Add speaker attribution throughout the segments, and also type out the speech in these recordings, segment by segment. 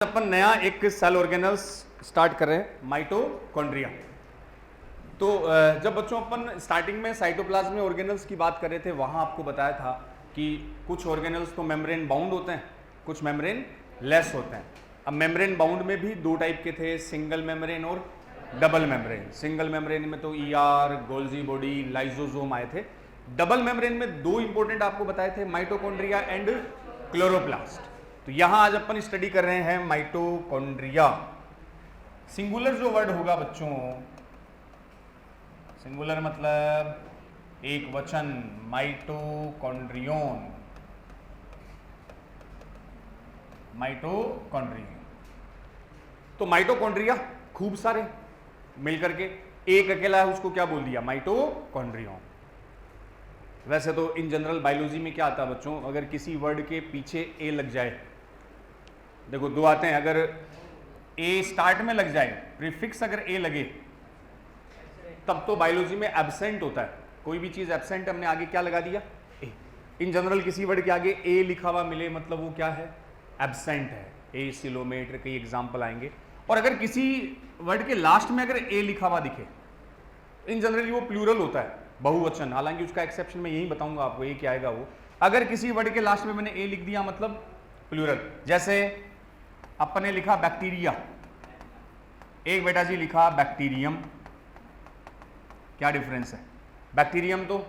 Speaker 1: अपन नया एक cell organelles start कर रहे हैं, माइटोकॉन्ड्रिया। तो जब बच्चों अपन स्टार्टिंग में साइटोप्लाज्म में ऑर्गेनल्स की बात कर रहे थे, वहां आपको बताया था कि कुछ ऑर्गेनल्स तो मेम्ब्रेन बाउंड होते हैं, कुछ मेम्ब्रेन लेस होते हैं। अब मेम्ब्रेन बाउंड में भी दो टाइप के थे, सिंगल मेम्ब्रेन और डबल मेम्ब्रेन। सिंगल मेम्ब्रेन में तो ईआर, गोल्जी बॉडी, लाइसोसोम आए थे। डबल मेम्ब्रेन में दो इंपॉर्टेंट आपको बताए थे, माइटोकॉन्ड्रिया एंड क्लोरोप्लास्ट। तो यहां आज अपन स्टडी कर रहे हैं माइटोकॉन्ड्रिया। सिंगुलर जो वर्ड होगा बच्चों, सिंगुलर मतलब एक वचन, माइटोकॉन्ड्रियोन, माइटोकॉन्ड्रियन। तो माइटोकॉन्ड्रिया खूब सारे मिलकर के, एक अकेला है उसको क्या बोल दिया, माइटोकॉन्ड्रियोन। वैसे तो इन जनरल बायोलॉजी में क्या आता है बच्चों, अगर किसी वर्ड के पीछे ए लग जाए, देखो दो आते हैं, अगर ए स्टार्ट में लग जाए, प्रीफिक्स अगर ए लगे, तब तो बायोलॉजी में एब्सेंट होता है। कोई भी चीज एब्सेंट, हमने आगे क्या लगा दिया, ए। इन जनरल किसी वर्ड के आगे ए लिखा हुआ मिले, मतलब वो क्या है, एब्सेंट है। ए सिलोमीटर, कई एग्जाम्पल आएंगे। और अगर किसी वर्ड के लास्ट में अगर ए लिखा हुआ दिखे, इन जनरली वो प्लूरल होता है, बहुवचन। हालांकि उसका एक्सेप्शन मैं यही बताऊंगा आपको, ए क्या आएगा वो। अगर किसी वर्ड के लास्ट में मैंने ए लिख दिया, मतलब प्लूरल। जैसे अपन ने लिखा बैक्टीरिया, एक बेटा जी लिखा बैक्टीरियम, क्या डिफरेंस है, बैक्टीरियम तो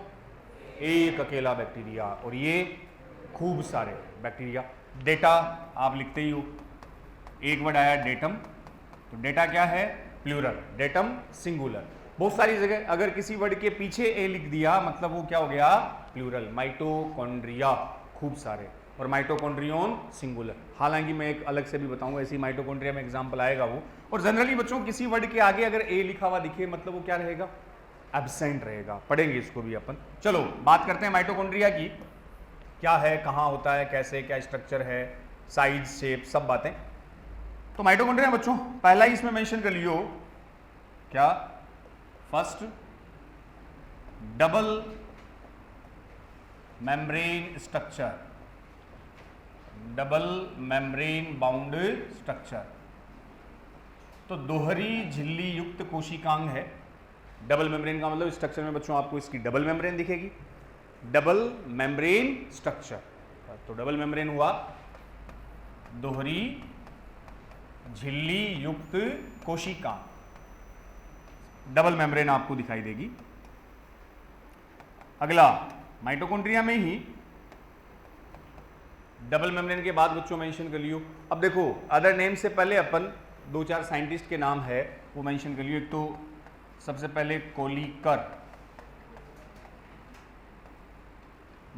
Speaker 1: एक अकेला बैक्टीरिया, और ये खूब सारे बैक्टीरिया। डेटा आप लिखते ही हो, एक वर्ड आया डेटम, तो डेटा क्या है, प्लूरल, डेटम सिंगुलर। बहुत सारी जगह अगर किसी वर्ड के पीछे ए लिख दिया, मतलब वो क्या हो गया, प्लूरल। माइटोकॉन्ड्रिया खूब सारे, और माइटोकॉन्ड्रियोन सिंगुलर। हालांकि मैं एक अलग से भी बताऊंगा, ऐसी माइटोकॉन्ड्रिया में एग्जांपल आएगा वो। और जनरली बच्चों किसी वर्ड के आगे अगर ए लिखा हुआ दिखे, मतलब वो क्या रहेगा, एब्सेंट रहेगा। पढ़ेंगे इसको भी अपन। चलो बात करते हैं माइटोकॉन्ड्रिया की, क्या है, कहाँ होता है, कैसे, क्या स्ट्रक्चर है, साइज, शेप, सब बातें। तो माइटोकॉन्ड्रिया बच्चों पहला ही इसमें मेंशन कर लियो, क्या, first double membrane structure, double membrane bound structure. तो दोहरी झिल्ली युक्त कोशिकांग है। डबल मेम्ब्रेन का मतलब स्ट्रक्चर में बच्चों आपको इसकी डबल मेम्ब्रेन दिखेगी, डबल मेम्ब्रेन स्ट्रक्चर। तो डबल मेम्ब्रेन हुआ, दोहरी झिल्ली युक्त कोशिकांग, डबल मेम्ब्रेन आपको दिखाई देगी। अगला माइटोकॉन्ड्रिया में ही डबल मेम्ब्रेन के बाद बच्चों मेंशन कर लियो। अब देखो अदर नेम से पहले अपन दो चार साइंटिस्ट के नाम है वो मेंशन कर लियो। एक तो सबसे पहले कोलिकर,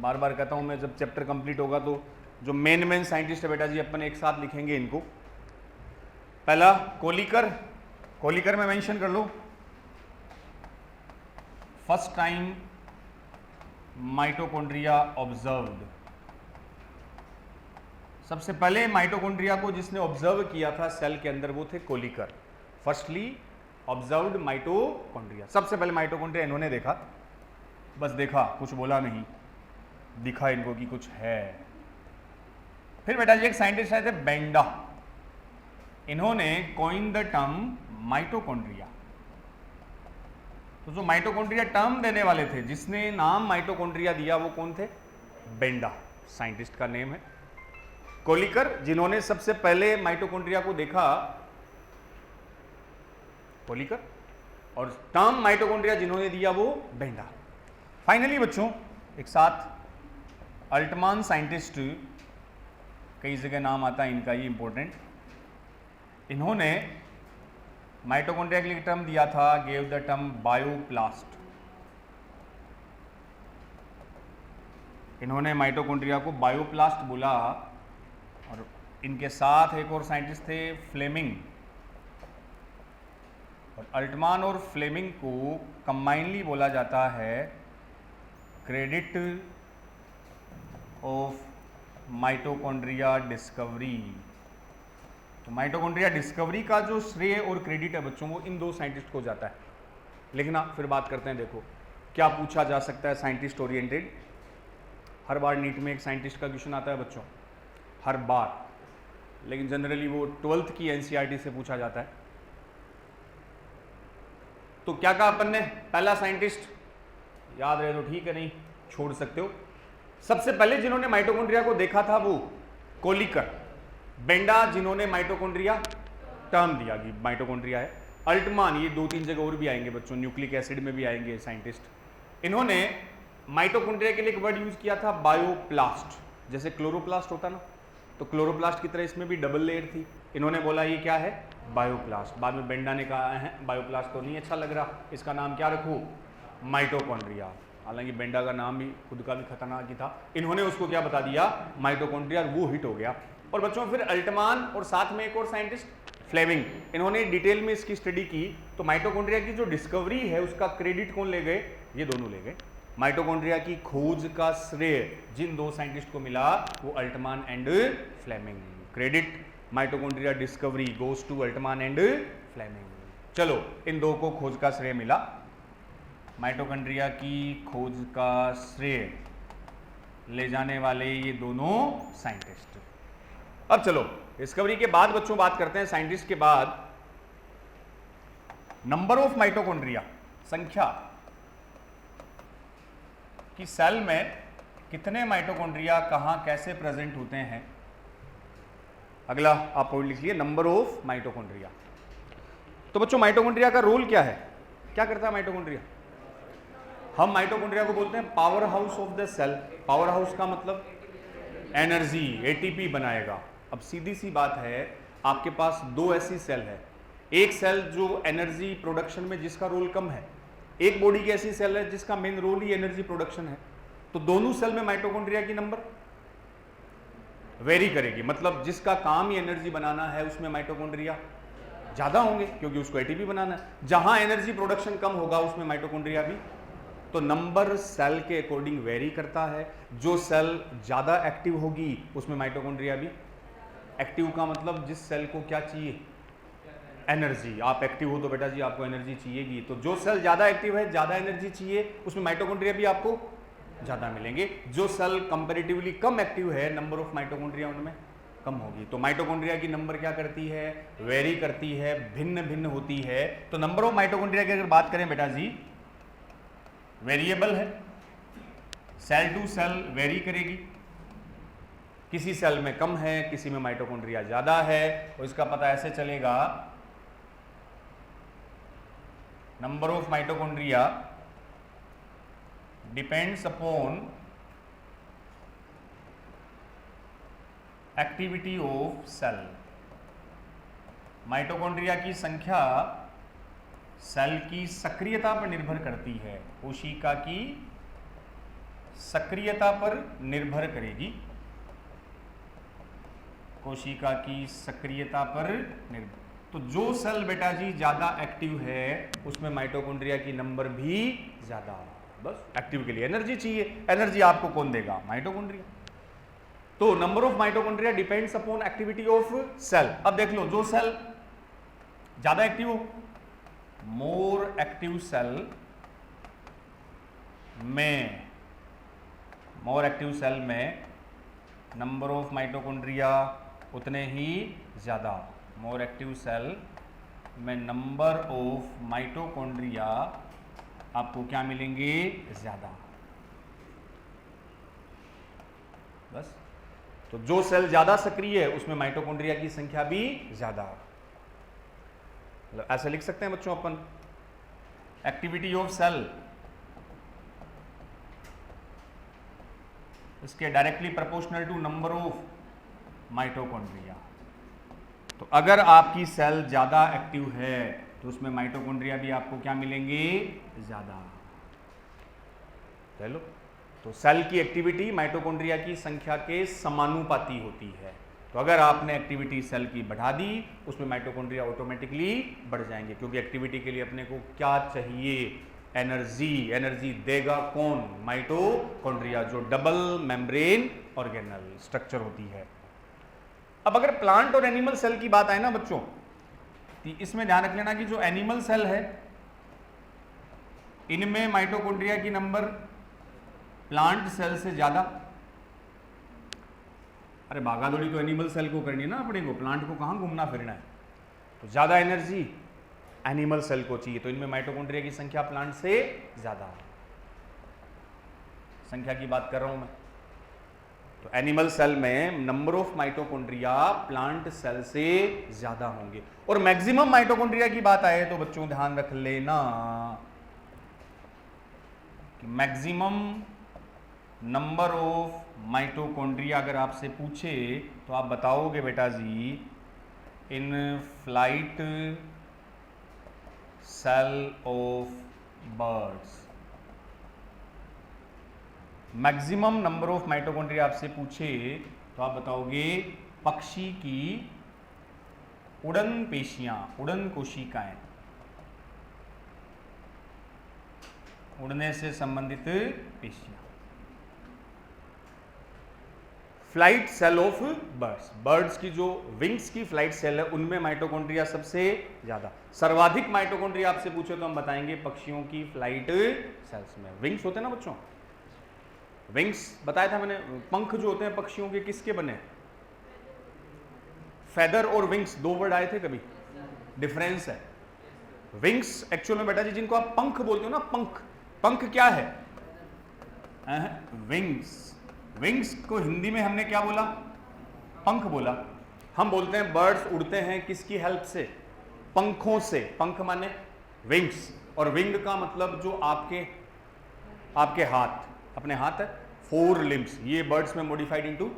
Speaker 1: बार बार कहता हूं मैं, जब चैप्टर कंप्लीट होगा तो जो मेन साइंटिस्ट है बेटा जी अपन एक साथ लिखेंगे इनको। पहला कोलिकर, कोलिकर में मेंशन कर लो, फर्स्ट टाइम माइटोकॉन्ड्रिया ऑब्जर्व्ड। सबसे पहले माइटोकॉन्ड्रिया को जिसने ऑब्जर्व किया था सेल के अंदर, वो थे कोलिकर। फर्स्टली ऑब्जर्व्ड माइटोकॉन्ड्रिया, सबसे पहले माइटोकॉन्ड्रिया इन्होंने देखा। बस देखा, कुछ बोला नहीं, दिखा इनको कि कुछ है। फिर बेटा जी एक साइंटिस्ट आए थे बेंडा, इन्होंने कॉइन द टर्म माइटोकॉन्ड्रिया। तो जो माइटोकॉन्ड्रिया टर्म देने वाले थे, जिसने नाम माइटोकॉन्ड्रिया दिया, वो कौन थे, बेंडा, साइंटिस्ट का नेम है। कोलिकर जिन्होंने सबसे पहले माइटोकॉन्ड्रिया को देखा, कोलिकर, और टर्म माइटोकॉन्ड्रिया जिन्होंने दिया वो बेंडा। फाइनली बच्चों एक साथ अल्टमान साइंटिस्ट, कई जगह नाम आता है इनका, ये इंपॉर्टेंट, इन्होंने माइटोकॉन्ड्रिया के लिए टर्म दिया था, गेव द टर्म बायोप्लास्ट। इन्होंने माइटोकॉन्ड्रिया को बायोप्लास्ट बोला। और इनके साथ एक और साइंटिस्ट थे फ्लेमिंग, और अल्टमान और फ्लेमिंग को कंबाइनली बोला जाता है क्रेडिट ऑफ माइटोकॉन्ड्रिया डिस्कवरी। तो माइटोकॉन्ड्रिया डिस्कवरी का जो श्रेय और क्रेडिट है बच्चों, वो इन दो साइंटिस्ट को जाता है। लेकिन फिर बात करते हैं, देखो क्या पूछा जा सकता है साइंटिस्ट ओरिएंटेड। हर बार नीट में एक साइंटिस्ट का क्वेश्चन आता है बच्चों, हर बार। लेकिन जनरली वो 12th की एनसीईआरटी से पूछा जाता है। तो क्या कहा अपन ने, पहला साइंटिस्ट याद रहे तो ठीक है, नहीं छोड़ सकते हो। सबसे पहले जिन्होंने माइटोकॉन्ड्रिया को देखा था वो कोलिकर, बेंडा जिन्होंने माइटोकॉन्ड्रिया टर्म दिया कि माइटोकॉन्ड्रिया है, अल्टमान, ये 2-3 जगह और भी आएंगे बच्चों, न्यूक्लिक एसिड में भी आएंगे साइंटिस्ट। इन्होंने माइटोकॉन्ड्रिया के लिए एक वर्ड यूज किया था बायोप्लास्ट, जैसे क्लोरोप्लास्ट होता ना, तो क्लोरोप्लास्ट की तरह इसमें भी डबल लेयर थी। इन्होंने बोला ये क्या है, बायोप्लास्ट। बाद में बेंडा ने कहा है बायोप्लास्ट तो नहीं अच्छा लग रहा, इसका नाम क्या रखूं, माइटोकॉन्ड्रिया। हालांकि बेंडा का नाम भी खुद का भी खतरनाक ही था, इन्होंने उसको क्या बता दिया, माइटोकॉन्ड्रिया, वो हिट हो गया। और बच्चों फिर अल्टमान और साथ में एक और साइंटिस्ट फ्लेमिंग, इन्होंने डिटेल में इसकी स्टडी की। तो माइटोकॉन्ड्रिया की जो डिस्कवरी है उसका क्रेडिट कौन ले गए, ये दोनों ले गए। माइटोकॉन्ड्रिया की खोज का श्रेय जिन दो साइंटिस्ट को मिला वो Altmann and Fleming. Credit mitochondria discovery goes to Altmann and Fleming. चलो इन दो को खोज का श्रेय मिला, माइटोकॉन्ड्रिया की खोज का श्रेय ले जाने वाले ये दोनों साइंटिस्ट। अब चलो डिस्कवरी के बाद बच्चों बात करते हैं, साइंटिस्ट के बाद नंबर ऑफ माइटोकॉन्ड्रिया, संख्या कि सेल में कितने माइटोकॉन्ड्रिया कहां कैसे प्रेजेंट होते हैं। अगला आप पॉइंट लिख लिए, नंबर ऑफ माइटोकॉन्ड्रिया। तो बच्चों माइटोकॉन्ड्रिया का रोल क्या है, क्या करता है माइटोकॉन्ड्रिया? हम माइटोकॉन्ड्रिया को बोलते हैं power house of the cell. Power house का मतलब एनर्जी, एटीपी बनाएगा। अब सीधी सी बात है, आपके पास दो ऐसी सेल है, एक सेल जो एनर्जी प्रोडक्शन में जिसका रोल कम है, एक बॉडी की ऐसी सेल है जिसका मेन रोल ही एनर्जी प्रोडक्शन है। तो दोनों सेल में माइटोकॉन्ड्रिया की नंबर वेरी करेगी, मतलब जिसका काम ही एनर्जी बनाना है उसमें माइटोकॉन्ड्रिया ज्यादा होंगे क्योंकि उसको एटीपी बनाना है। जहां एनर्जी प्रोडक्शन कम होगा उसमें माइटोकॉन्ड्रिया भी। तो नंबर सेल के अकॉर्डिंग वेरी करता है। जो सेल ज्यादा एक्टिव होगी उसमें माइटोकॉन्ड्रिया भी। एक्टिव का मतलब जिस सेल को क्या चाहिए, एनर्जी। आप एक्टिव हो तो बेटा जी आपको एनर्जी चाहिएगी, तो जो सेल ज्यादा एक्टिव है, ज्यादा एनर्जी चाहिए, उसमें माइटोकॉन्ड्रिया भी आपको ज्यादा मिलेंगे। जो सेल कंपैरेटिवली कम एक्टिव है, नंबर ऑफ माइटोकॉन्ड्रिया उनमें कम होगी। तो माइटोकॉन्ड्रिया की नंबर क्या करती है, वेरी करती है, भिन्न भिन्न होती है। तो नंबर ऑफ माइटोकॉन्ड्रिया की अगर बात करें बेटा जी, वेरिएबल है, सेल टू सेल वेरी करेगी। किसी सेल में कम है, किसी में माइटोकॉन्ड्रिया ज्यादा है, और इसका पता ऐसे चलेगा, number of mitochondria depends upon activity of cell. Mitochondria की संख्या सेल की सक्रियता पर निर्भर करती है, कोशिका की सक्रियता पर निर्भर करेगी, कोशिका की सक्रियता पर निर्भर। तो जो सेल बेटा जी ज्यादा एक्टिव है उसमें माइटोकॉन्ड्रिया की नंबर भी ज्यादा। बस एक्टिव के लिए एनर्जी चाहिए, एनर्जी आपको कौन देगा, माइटोकॉन्ड्रिया। तो number of mitochondria depends upon activity of cell. अब देख लो, जो सेल ज्यादा एक्टिव हो, मोर एक्टिव सेल में, मोर एक्टिव सेल में नंबर ऑफ माइटोकॉन्ड्रिया उतने ही ज्यादा। मोर एक्टिव सेल में नंबर ऑफ माइटोकॉन्ड्रिया आपको क्या मिलेंगे, ज्यादा। बस, तो जो सेल ज्यादा सक्रिय है उसमें माइटोकॉन्ड्रिया की संख्या भी ज्यादा। ऐसे लिख सकते हैं बच्चों अपन, एक्टिविटी ऑफ सेल इसके directly proportional to number of mitochondria. तो अगर आपकी सेल ज्यादा एक्टिव है तो उसमें माइटोकॉन्ड्रिया भी आपको क्या मिलेंगे, ज्यादा। चलो, तो सेल की एक्टिविटी माइटोकॉन्ड्रिया की संख्या के समानुपाती होती है। तो अगर आपने एक्टिविटी सेल की बढ़ा दी उसमें माइटोकॉन्ड्रिया ऑटोमेटिकली बढ़ जाएंगे, क्योंकि एक्टिविटी के लिए अपने को क्या चाहिए, एनर्जी। एनर्जी देगा कौन, माइटोकॉन्ड्रिया, जो डबल मेम्ब्रेन ऑर्गेनल स्ट्रक्चर होती है। अब अगर प्लांट और एनिमल सेल की बात आए ना बच्चों, तो इसमें ध्यान रख लेना कि जो एनिमल सेल है इनमें माइटोकॉन्ड्रिया की नंबर प्लांट सेल से ज्यादा, अरे भागा दौड़ी तो एनिमल सेल को करनी है ना अपने को, प्लांट को कहाँ घूमना फिरना है। तो ज़्यादा एनर्जी एनिमल सेल को चाहिए, तो इनमें माइटोकॉन्ड्रिया की संख्या प्लांट से ज़्यादा है। संख्या की बात कर रहा हूँ मैं। तो एनिमल सेल में number of mitochondria plant cell से ज़्यादा होंगे। और मैक्सिमम माइटोकॉन्ड्रिया की बात आए तो बच्चों ध्यान रख लेना कि मैक्सिमम नंबर ऑफ माइटोकॉन्ड्रिया अगर आपसे पूछे तो आप बताओगे बेटा जी in flight cell of birds. Maximum number of mitochondria आपसे पूछे तो आप बताओगे पक्षी की उड़न पेशियां, उड़न कोशिकाएं, उड़ने से संबंधित पेशियां। Flight cell of birds, birds की जो विंग्स की फ्लाइट सेल है उनमें माइटोकॉन्ड्रिया सबसे ज्यादा। सर्वाधिक माइटोकॉन्ड्रिया आपसे पूछे तो हम बताएंगे पक्षियों की फ्लाइट सेल्स में। विंग्स होते हैं ना बच्चों, विंग्स बताया था मैंने, पंख जो होते हैं पक्षियों के किसके बने? फेदर और विंग्स दो वर्ड आए थे कभी? डिफरेंस है। विंग्स एक्चुअल में बेटा जी जिनको आप पंख बोलते हो ना, पंख, पंख क्या है? विंग्स। विंग्स को हिंदी में हमने क्या बोला? पंख बोला। हम बोलते हैं बर्ड्स उड़ते हैं किसकी हेल्प से? पंखों से। पंख माने विंग्स, और विंग का मतलब जो आपके हाथ, अपने हाथ है, 4 लिम्स, ये बर्ड्स में मॉडिफाइड इनटू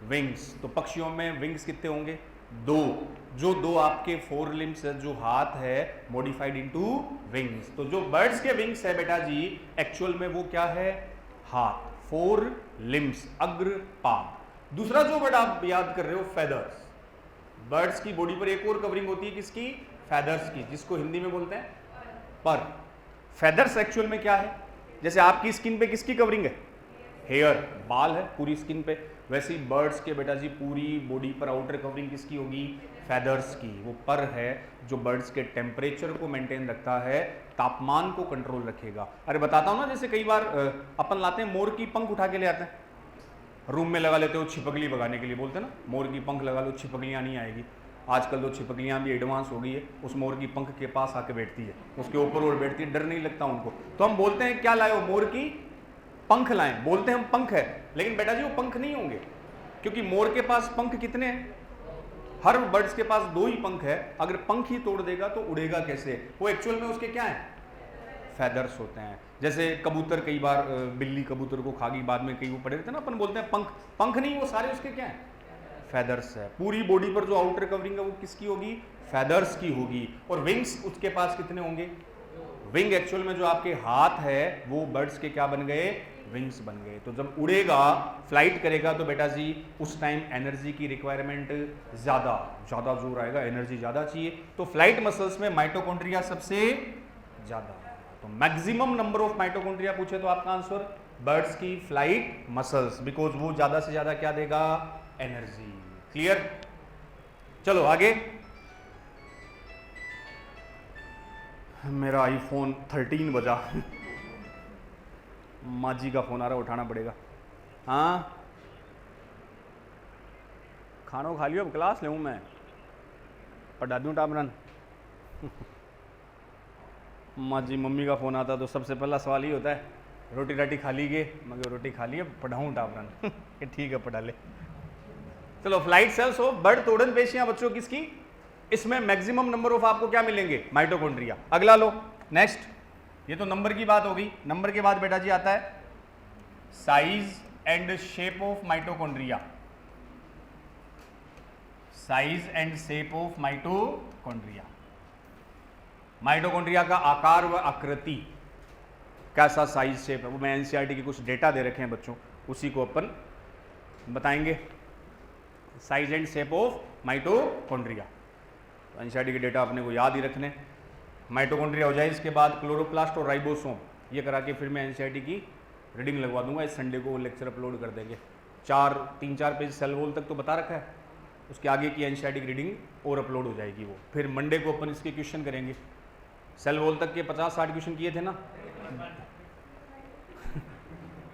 Speaker 1: विंग्स। तो पक्षियों में विंग्स कितने होंगे? 2। जो 2 आपके 4 लिम्स है, जो हाथ है, मॉडिफाइड इनटू विंग्स। तो जो बर्ड्स के विंग्स है बेटा जी एक्चुअल में वो क्या है? हाथ, 4 लिम्स, अग्र पाद। दूसरा जो वर्ड आप याद कर रहे हो फेदर्स। बर्ड्स की बॉडी पर एक और कवरिंग होती है किसकी? फेदर्स की, जिसको हिंदी में बोलते हैं पर। फेदर्स एक्चुअल में क्या है? जैसे आपकी स्किन पे किसकी कवरिंग है? हेयर, बाल है पूरी स्किन पे, वैसे ही बर्ड्स के बेटा जी पूरी बॉडी पर आउटर कवरिंग किसकी होगी? फेदर्स की। वो पर है जो बर्ड्स के टेम्परेचर को मेंटेन रखता है, तापमान को कंट्रोल रखेगा। अरे बताता हूँ ना, जैसे कई बार अपन लाते हैं मोर की पंख उठा के ले आते हैं, रूम में लगा लेते हो छिपकली भगाने के लिए, बोलते हैं ना मोर की पंख लगा लो छिपकलियाँ नहीं आएगी। आजकल तो छिपकलियाँ भी एडवांस हो गई है, उस मोर की पंख के पास आके बैठती है, उसके ऊपर और बैठती है, डर नहीं लगता उनको। तो हम बोलते हैं क्या लाए हो? मोर की पंख लाएं। बोलते हैं हम पंख है, लेकिन बेटा जी वो पंख नहीं होंगे, क्योंकि मोर के पास पंख कितने हैं? हर बर्ड्स के पास 2 ही पंख है। अगर पंख ही तोड़ देगा तो उड़ेगा कैसे? वो एक्चुअल में उसके क्या है? फेदर्स होते हैं। जैसे कबूतर कई बार बिल्ली कबूतर को खा गई, बाद में कई वो पड़े रहते हैं ना, अपन बोलते हैं पंख। पंख नहीं, वो सारे उसके क्या है? फेदर्स है। पूरी बॉडी पर जो आउटर कवरिंग है वो किसकी होगी? फेदर्स की होगी। और विंग्स उसके पास कितने होंगे? विंग एक्चुअल में जो आपके हाथ है वो बर्ड्स के क्या बन गए? विंग्स बन गए। तो जब उड़ेगा, फ्लाइट करेगा तो बेटा जी उस टाइम एनर्जी की रिक्वायरमेंट ज़्यादा जोर आएगा, एनर्जी ज़्यादा चाहिए। तो फ्लाइट मसल्स में माइटोकॉन्ड्रिया सबसे ज़्यादा। तो मैक्सिमम नंबर ऑफ माइटोकॉन्ड्रिया पूछे तो आपका आंसर बर्ड्स की फ्लाइट मसल्स, बिकॉज वो ज़्यादा से ज़्यादा क्या देगा? एनर्जी। क्लियर? चलो आगे। मेरा आईफोन 13 बजा माँ जी का फोन आ रहा, उठाना पड़ेगा। हाँ खाना खा लियो, अब क्लास ले मैं पढ़ा दूँ टाबरन। माँ जी मम्मी का फ़ोन आता तो सबसे पहला सवाल ही होता है रोटी राटी खा ली गे? मगर रोटी खा ली, अब पढ़ाऊँ टाबरन। ठीक है पढ़ा ले। चलो फ्लाइट सेल्स हो बर्ड तोड़न पेशियां बच्चों किसकी? इसमें मैक्सिमम नंबर ऑफ आपको क्या मिलेंगे? माइटोकॉन्ड्रिया। अगला लो नेक्स्ट। ये तो नंबर की बात हो गई। नंबर के बाद बेटा जी आता है size and shape of mitochondria. Size and shape of mitochondria. Mitochondria का आकार व आकृति, कैसा साइज शेप है, वो मैं एनसीईआरटी के कुछ डेटा दे रखे हैं बच्चों, उसी को अपन बताएंगे। Size and shape of mitochondria, तो एनसीईआरटी के डेटा अपने को याद ही रखने। माइटोकॉन्ड्रिया हो जाए, इसके बाद क्लोरोप्लास्ट और राइबोसोम, ये करा के फिर मैं एनसीईआरटी की रीडिंग लगवा दूंगा। इस संडे को वो लेक्चर अपलोड कर देंगे। 3-4 पेज सेल वॉल तक तो बता रखा है, उसके आगे की एनसीईआरटी की रीडिंग और अपलोड हो जाएगी वो। फिर मंडे को अपन इसके क्वेश्चन करेंगे। सेल वॉल तक के 50-60 क्वेश्चन किए थे ना।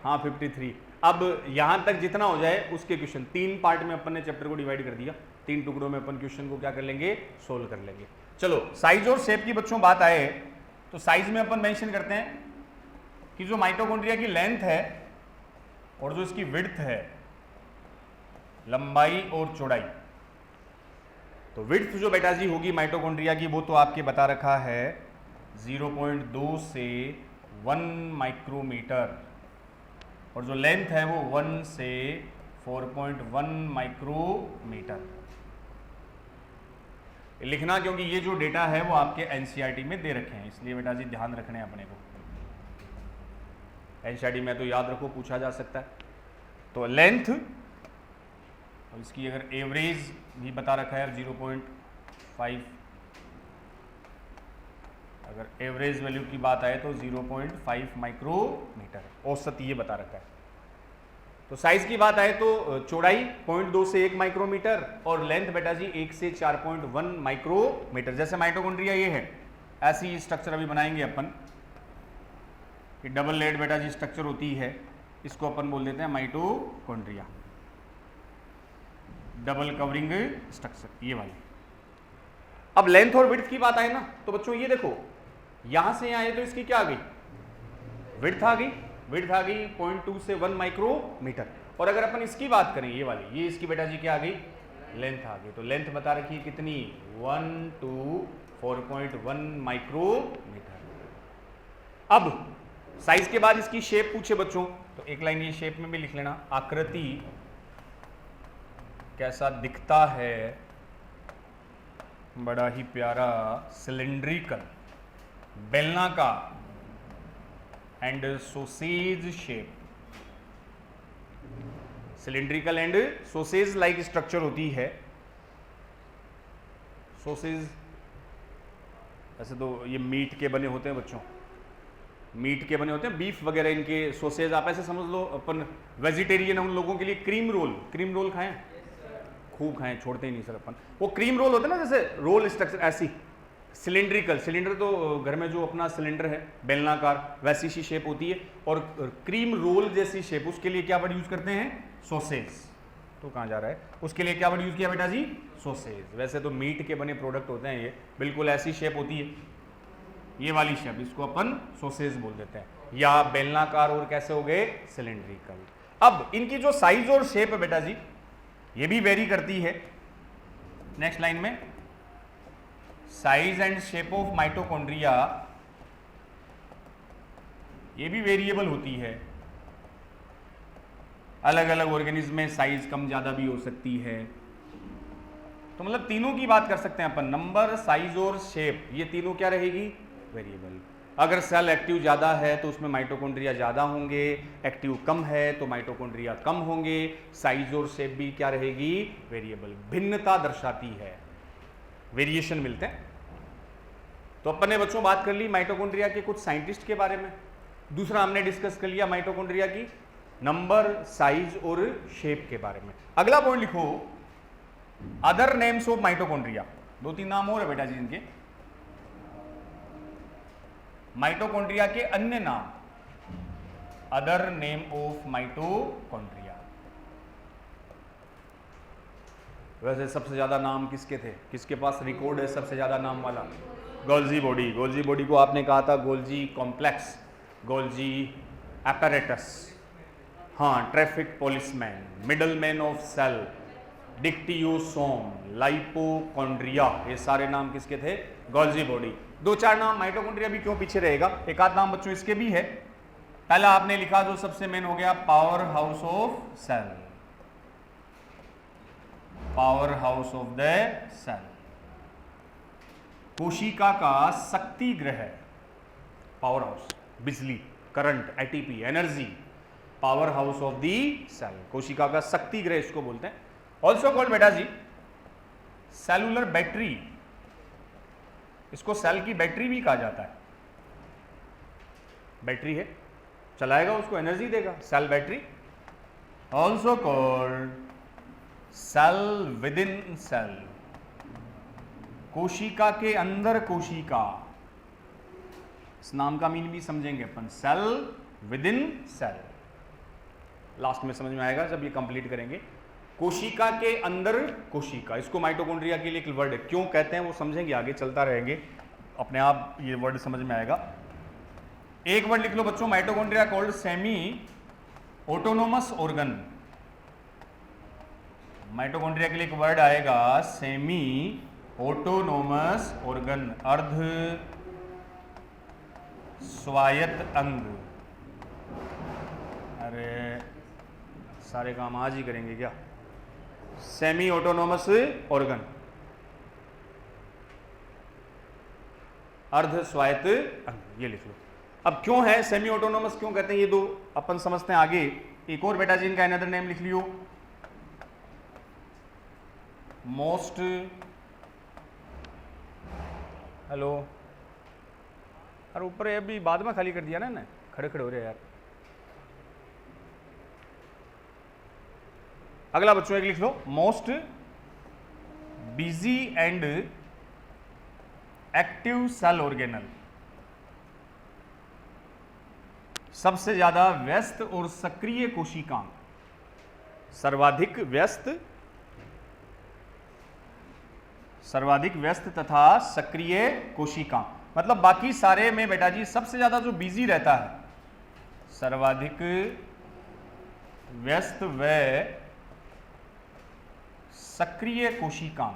Speaker 1: हाँ 53। अब यहां तक जितना हो जाए उसके क्वेश्चन 3 पार्ट में अपन ने चैप्टर को डिवाइड कर दिया, 3 टुकड़ों में अपन क्वेश्चन को क्या कर लेंगे, सोल्व कर लेंगे। चलो साइज और शेप की बच्चों बात आए तो साइज में अपन मेंशन करते हैं कि जो माइटोकॉन्ड्रिया की लेंथ है और जो इसकी विड्थ है, लंबाई और चौड़ाई, तो विड्थ जो बेटा जी होगी माइटोकॉन्ड्रिया की वो तो आपके बता रखा है 0.2 से 1 माइक्रोमीटर, और जो लेंथ है वो 1 से 4.1 माइक्रोमीटर। लिखना क्योंकि ये जो डेटा है वो आपके एनसीईआरटी में दे रखे हैं, इसलिए बेटा जी ध्यान रखने हैं अपने को। एनसीईआरटी में तो याद रखो, पूछा जा सकता है। तो लेंथ और इसकी अगर एवरेज भी बता रखा है 0.5, अगर एवरेज वैल्यू की बात आए तो 0.5 माइक्रोमीटर, औसत ये बता रखा है। तो साइज की बात आए तो चौड़ाई 0.2 से 1 माइक्रोमीटर और लेंथ बेटा जी 1 से 4.1 माइक्रोमीटर। जैसे माइटोकॉन्ड्रिया ये है, ऐसी स्ट्रक्चर अभी बनाएंगे अपन कि डबल लेड बेटा जी स्ट्रक्चर होती है, इसको अपन बोल देते हैं माइटोकॉन्ड्रिया, डबल कवरिंग स्ट्रक्चर ये वाली। अब लेंथ और विड्थ की बात आए ना तो बच्चों ये देखो, यहां से आए तो इसकी क्या आ गई, विड्थ आ गई, विड्थ आ गई 0.2 से 1 माइक्रोमीटर। और अगर अपन इसकी बात करें ये वाली, ये इसकी बेटा जी क्या आ गई, लेंथ आ गई। तो लेंथ बता रखी है कितनी, 1 to 4.1 माइक्रोमीटर। अब साइज के बाद इसकी शेप पूछे बच्चों तो एक लाइन ये शेप में भी लिख लेना, आकृति कैसा दिखता है, बड़ा ही प्यारा सिलिंड्रिकल, बेलनाकार and sausage shape, cylindrical and sausage like structure होती है। सोसेज ऐसे तो ये मीट के बने होते हैं बच्चों, मीट के बने होते हैं, बीफ वगैरह इनके सोसेज। आप ऐसे समझ लो अपन वेजिटेरियन है उन लोगों के लिए क्रीम रोल खाएं, खूब खाएं, छोड़ते ही नहीं सर अपन। वो क्रीम रोल होता है ना, जैसे रोल स्ट्रक्चर ऐसी सिलिंड्रिकल, सिलेंडर तो घर में जो अपना सिलेंडर है बेलनाकार वैसी सी शेप होती है, और क्रीम रोल जैसी शेप उसके लिए क्या वर्ड यूज करते हैं, सोसेज। तो कहाँ जा रहा है, उसके लिए क्या वर्ड यूज किया बेटा जी, सोसेज। वैसे तो मीट के बने प्रोडक्ट होते हैं, ये बिल्कुल ऐसी शेप होती है, ये वाली शेप, इसको अपन सोसेज बोल देते हैं, या बेलनाकार और कैसे हो गए, सिलिंड्रिकल। अब इनकी जो साइज और शेप है बेटा जी ये भी वेरी करती है। नेक्स्ट लाइन में size and shape of mitochondria ये भी वेरिएबल होती है, अलग अलग ऑर्गेनिज्म में साइज कम ज्यादा भी हो सकती है। तो मतलब तीनों की बात कर सकते हैं अपन, नंबर, साइज और शेप, ये तीनों क्या रहेगी, वेरिएबल। अगर सेल एक्टिव ज्यादा है तो उसमें माइटोकॉन्ड्रिया ज्यादा होंगे, एक्टिव कम है तो माइटोकॉन्ड्रिया कम होंगे। साइज और शेप भी क्या रहेगी, वेरिएबल, भिन्नता दर्शाती है, वेरिएशन मिलते हैं। तो अपन ने बच्चों बात कर ली माइटोकॉन्ड्रिया के कुछ साइंटिस्ट के बारे में। दूसरा हमने डिस्कस कर लिया माइटोकॉन्ड्रिया की नंबर, साइज और शेप के बारे में। अगला पॉइंट लिखो, अदर नेम्स ऑफ माइटोकॉन्ड्रिया। 2-3 नाम और है बेटा जी इनके, माइटोकॉन्ड्रिया के अन्य नाम, अदर नेम ऑफ माइटोकॉन्ड्रिया। वैसे सबसे ज्यादा नाम किसके थे, किसके पास रिकॉर्ड है सबसे ज्यादा नाम वाला, गोल्जी बॉडी। गोल्जी बॉडी को आपने कहा था गोल्जी कॉम्प्लेक्स, गोल्जी एपैरेटस, हाँ, traffic policeman, middleman of cell, dictyosome, lipochondria, ये सारे नाम किसके थे, गोल्जी बॉडी। 2-4 नाम माइटोकॉन्ड्रिया भी क्यों पीछे रहेगा, एक आध नाम बच्चों इसके भी है। पहला आपने लिखा जो सबसे मेन हो गया, power house of cell, power house of the cell, कोशिका का शक्ति ग्रह, पावर हाउस, बिजली, current, ATP, energy, power house of the cell, कोशिका का शक्ति ग्रह इसको बोलते हैं। ऑल्सो कॉल्ड बेटा जी सेलुलर बैटरी, इसको सेल की बैटरी भी कहा जाता है। बैटरी है, चलाएगा उसको एनर्जी देगा, cell battery. Also called cell with in cell, कोशिका के अंदर कोशिका, इस नाम का मीन भी समझेंगे अपन, सेल विद इन सेल। लास्ट में समझ में आएगा जब ये कंप्लीट करेंगे। कोशिका के अंदर कोशिका, इसको माइटोकॉन्ड्रिया के लिए एक वर्ड है, क्यों कहते हैं वो समझेंगे, आगे चलता रहेंगे, अपने आप ये वर्ड समझ में आएगा। एक वर्ड लिख लो बच्चों, mitochondria called semi autonomous organ. Mitochondria के लिए एक वर्ड आएगा सेमी ऑटोनोमस ऑर्गन, अर्ध स्वायत्त अंग। अरे सारे काम आज ही करेंगे क्या? सेमी ऑटोनोमस ऑर्गन, अर्ध स्वायत्त अंग, ये लिख लो। अब क्यों है सेमी ऑटोनोमस, क्यों कहते हैं, ये दो अपन समझते हैं आगे। एक और बेटा जी इनका अनदर नेम लिख लियो, मोस्ट, हेलो, अरे ऊपर अभी बाद में खाली कर दिया ना, खड़े खड़े हो रहे यार। अगला बच्चों एक लिख लो, most busy and active cell organelle, सबसे ज्यादा व्यस्त और सक्रिय कोशिकांग, सर्वाधिक व्यस्त तथा सक्रिय कोशिकांग, मतलब बाकी सारे में बेटा जी सबसे ज्यादा जो बिजी रहता है, सर्वाधिक व्यस्त व सक्रिय कोशिकांग।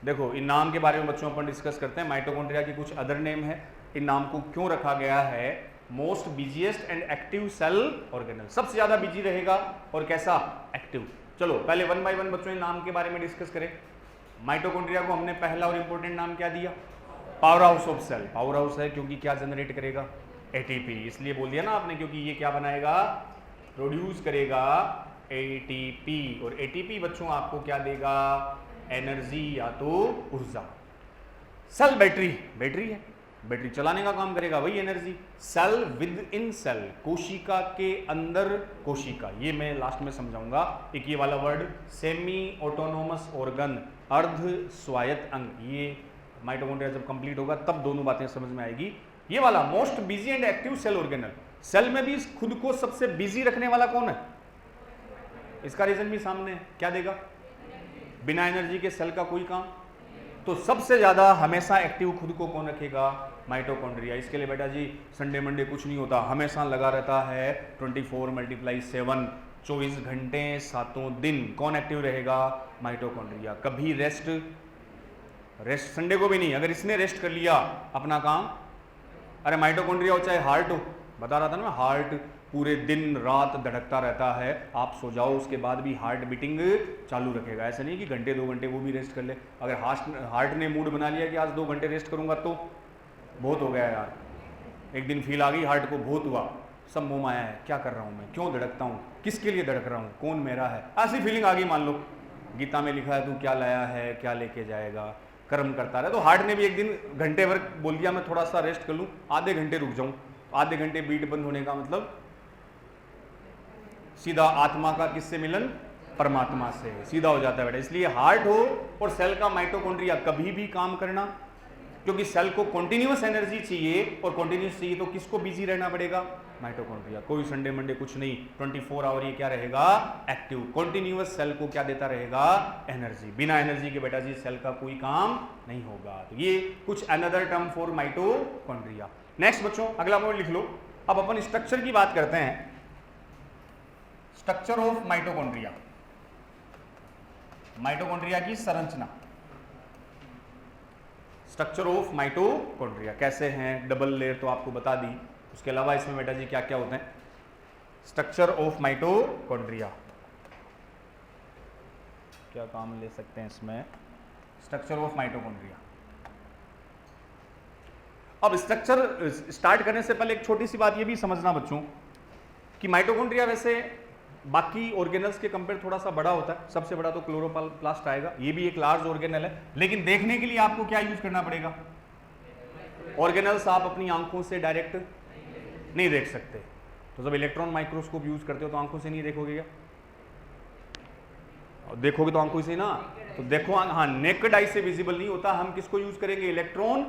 Speaker 1: देखो इन नाम के बारे में बच्चों अपन डिस्कस करते हैं। माइटोकॉन्ड्रिया की कुछ अदर नेम है, इन नाम को क्यों रखा गया है? Most busiest and active cell organelle, सबसे ज्यादा बिजी रहेगा और कैसा? एक्टिव। चलो पहले वन बाय वन बच्चों इन नाम के बारे में डिस्कस करें। माइटोकॉन्ड्रिया को हमने पहला और इंपॉर्टेंट नाम क्या दिया? Power house of cell. Power house है क्योंकि क्या जनरेट करेगा? एटीपी, इसलिए बोल दिया ना आपने, क्योंकि ये क्या बनाएगा? प्रोड्यूस करेगा एटीपी, और एटीपी बच्चों आपको क्या देगा? एनर्जी या तो ऊर्जा। सेल बैटरी, बैटरी है, बैटरी चलाने का काम करेगा, वही energy. Cell with in cell, कोशिका के अंदर कोशिका, ये मैं लास्ट में समझाऊंगा। एक ये वाला वर्ड सेमी ऑटोनोमस ऑर्गन, अर्ध स्वायत्त अंग, ये माइटोकॉन्ड्रिया जब कंप्लीट होगा तब दोनों बातें समझ में आएगी। ये वाला most busy and active cell organelle, cell में भी खुद को सबसे बिजी रखने वाला कौन है? इसका रीजन भी सामने है, क्या देगा? बिना एनर्जी के सेल का कोई काम। तो सबसे ज्यादा हमेशा एक्टिव खुद को कौन रखेगा? माइटोकॉन्ड्रिया। इसके लिए बेटा जी संडे मंडे कुछ नहीं होता, हमेशा लगा रहता है 24 × 7, 24 घंटे 7 दिन कौन एक्टिव रहेगा? माइटोकॉन्ड्रिया। कभी रेस्ट संडे को भी नहीं। अगर इसने रेस्ट कर लिया अपना काम, अरे माइटोकॉन्ड्रिया हो चाहे हार्ट हो, बता रहा था ना, हार्ट पूरे दिन रात धड़कता रहता है, आप सो जाओ उसके बाद भी हार्ट बीटिंग चालू रखेगा। ऐसा नहीं कि घंटे 2 घंटे वो भी रेस्ट कर ले। अगर हार्ट ने मूड बना लिया कि आज 2 घंटे रेस्ट करूंगा तो बहुत हो गया यार। एक दिन फील आ गई हार्ट को, बहुत हुआ, सब मोह माया है, क्या कर रहा हूँ मैं, क्यों धड़कता हूँ, किसके लिए धड़क रहा हूँ, कौन मेरा है, ऐसी फीलिंग आ गई। मान लो गीता में लिखा है तू क्या लाया है क्या लेके जाएगा, कर्म करता रहे। तो हार्ट ने भी एक दिन घंटे भर बोल दिया मैं थोड़ा सा रेस्ट कर लूँ, आधे घंटे रुक जाऊँ। आधे घंटे बीट बंद होने का मतलब सीधा आत्मा का किससे मिलन? परमात्मा से सीधा हो जाता है बेटा। इसलिए हार्ट हो और सेल का माइटोकॉन्ड्रिया कभी भी काम करना, क्योंकि सेल को कॉन्टिन्यूअस एनर्जी चाहिए, और कॉन्टिन्यूअस चाहिए तो किसको बिजी रहना पड़ेगा? माइटोकॉन्ड्रिया। कोई संडे मंडे कुछ नहीं, 24 आवर ये क्या रहेगा? एक्टिव। कॉन्टिन्यूअस सेल को क्या देता रहेगा? एनर्जी। बिना एनर्जी के बेटा जी सेल का कोई काम नहीं होगा। तो ये कुछ another term for mitochondria. Next बच्चों अगला वर्ड लिख लो। अब अपन स्ट्रक्चर की बात करते हैं, स्ट्रक्चर ऑफ माइटोकॉन्ड्रिया, माइटोकॉन्ड्रिया की संरचना। स्ट्रक्चर ऑफ माइटोकॉन्ड्रिया कैसे हैं? डबल लेयर तो आपको बता दी, उसके अलावा इसमें बेटा जी क्या क्या होते हैं? स्ट्रक्चर ऑफ माइटोकॉन्ड्रिया क्या काम ले सकते हैं इसमें? Structure of mitochondria. अब स्ट्रक्चर स्टार्ट करने से पहले एक छोटी सी बात ये भी समझना बच्चों कि माइटोकॉन्ड्रिया वैसे बाकी ऑर्गेनल्स के कंपेयर थोड़ा सा बड़ा होता है। सबसे बड़ा तो क्लोरोप्लास्ट आएगा, ये भी एक लार्ज ऑर्गेनल है, लेकिन देखने के लिए आपको क्या यूज करना पड़ेगा? ऑर्गेनल्स आप अपनी आंखों से डायरेक्ट नहीं देख सकते, तो जब इलेक्ट्रॉन माइक्रोस्कोप यूज करते हो तो आंखों से नहीं देखोगे क्या? और देखोगे तो आंखों से ना, तो देखो हाँ, नेकेड आई से विजिबल नहीं होता। हम किसको यूज करेंगे? इलेक्ट्रॉन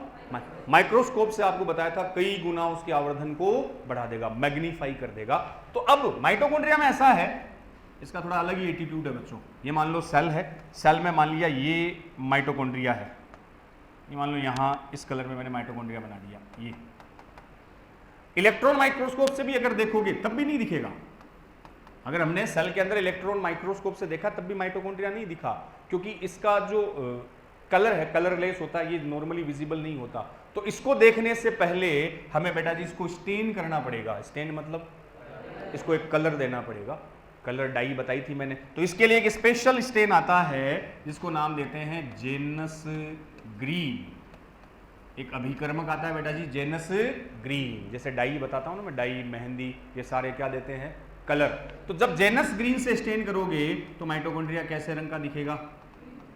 Speaker 1: माइक्रोस्कोप से आपको बताया था कई गुना उसके आवर्धन को बढ़ा देगा, मैग्नीफाई कर देगा। तो अब माइटोकॉन्ड्रिया में ऐसा है, इसका थोड़ा अलग ही एटीट्यूड है बच्चों। ये मान लो सेल है, सेल में मान लिया ये माइटोकॉन्ड्रिया है, ये मान लो यहां इस कलर में मैंने माइटोकॉन्ड्रिया बना दिया। ये इलेक्ट्रॉन माइक्रोस्कोप से भी अगर देखोगे तब भी नहीं दिखेगा। अगर हमने सेल के अंदर इलेक्ट्रॉन माइक्रोस्कोप से देखा तब भी माइटोकॉन्ड्रिया नहीं दिखा, क्योंकि इसका जो कलर है, कलरलेस होता है, ये नॉर्मली विजिबल नहीं होता। तो इसको देखने से पहले हमें बेटा जी इसको स्टेन करना पड़ेगा। स्टेन मतलब इसको एक कलर देना पड़ेगा, कलर डाई बताई थी मैंने। तो इसके लिए एक स्पेशल स्टेन आता है जिसको नाम देते हैं जेनस ग्रीन। एक अभिकर्मक आता है बेटा जी जेनस ग्रीन, जैसे डाई बताता हूं ना मैं, डाई, मेहंदी, ये सारे क्या देते हैं? कलर। तो जब जेनस ग्रीन से स्टेन करोगे तो माइटोकॉन्ड्रिया कैसे रंग का दिखेगा?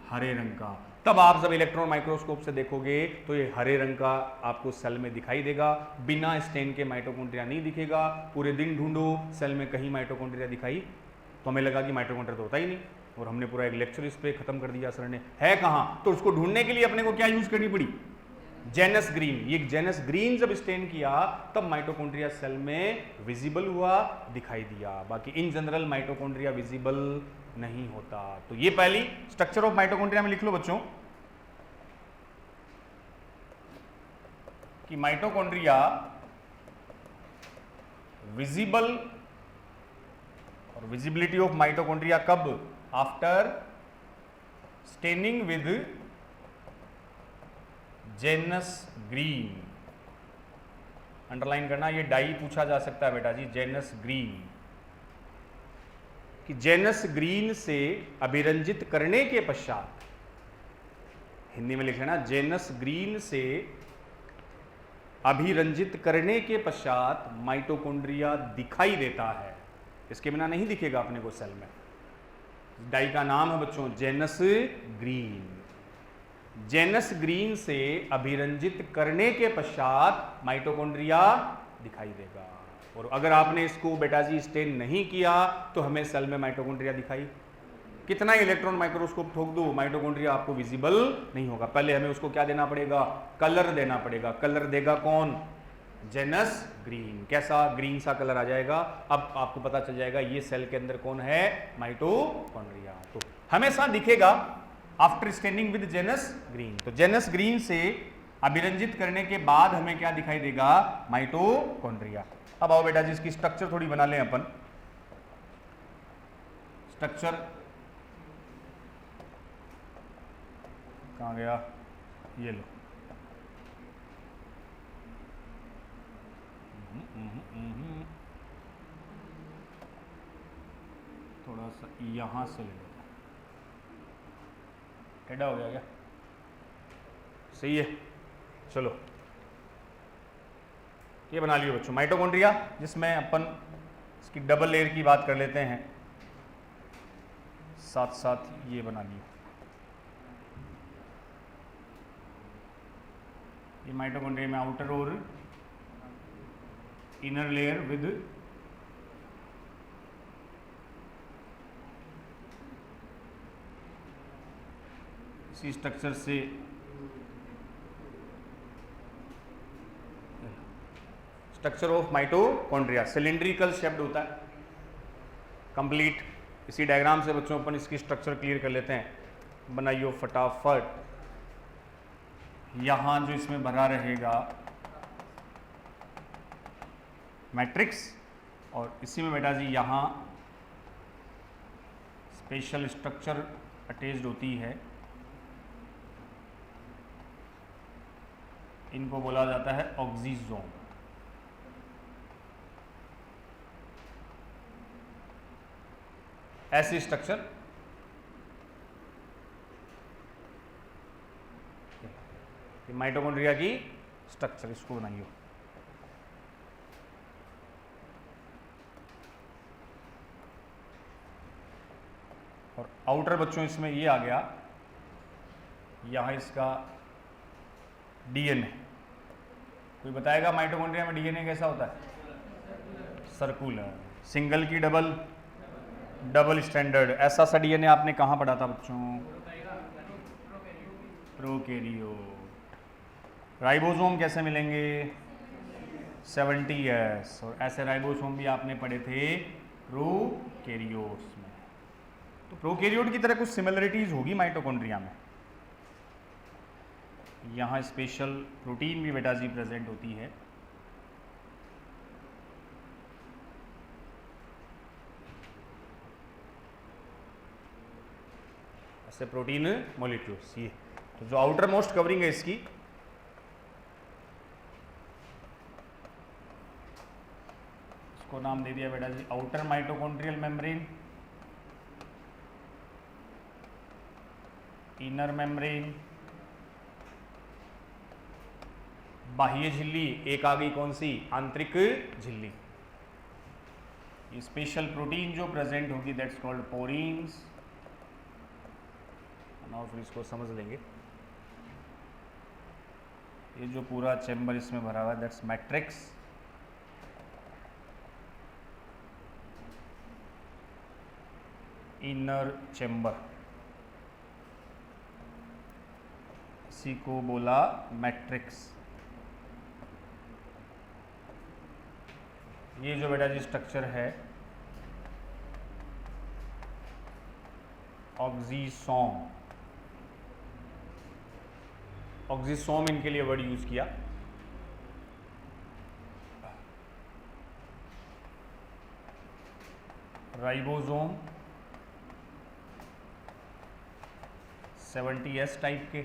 Speaker 1: हरे रंग का। तब आप जब इलेक्ट्रॉन माइक्रोस्कोप से देखोगे तो ये हरे रंग का आपको सेल में दिखाई देगा। बिना स्टेन के माइटोकॉन्ड्रिया नहीं दिखेगा। पूरे दिन ढूंढो सेल में कहीं माइटोकॉन्ड्रिया दिखाई, तो हमें लगा कि माइटोकॉन्ड्रिया तो होता ही नहीं, और हमने पूरा एक लेक्चर इस पे खत्म कर दिया सर ने। है कहाँ? तो उसको ढूंढने के लिए अपने को क्या यूज करनी पड़ी? Janus green. ये जेनस ग्रीन जब स्टेन किया तब माइटोकॉन्ड्रिया सेल में विजिबल हुआ, दिखाई दिया। बाकी इन जनरल माइटोकॉन्ड्रिया विजिबल नहीं होता। तो ये पहली स्ट्रक्चर ऑफ माइटोकॉन्ड्रिया में लिख लो बच्चों कि माइटोकॉन्ड्रिया विजिबल, और विजिबिलिटी ऑफ माइटोकॉन्ड्रिया कब? After staining with Janus green. Underline करना, ये डाई पूछा जा सकता है बेटा जी, जेनस ग्रीन, कि जेनस ग्रीन से अभिरंजित करने के पश्चात, हिंदी में लिख लेना, जेनस ग्रीन से अभिरंजित करने के पश्चात माइटोकॉन्ड्रिया दिखाई देता है। इसके बिना नहीं दिखेगा अपने को सेल में। डाई का नाम है बच्चों जेनस ग्रीन। जेनस ग्रीन से अभिरंजित करने के पश्चात माइटोकॉन्ड्रिया दिखाई देगा। और अगर आपने इसको बेटा जी स्टेन नहीं किया तो हमें सेल में माइटोकॉन्ड्रिया दिखाई, कितना इलेक्ट्रॉन माइक्रोस्कोप ठोक दो, माइटोकॉन्ड्रिया आपको विजिबल नहीं होगा। पहले हमें उसको क्या देना पड़ेगा? कलर देना पड़ेगा। कलर देगा कौन? Janus green. कैसा? ग्रीन सा कलर आ जाएगा। अब आपको पता चल जाएगा ये सेल के अंदर कौन है? माइटोकॉन्ड्रिया। तो हमेशा दिखेगा after staining with Janus green. तो जेनस ग्रीन से अभिरंजित करने के बाद हमें क्या दिखाई देगा? माइटोकॉन्ड्रिया। अब आओ बेटा जी इसकी स्ट्रक्चर थोड़ी बना लें अपन। स्ट्रक्चर कहाँ गया? ये लो, थोड़ा सा यहां से ले लो, टेढ़ा हो गया क्या? सही है, चलो ये बना लियो बच्चों माइटोकॉन्ड्रिया, जिसमें अपन इसकी डबल लेयर की बात कर लेते हैं, साथ साथ ये बना लियो। ये माइटोकॉन्ड्रिया में आउटर और इनर लेयर विद इसी स्ट्रक्चर से structure of mitochondria cylindrical shaped होता है कंप्लीट। इसी डायग्राम से बच्चों अपन इसकी स्ट्रक्चर क्लियर कर लेते हैं। बनाइयो फटाफट। यहां जो इसमें भरा रहेगा मैट्रिक्स, और इसी में बेटा जी यहाँ स्पेशल स्ट्रक्चर अटैच्ड होती है, इनको बोला जाता है ऑक्सीजोम। ऐसी स्ट्रक्चर माइटोकॉन्ड्रिया की स्ट्रक्चर, इसको बनाइए। और आउटर बच्चों इसमें ये आ गया, यहां इसका डीएनए। कोई बताएगा माइटोकॉन्ड्रिया में डीएनए कैसा होता है? सर्कुलर। सिंगल की डबल, डबल स्टैंडर्ड। ऐसा सा डीएनए आपने कहाँ पढ़ा था बच्चों? प्रोकैरियोट। राइबोसोम कैसे मिलेंगे? 70s। और ऐसे राइबोसोम भी आपने पढ़े थे प्रोकैरियोट्स में। तो प्रोकैरियोट की तरह कुछ सिमिलरिटीज होगी माइटोकॉन्ड्रिया में। यहाँ स्पेशल प्रोटीन भी बेटा जी प्रेजेंट होती है। ऐसे प्रोटीन मॉलिक्यूल्स ये, तो जो आउटर मोस्ट कवरिंग है इसकी, इसको नाम दे दिया बेटा जी outer mitochondrial membrane, inner membrane, बाह्य झिल्ली, एक आ गई कौन सी? आंतरिक झिल्ली। ये स्पेशल प्रोटीन जो प्रेजेंट होगी दैट्स कॉल्ड पोरीन्स। नाउ फिर इसको समझ लेंगे। ये जो पूरा चैम्बर इसमें भरा हुआ है दैट्स मैट्रिक्स। इनर चैम्बर, इसी को बोला मैट्रिक्स। ये जो बेटा जी स्ट्रक्चर है ऑक्सीसोम, ऑक्सीसोम इनके लिए वर्ड यूज किया। राइबोसोम 70s टाइप के,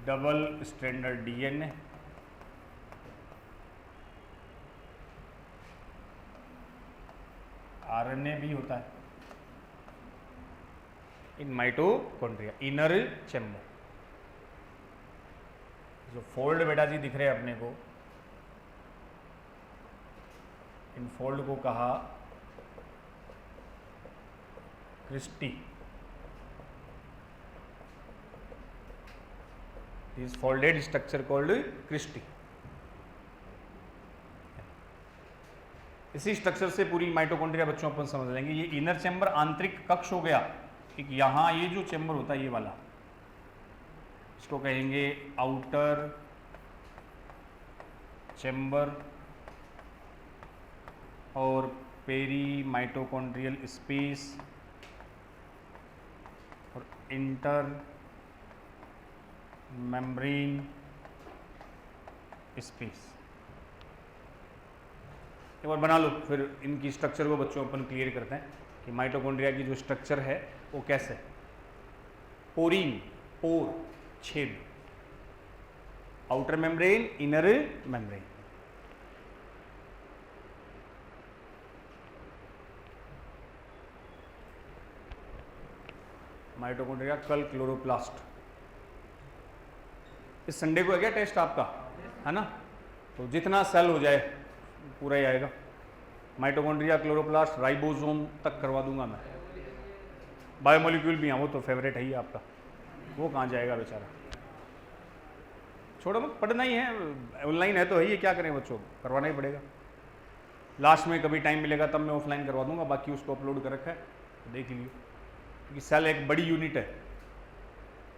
Speaker 1: डबल स्टैंडर्ड डीएनए, आरएनए भी होता है इन माइटोकॉन्ड्रिया। इनर चैम्बर, जो फोल्ड बेटा जी दिख रहे हैं अपने को, इन फोल्ड को कहा cristae. This folded structure called cristae. इसी स्ट्रक्चर से पूरी माइटोकॉन्ड्रिया बच्चों अपन समझ लेंगे। ये इनर चैम्बर आंतरिक कक्ष हो गया। एक यहाँ ये जो चैम्बर होता है ये वाला, इसको कहेंगे आउटर चैम्बर और पेरी माइटोकॉन्ड्रियल स्पेस और इंटर मेम्ब्रेन स्पेस। एक बार बना लो, फिर इनकी स्ट्रक्चर को बच्चों अपन क्लियर करते हैं कि माइटोकॉन्ड्रिया की जो स्ट्रक्चर है वो कैसे है। पोरीन, पोर, छेद, outer membrane, inner membrane. Mitochondria कल क्लोरोप्लास्ट। इस संडे को है क्या टेस्ट आपका? है ना? तो जितना सेल हो जाए पूरा ही आएगा। माइटोकॉन्ड्रिया, क्लोरोप्लास्ट, राइबोसोम तक करवा दूंगा मैं। बायोमोलिक्यूल भी हैं, वो तो फेवरेट है ही आपका, वो कहाँ जाएगा बेचारा। छोड़ो मत, पढ़ना ही है, ऑनलाइन है तो है, ये क्या करें बच्चों, करवाना ही पड़ेगा। लास्ट में कभी टाइम मिलेगा तब मैं ऑफलाइन करवा दूंगा, बाकी उसको अपलोड कर रखा है तो देख लीजिए। क्योंकि सेल एक बड़ी यूनिट है,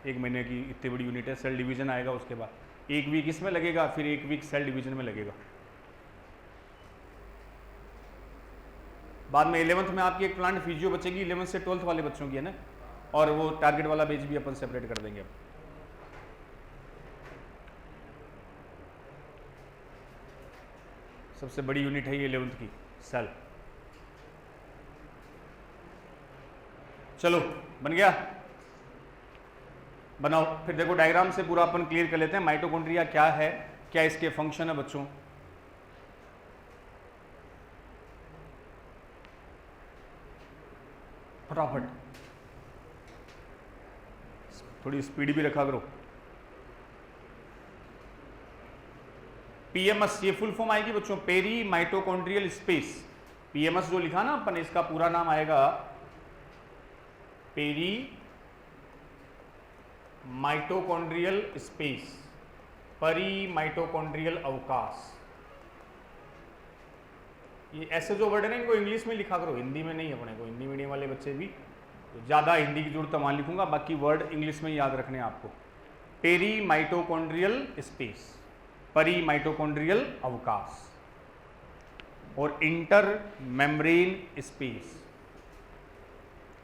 Speaker 1: 1 महीने की इतनी बड़ी यूनिट है। सेल डिवीजन आएगा उसके बाद 1 वीक इसमें लगेगा, फिर 1 वीक सेल डिवीजन में लगेगा। बाद में 11th में आपकी एक प्लांट फिजियो बचेगी, 11th से 12th वाले बच्चों की, है ना? और वो टारगेट वाला बेच भी अपन सेपरेट कर देंगे अब। सबसे बड़ी यूनिट है ये 11th की सेल। चलो बन गया, बनाओ फिर। देखो डायग्राम से पूरा अपन क्लियर कर लेते हैं माइटोकॉन्ड्रिया क्या है, क्या इसके फंक्शन है बच्चों। फटाफट, थोड़ी स्पीड भी रखा करो। पीएमएस, ये फुल फॉर्म आएगी बच्चों, पेरी माइटोकॉन्ड्रियल स्पेस। पीएमएस जो लिखा ना अपन, इसका पूरा नाम आएगा पेरी माइटोकॉन्ड्रियल स्पेस। परिमाइटोकॉन्ड्रियल अवकाश। ये ऐसे जो वर्ड है ना, इनको इंग्लिश में लिखा करो, हिंदी में नहीं। अपने को हिंदी मीडियम वाले बच्चे भी तो ज़्यादा हिंदी की जरूरत है वहाँ लिखूंगा, बाकी वर्ड इंग्लिश में याद रखने आपको। पेरीमाइटोकॉन्ड्रियल स्पेस, परिमाइटोकॉन्ड्रियल अवकाश, और इंटर मेम्ब्रेन स्पेस,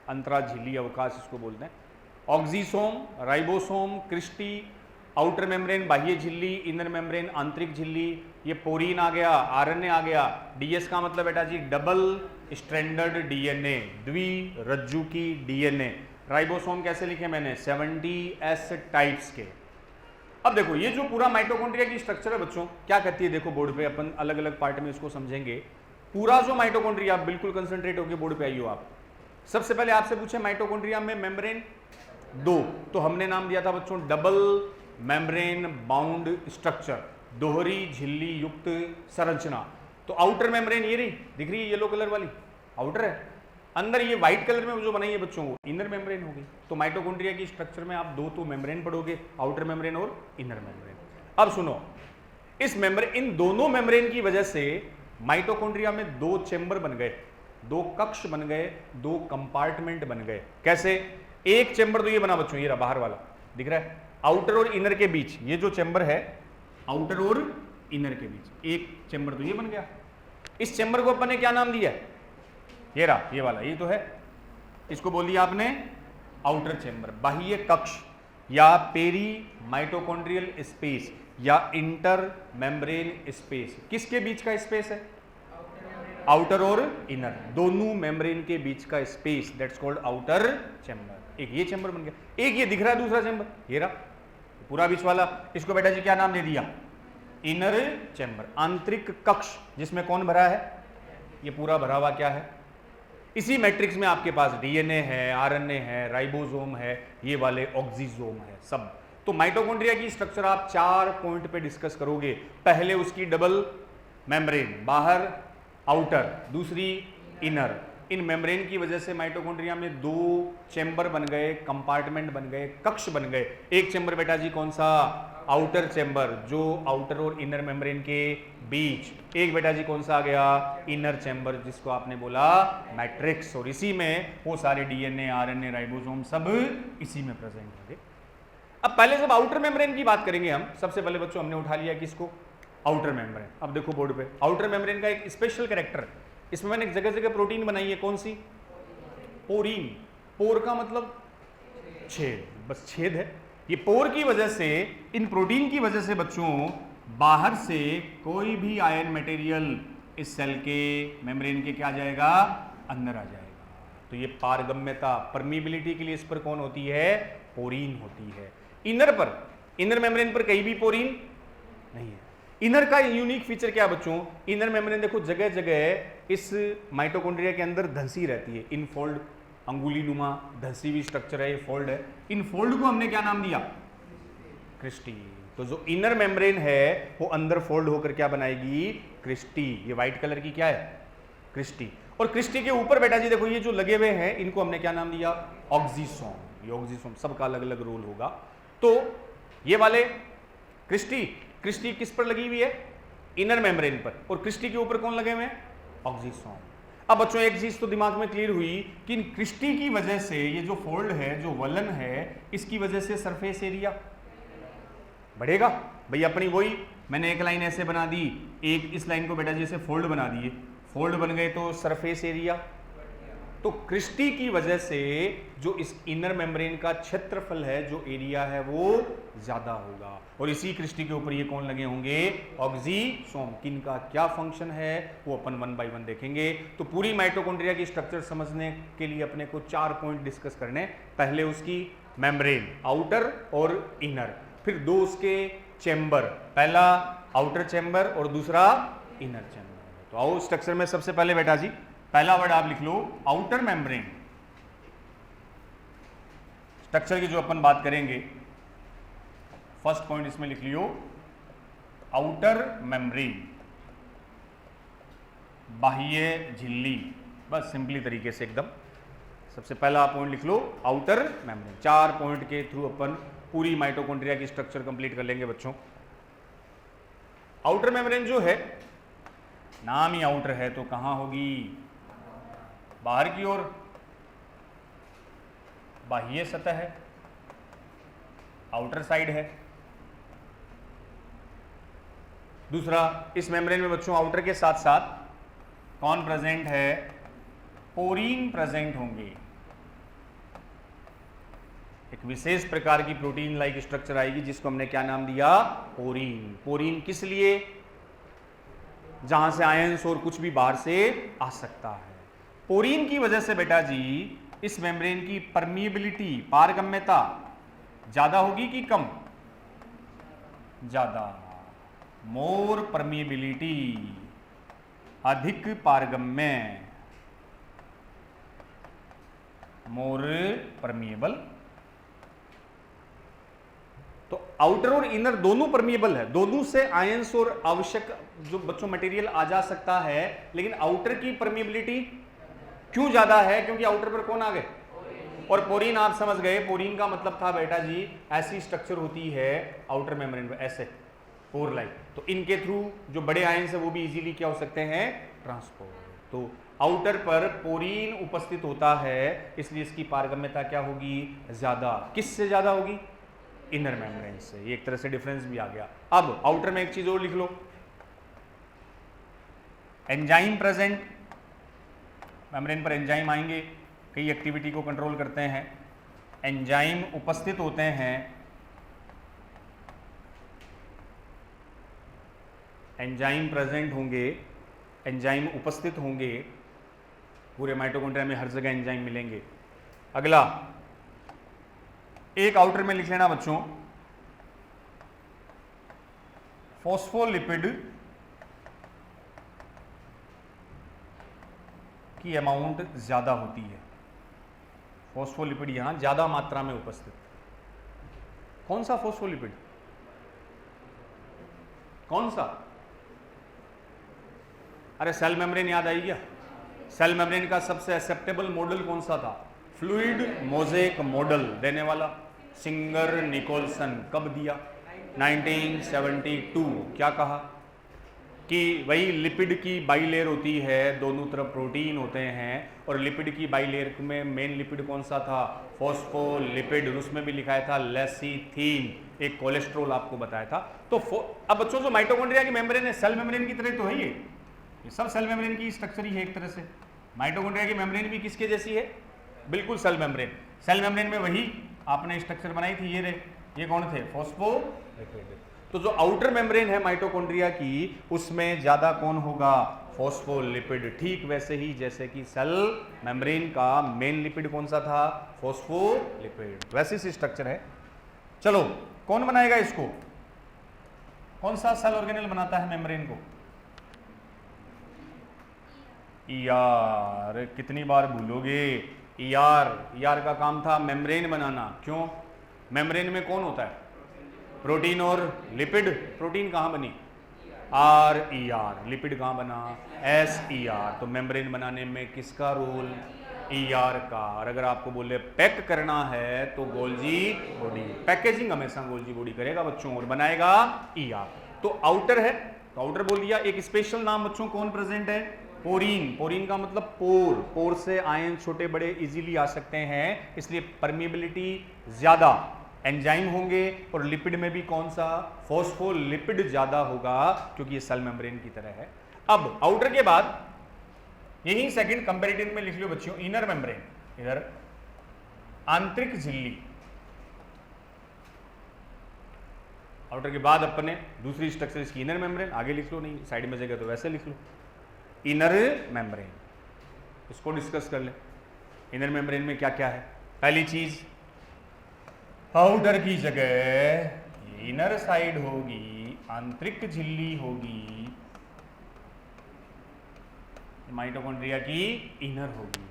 Speaker 1: अंतराझिल्ली अवकाश इसको बोलते हैं। Oxysome, ribosome, cristae, outer membrane बाह्य झिल्ली, इनर मेम्ब्रेन आंतरिक झिल्ली। ये पोरीन आ गया, आरएनए आ गया। डीएस का मतलब बेटा जी डबल स्ट्रैंडेड डीएनए, द्विरज्जु की डीएनए। राइबोसोम कैसे लिखे मैंने, 70S टाइप्स के। अब देखो ये जो पूरा माइटोकॉन्ड्रिया की स्ट्रक्चर है बच्चों, क्या कहती है देखो बोर्ड पे, अपन अलग अलग पार्ट में इसको समझेंगे। पूरा जो माइटोकॉन्ड्रिया, आप बिल्कुल कंसंट्रेट होकर बोर्ड पे आइयो आप। सबसे पहले आपसे पूछे माइटोकॉन्ड्रिया में मेम्ब्रेन 2, तो हमने नाम दिया था बच्चों डबल मेम्ब्रेन बाउंड स्ट्रक्चर, दोहरी झिल्ली युक्त संरचना। तो आउटर मेम्ब्रेन ये रही, दिख रही है येलो कलर वाली, आउटर है। अंदर ये व्हाइट कलर में जो बनाई है बच्चों को इनर मेम्ब्रेन होगी। तो माइटोकॉन्ड्रिया की स्ट्रक्चर में आप दो तो मेम्ब्रेन पढ़ोगे, आउटर मेम्ब्रेन और इनर मेम्ब्रेन। अब सुनो, इस मेम्ब्रेन, इन दोनों मेम्ब्रेन की वजह से माइटोकॉन्ड्रिया में दो चेंबर बन गए, दो कक्ष बन गए, दो कंपार्टमेंट बन गए। कैसे? एक चेंबर तो ये बना बच्चों, ये रहा बाहर वाला दिख रहा है, आउटर और इनर के बीच ये जो चेंबर है, आउटर और इनर के बीच एक चेंबर तो ये बन गया। इस चेंबर को अपन ने क्या नाम दिया? ये रहा, ये वाला, ये तो है, इसको बोल दिया आपने आउटर चेंबर, बाह्य कक्ष या पेरी माइटोकॉन्ड्रियल स्पेस या इंटर मेम्ब्रेन स्पेस। किसके बीच का स्पेस है? आउटर और इनर, दोनों मेम्ब्रेन के बीच का space, that's called outer chamber. एक ये चेंबर बन गया, एक ये दिख रहा है दूसरा चेंबर, ये रहा पूरा बीच वाला, इसको बेटा जी क्या नाम दे दिया? इनर चेंबर, आंतरिक कक्ष, जिसमें कौन भरा है? ये पूरा भरा हुआ क्या है? इसी मैट्रिक्स में आपके पास डीएनए है, आरएनए है, राइबोसोम है, ये वाले ऑक्सीसोम है सब। तो माइटोकॉन्ड्रिया की स्ट्रक्चर आप 4 पॉइंट पे डिस्कस करोगे। पहले उसकी डबल मेम्ब्रेन, बाहर आउटर, दूसरी इनर। इन मेम्ब्रेन की वजह से माइटोकॉन्ड्रिया में दो चेंबर बन गए, कंपार्टमेंट बन गए, कक्ष बन गए। एक चेंबर बेटा जी कौन सा? आउटर चेंबर, जो आउटर और इनर मेम्ब्रेन के बीच। एक बेटा जी कौन सा आ गया? इनर चेंबर, जिसको आपने बोला मैट्रिक्स। और इसी में वो सारे डीएनए, आरएनए, राइबोसोम सब इसी में प्रेजेंट होंगे। अब पहले जब आउटर मेम्ब्रेन की बात करेंगे हम, सबसे पहले बच्चों हमने उठा लिया किसको? Outer membrane. अब देखो बोर्ड पे, आउटर मेम्ब्रेन का एक स्पेशल कैरेक्टर, इसमें मैंने जगह जगह प्रोटीन बनाई है, कौन सी? पोरीन। पोर का मतलब छेद, बस छेद है। ये पोर की वजह से, इन प्रोटीन की वजह से बच्चों बाहर से कोई भी आयन मटेरियल इस सेल के मेम्ब्रेन के क्या आ जाएगा? अंदर आ जाएगा। तो ये पारगम्यता, परमीबिलिटी के लिए इस पर कौन होती है? पोरीन होती है। इनर पर, इनर मेम्ब्रेन पर कहीं भी पोरीन नहीं है। इनर का यूनिक फीचर क्या बच्चों? इनर मेम्ब्रेन देखो जगह जगह इस माइटोकॉन्ड्रिया के अंदर धंसी रहती है, इनफोल्ड, अंगुली नुमा धंसी हुई स्ट्रक्चर है, ये फोल्ड है। इन फोल्ड को हमने क्या नाम दिया? क्रिस्टी। तो जो इनर मेम्ब्रेन है वो अंदर फोल्ड होकर क्या बनाएगी? क्रिस्टी। ये व्हाइट कलर की क्या है? क्रिस्टी। और क्रिस्टी के ऊपर बेटा जी देखो ये जो लगे हुए हैं, इनको हमने क्या नाम दिया? ऑक्सीसोम। ये ऑक्सीसोम सबका अलग अलग रोल होगा। तो ये वाले क्रिस्टी, क्रिस्टी किस पर लगी हुई है? इनर मेम्ब्रेन पर। और क्रिस्टी के ऊपर कौन लगे हुए हैं? ऑक्सीसोम। अब बच्चों एक चीज तो दिमाग में क्लियर हुई कि इन क्रिस्टी की वजह से ये जो फोल्ड है, जो वलन है, इसकी वजह से सरफेस एरिया बढ़ेगा। भाई अपनी वही, मैंने एक लाइन ऐसे बना दी, एक इस लाइन को बेटा जी ऐसे फोल्ड बना दिए, फोल्ड बन गए तो सरफेस एरिया। तो क्रिस्टी की वजह से जो इस इनर मेम्ब्रेन का क्षेत्रफल है, जो एरिया है, वो ज्यादा होगा। और इसी क्रिस्टी के ऊपर ये कौन लगे होंगे? ऑक्सीसोम। किनका क्या फंक्शन है वो अपन 1 बाय 1 देखेंगे। तो पूरी माइटोकॉन्ड्रिया की स्ट्रक्चर समझने के लिए अपने को 4 पॉइंट डिस्कस करने। पहले उसकी मेम्ब्रेन, आउटर और इनर, फिर दो उसके चेंबर, पहला आउटर चेंबर और दूसरा इनर चेंबर। तो आओ स्ट्रक्चर में सबसे पहले बेटा जी पहला वर्ड आप लिख लो, आउटर मेम्ब्रेन। स्ट्रक्चर की जो अपन बात करेंगे, फर्स्ट पॉइंट इसमें लिख लियो, आउटर मेम्ब्रेन, बाह्य झिल्ली। बस सिंपली तरीके से एकदम सबसे पहला पॉइंट लिख लो, आउटर मेम्ब्रेन। 4 पॉइंट के थ्रू अपन पूरी माइटोकॉन्ड्रिया की स्ट्रक्चर कंप्लीट कर लेंगे बच्चों। आउटर मेम्ब्रेन जो है, नाम ही आउटर है, तो कहां होगी? बाहर की ओर, बाह्य सतह है, आउटर साइड है। दूसरा, इस मेम्ब्रेन में बच्चों आउटर के साथ साथ कौन प्रेजेंट है? पोरीन प्रेजेंट होंगे। एक विशेष प्रकार की प्रोटीन लाइक स्ट्रक्चर आएगी जिसको हमने क्या नाम दिया? पोरीन। पोरीन किस लिए? जहां से आयंस और कुछ भी बाहर से आ सकता है। पोरीन की वजह से बेटा जी इस मेम्ब्रेन की परमिएबिलिटी, पारगम्यता ज्यादा होगी कि कम? ज्यादा। मोर परमिएबिलिटी, अधिक पारगम्य, मोर परमिएबल। तो आउटर और इनर दोनों परमिएबल है, दोनों से आयंस और आवश्यक जो बच्चों मटेरियल आ जा सकता है, लेकिन आउटर की परमिएबिलिटी क्यों ज्यादा है? क्योंकि आउटर पर कौन आ गए? और पोरीन। आप समझ गए, पोरीन का मतलब था बेटा जी ऐसी स्ट्रक्चर होती है आउटर मेम्ब्रेन पर, ऐसे पोर लाइक, तो इनके थ्रू जो बड़े आयंस है वो भी इजीली क्या हो सकते हैं? ट्रांसपोर्ट। तो आउटर पर पोरीन उपस्थित होता है, इसलिए इसकी पारगम्यता क्या होगी? ज्यादा। किससे ज्यादा होगी? इनर मेम्ब्रेन से। ये एक तरह से डिफरेंस भी आ गया। अब आउटर में एक चीज और लिख लो, एंजाइम प्रेजेंट। मेम्ब्रेन पर एंजाइम आएंगे, कई एक्टिविटी को कंट्रोल करते हैं, एंजाइम उपस्थित होते हैं। एंजाइम प्रेजेंट होंगे, एंजाइम उपस्थित होंगे, पूरे माइटोकॉन्ड्रिया में हर जगह एंजाइम मिलेंगे। अगला एक आउटर में लिख लेना बच्चों, फॉस्फोलिपिड की अमाउंट ज्यादा होती है। फॉस्फोलिपिड यहां ज्यादा मात्रा में उपस्थित। कौन सा फॉस्फोलिपिड? कौन सा? अरे सेल मेम्ब्रेन याद आई क्या? सेल मेम्ब्रेन का सबसे एक्सेप्टेबल मॉडल कौन सा था? फ्लूइड मोज़ेक मॉडल देने वाला सिंगर निकोलसन। कब दिया? 1972। क्या कहा? कि वही लिपिड की बाइलेयर होती है, दोनों तरफ प्रोटीन होते हैं, और लिपिड की बाइलेयर में मेन लिपिड कौन सा था? फॉस्फोलिपिड। उसमें भी लिखाया था लेसिथीन, एक कोलेस्ट्रॉल आपको बताया था। तो अब बच्चों जो माइटोकॉन्ड्रिया की मेम्ब्रेन है, सेल मेम्ब्रेन की तरह तो है ये सब सेल मेम्ब्रेन की स्ट्रक्चर ही है एक तरह से। माइटोकॉन्ड्रिया की मेम्ब्रेन भी किसके जैसी है? बिल्कुल सेल मेम्ब्रेन। सेल मेम्ब्रेन में वही आपने स्ट्रक्चर बनाई थी, ये रे, ये कौन थे? फॉस्फोलिपिड। तो जो आउटर मेम्ब्रेन है माइटोकॉन्ड्रिया की, उसमें ज्यादा कौन होगा? फॉस्फोलिपिड। ठीक वैसे ही जैसे कि सेल मेम्ब्रेन का मेन लिपिड कौन सा था? फॉस्फोलिपिड। वैसे ही स्ट्रक्चर है। चलो, कौन बनाएगा इसको? कौन सा सेल ऑर्गेनेल बनाता है मेम्ब्रेन को? ईआर। कितनी बार भूलोगे? ईआर का काम था मेम्ब्रेन बनाना। क्यों? मेम्ब्रेन में कौन होता है? प्रोटीन और लिपिड। प्रोटीन कहां बनी? RER। लिपिड कहां बना? SER। तो मेम्ब्रेन बनाने में किसका रोल? ER का। और अगर आपको बोले पैक करना है तो गोल्जी बॉडी। पैकेजिंग हमेशा गोल्जी बॉडी करेगा बच्चों, और बनाएगा ER। तो आउटर है, तो आउटर बोल दिया। एक स्पेशल नाम बच्चों कौन प्रेजेंट है? पोरीन। पोरीन का मतलब पोर। पोर से आयन छोटे बड़े इजीली आ सकते हैं, इसलिए परमिएबिलिटी ज्यादा। एंजाइम होंगे, और लिपिड में भी कौन सा? फॉस्फोलिपिड ज्यादा होगा, क्योंकि ये सेल मेम्ब्रेन की तरह है। अब आउटर के बाद यही सेकंड कंपैरेटिव में लिख लो बच्चों, इनर मेम्ब्रेन। इधर आंतरिक झिल्ली। आउटर के बाद अपने दूसरी स्ट्रक्चर इसकी इनर मेम्ब्रेन। आगे लिख लो, नहीं साइड में जगह तो वैसे लिख लो, इनर मेम्ब्रेन। इसको डिस्कस कर ले। इनर मेम्ब्रेन में क्या क्या है? पहली चीज, आउटर की जगह इनर साइड होगी, आंतरिक झिल्ली होगी, माइटोकॉन्ड्रिया की इनर होगी।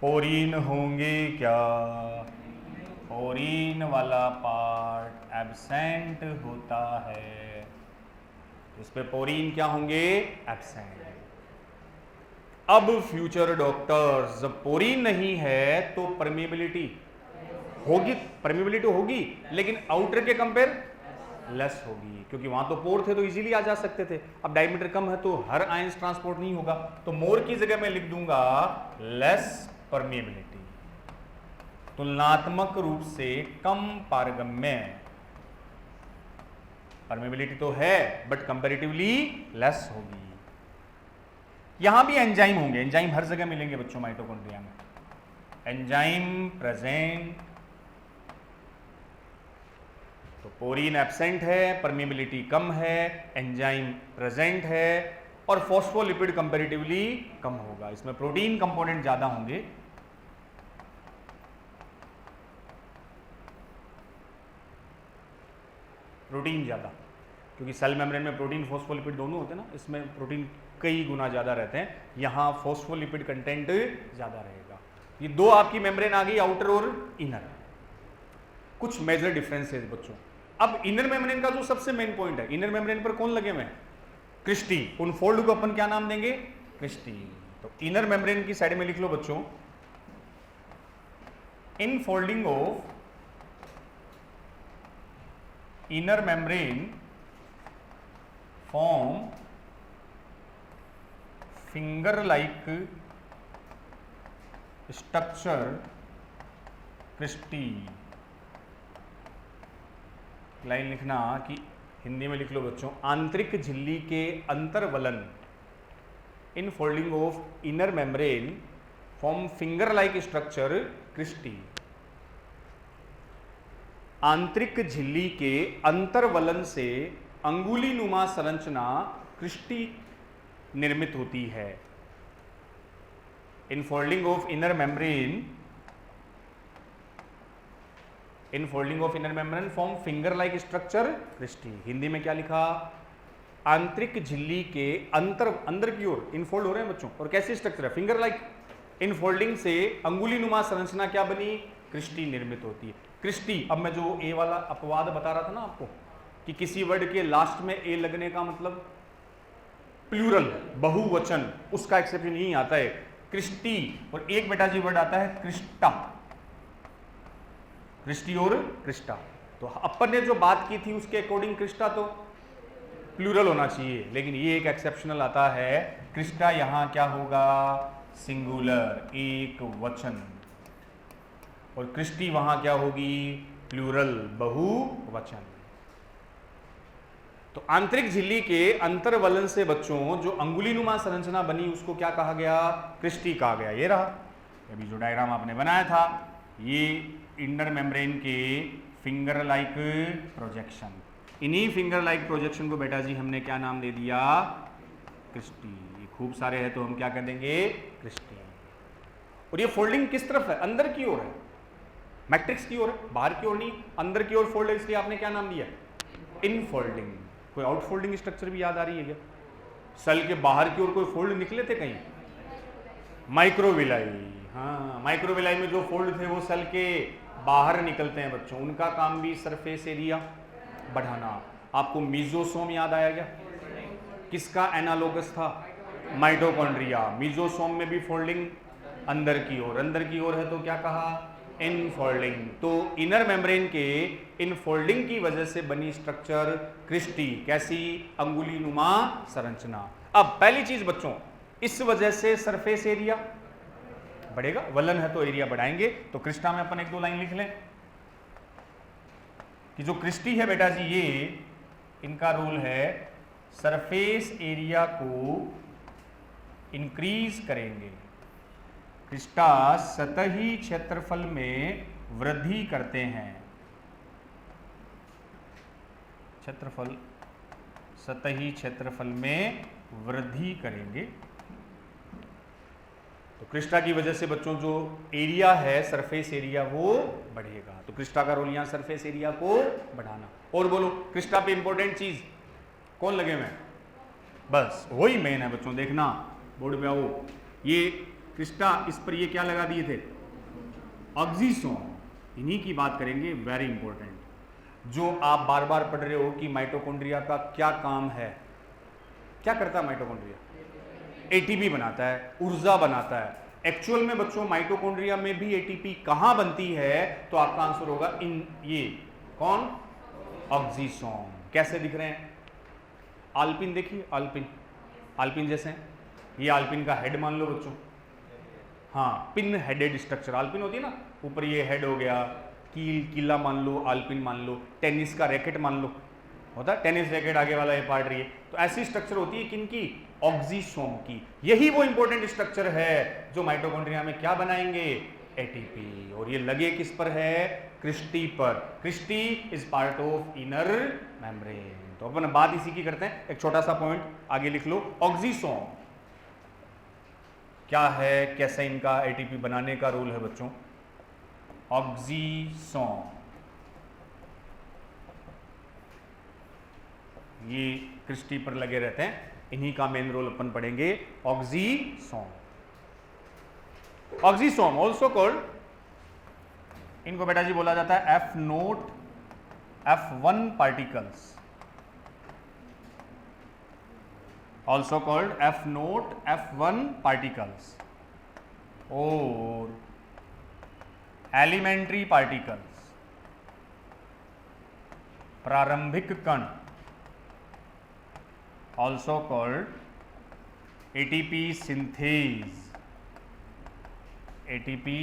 Speaker 1: पोरीन होंगे क्या? पोरीन वाला पार्ट एब्सेंट होता है, इस पे पोरीन क्या होंगे? एब्सेंट। अब फ्यूचर डॉक्टर्स, जब पोरीन नहीं है तो परमिएबिलिटी होगी, परमिएबिलिटी होगी, लेकिन आउटर के कंपेयर लेस होगी, क्योंकि वहां तो पोर थे तो इजीली आ जा सकते थे, अब डायमीटर कम है तो हर आयंस ट्रांसपोर्ट नहीं होगा, तो मोर की जगह मैं लिख दूंगा लेस परमिएबिलिटी, तुलनात्मक रूप से कम पारगम्य। परमिएबिलिटी तो है बट कंपैरेटिवली लेस होगी। यहां भी एंजाइम होंगे, एंजाइम हर जगह मिलेंगे बच्चों माइटोकॉन्ड्रिया में, एंजाइम प्रेजेंट, तो पोरीन एब्सेंट है, परमिएबिलिटी कम है, एंजाइम प्रेजेंट है, और फॉस्फोलिपिड कंपैरेटिवली कम होगा, इसमें प्रोटीन कंपोनेंट ज्यादा होंगे। प्रोटीन ज्यादा, क्योंकि सेल मेम्ब्रेन में प्रोटीन फॉस्फोलिपिड दोनों होते हैं ना, इसमें प्रोटीन कई गुना ज्यादा रहते हैं, यहां फॉस्फोलिपिड कंटेंट ज्यादा रहेगा। ये दो आपकी मेम्ब्रेन आ गई, आउटर और इनर। कुछ मेजर डिफरेंसेस बच्चों। अब इनर मेम्ब्रेन का जो सबसे मेन पॉइंट है, इनर मेम्ब्रेन पर कौन लगे हुए हैं? क्रिस्टी। उन फोल्ड को अपन क्या नाम देंगे? क्रिस्टी। तो इनर मेम्ब्रेन की साइड में लिख लो बच्चों, in folding of inner membrane form finger like structure cristae. Line लिखना कि हिंदी में लिख लो बच्चों, आंतरिक झिल्ली के अंतर्वलन, in folding of inner membrane form finger like structure cristae. आंतरिक झिल्ली के अंतर्वलन से अंगुली नुमा संरचना क्रिस्टी निर्मित होती है। In folding of inner membrane, in folding of inner membrane form finger like structure cristae. Hindi में क्या लिखा? आंतरिक झिल्ली के अंदर की ओर इनफोल्ड हो रहे हैं बच्चों, और कैसी स्ट्रक्चर है? Finger like. इनफोल्डिंग से अंगुली नुमा संरचना क्या बनी? क्रिस्टी निर्मित होती है। क्रिस्टी, अब मैं जो ए वाला अपवाद बता रहा था ना आपको, कि किसी वर्ड के लास्ट में ए लगने का मतलब प्लूरल, बहुवचन, उसका एक्सेप्शन यही आता है, क्रिस्टी। और एक बेटा जी वर्ड आता है क्रिस्टा, क्रिस्टी और क्रिस्टा। तो अपन ने जो बात की थी उसके अकॉर्डिंग क्रिस्टा तो प्लूरल होना चाहिए, लेकिन ये एक एक्सेप्शनल आता है, क्रिस्टा यहां क्या होगा? सिंगुलर, एक वचन, और क्रिस्टी वहां क्या होगी? प्लूरल, बहुवचन। तो आंतरिक झिल्ली के अंतर्वलन से बच्चों जो अंगुलीनुमा संरचना बनी उसको क्या कहा गया? क्रिस्टी कहा गया। ये रहा अभी जो डायग्राम आपने बनाया था, ये इनर मेम्ब्रेन के फिंगर लाइक प्रोजेक्शन। इन्हीं फिंगर लाइक प्रोजेक्शन को बेटा जी हमने क्या नाम दे दिया? क्रिस्टी। ये खूब सारे हैं तो हम क्या कर देंगे? क्रिस्टी। और ये फोल्डिंग किस तरफ है? अंदर की ओर है, मैट्रिक्स की ओर है, बाहर की ओर नहीं, अंदर की ओर फोल्ड है, इसलिए आपने क्या नाम दिया? इनफोल्डिंग। कोई आउटफोल्डिंग स्ट्रक्चर भी याद आ रही है क्या? सेल के बाहर की ओर कोई फोल्ड निकले थे कहीं? माइक्रोविलाई। हाँ, माइक्रोविलाई में जो फोल्ड थे वो सेल के बाहर निकलते हैं बच्चों, उनका काम भी सरफेस एरिया बढ़ाना। आपको मीजोसोम याद आया क्या? किसका एनालोगस था? माइटोकॉन्ड्रिया। मीजोसोम में भी फोल्डिंग अंदर की ओर, अंदर की ओर है तो क्या कहा? इनफोल्डिंग। तो इनर मेम्ब्रेन के इनफोल्डिंग की वजह से बनी स्ट्रक्चर क्रिस्टी। कैसी? अंगुली नुमा संरचना। अब पहली चीज बच्चों, इस वजह से सरफेस एरिया बढ़ेगा, वलन है तो एरिया बढ़ाएंगे। तो क्रिस्टा में अपन एक दो लाइन लिख लें कि जो क्रिस्टी है बेटा जी, ये इनका रोल है सरफेस एरिया को इंक्रीज करेंगे। क्रिस्टा सतही क्षेत्रफल में वृद्धि करते हैं। क्षेत्रफल, सतही क्षेत्रफल में वृद्धि करेंगे। तो क्रिस्टा की वजह से बच्चों जो एरिया है, सरफेस एरिया, वो बढ़ेगा। तो क्रिस्टा का रोल यहां सरफेस एरिया को बढ़ाना। और बोलो, क्रिस्टा पे इंपॉर्टेंट चीज कौन लगे हुए हैं? बस वही मेन है बच्चों, देखना बोर्ड पे आओ। ये क्रिस्टा, इस पर ये क्या लगा दिए थे? ऑक्सीसोम। इन्हीं की बात करेंगे, वेरी इंपॉर्टेंट। जो आप बार बार पढ़ रहे हो कि माइटोकॉन्ड्रिया का क्या काम है, क्या करता है माइटोकॉन्ड्रिया? एटीपी बनाता है, ऊर्जा बनाता है। एक्चुअल में बच्चों माइटोकॉन्ड्रिया में भी एटीपी कहां बनती है? तो आपका आंसर होगा इन, ये कौन? ऑक्सीसोम। कैसे दिख रहे हैं? आल्पिन देखिए, आल्पिन, आल्पिन जैसे हैं। ये आल्पिन का हेड मान लो बच्चों, हाँ, पिन हेडेड स्ट्रक्चर आल्पिन होती है ना, ऊपर ये हेड हो गया, कीला मान लो, आल्पिन मान लो, टेनिस का रैकेट मान लो, होता है टेनिस रैकेट, आगे वाला ये पार्ट रही है। तो ऐसी स्ट्रक्चर होती है किनकी? ऑक्सीसोम की। यही वो इंपॉर्टेंट स्ट्रक्चर है जो माइटोकॉन्ड्रिया में क्या बनाएंगे? एटीपी। और ये लगे किस पर है? क्रिस्टी पर। Cristae is part of inner membrane. तो अपन बात इसी की करते हैं। एक छोटा सा पॉइंट आगे लिख लो, ऑक्सीसोम क्या है, कैसे इनका एटीपी बनाने का रोल है बच्चों? ऑक्सीसोम ये क्रिस्टी पर लगे रहते हैं, इन्हीं का मेन रोल अपन पढ़ेंगे, ऑक्सीसोम। ऑक्सीसोम ऑल्सो कॉल्ड, इनको बेटा जी बोला जाता है F naught F1 particles, also called F note F1 particles or elementary particles, प्रारंभिक कण, also called ATP synthase, ATP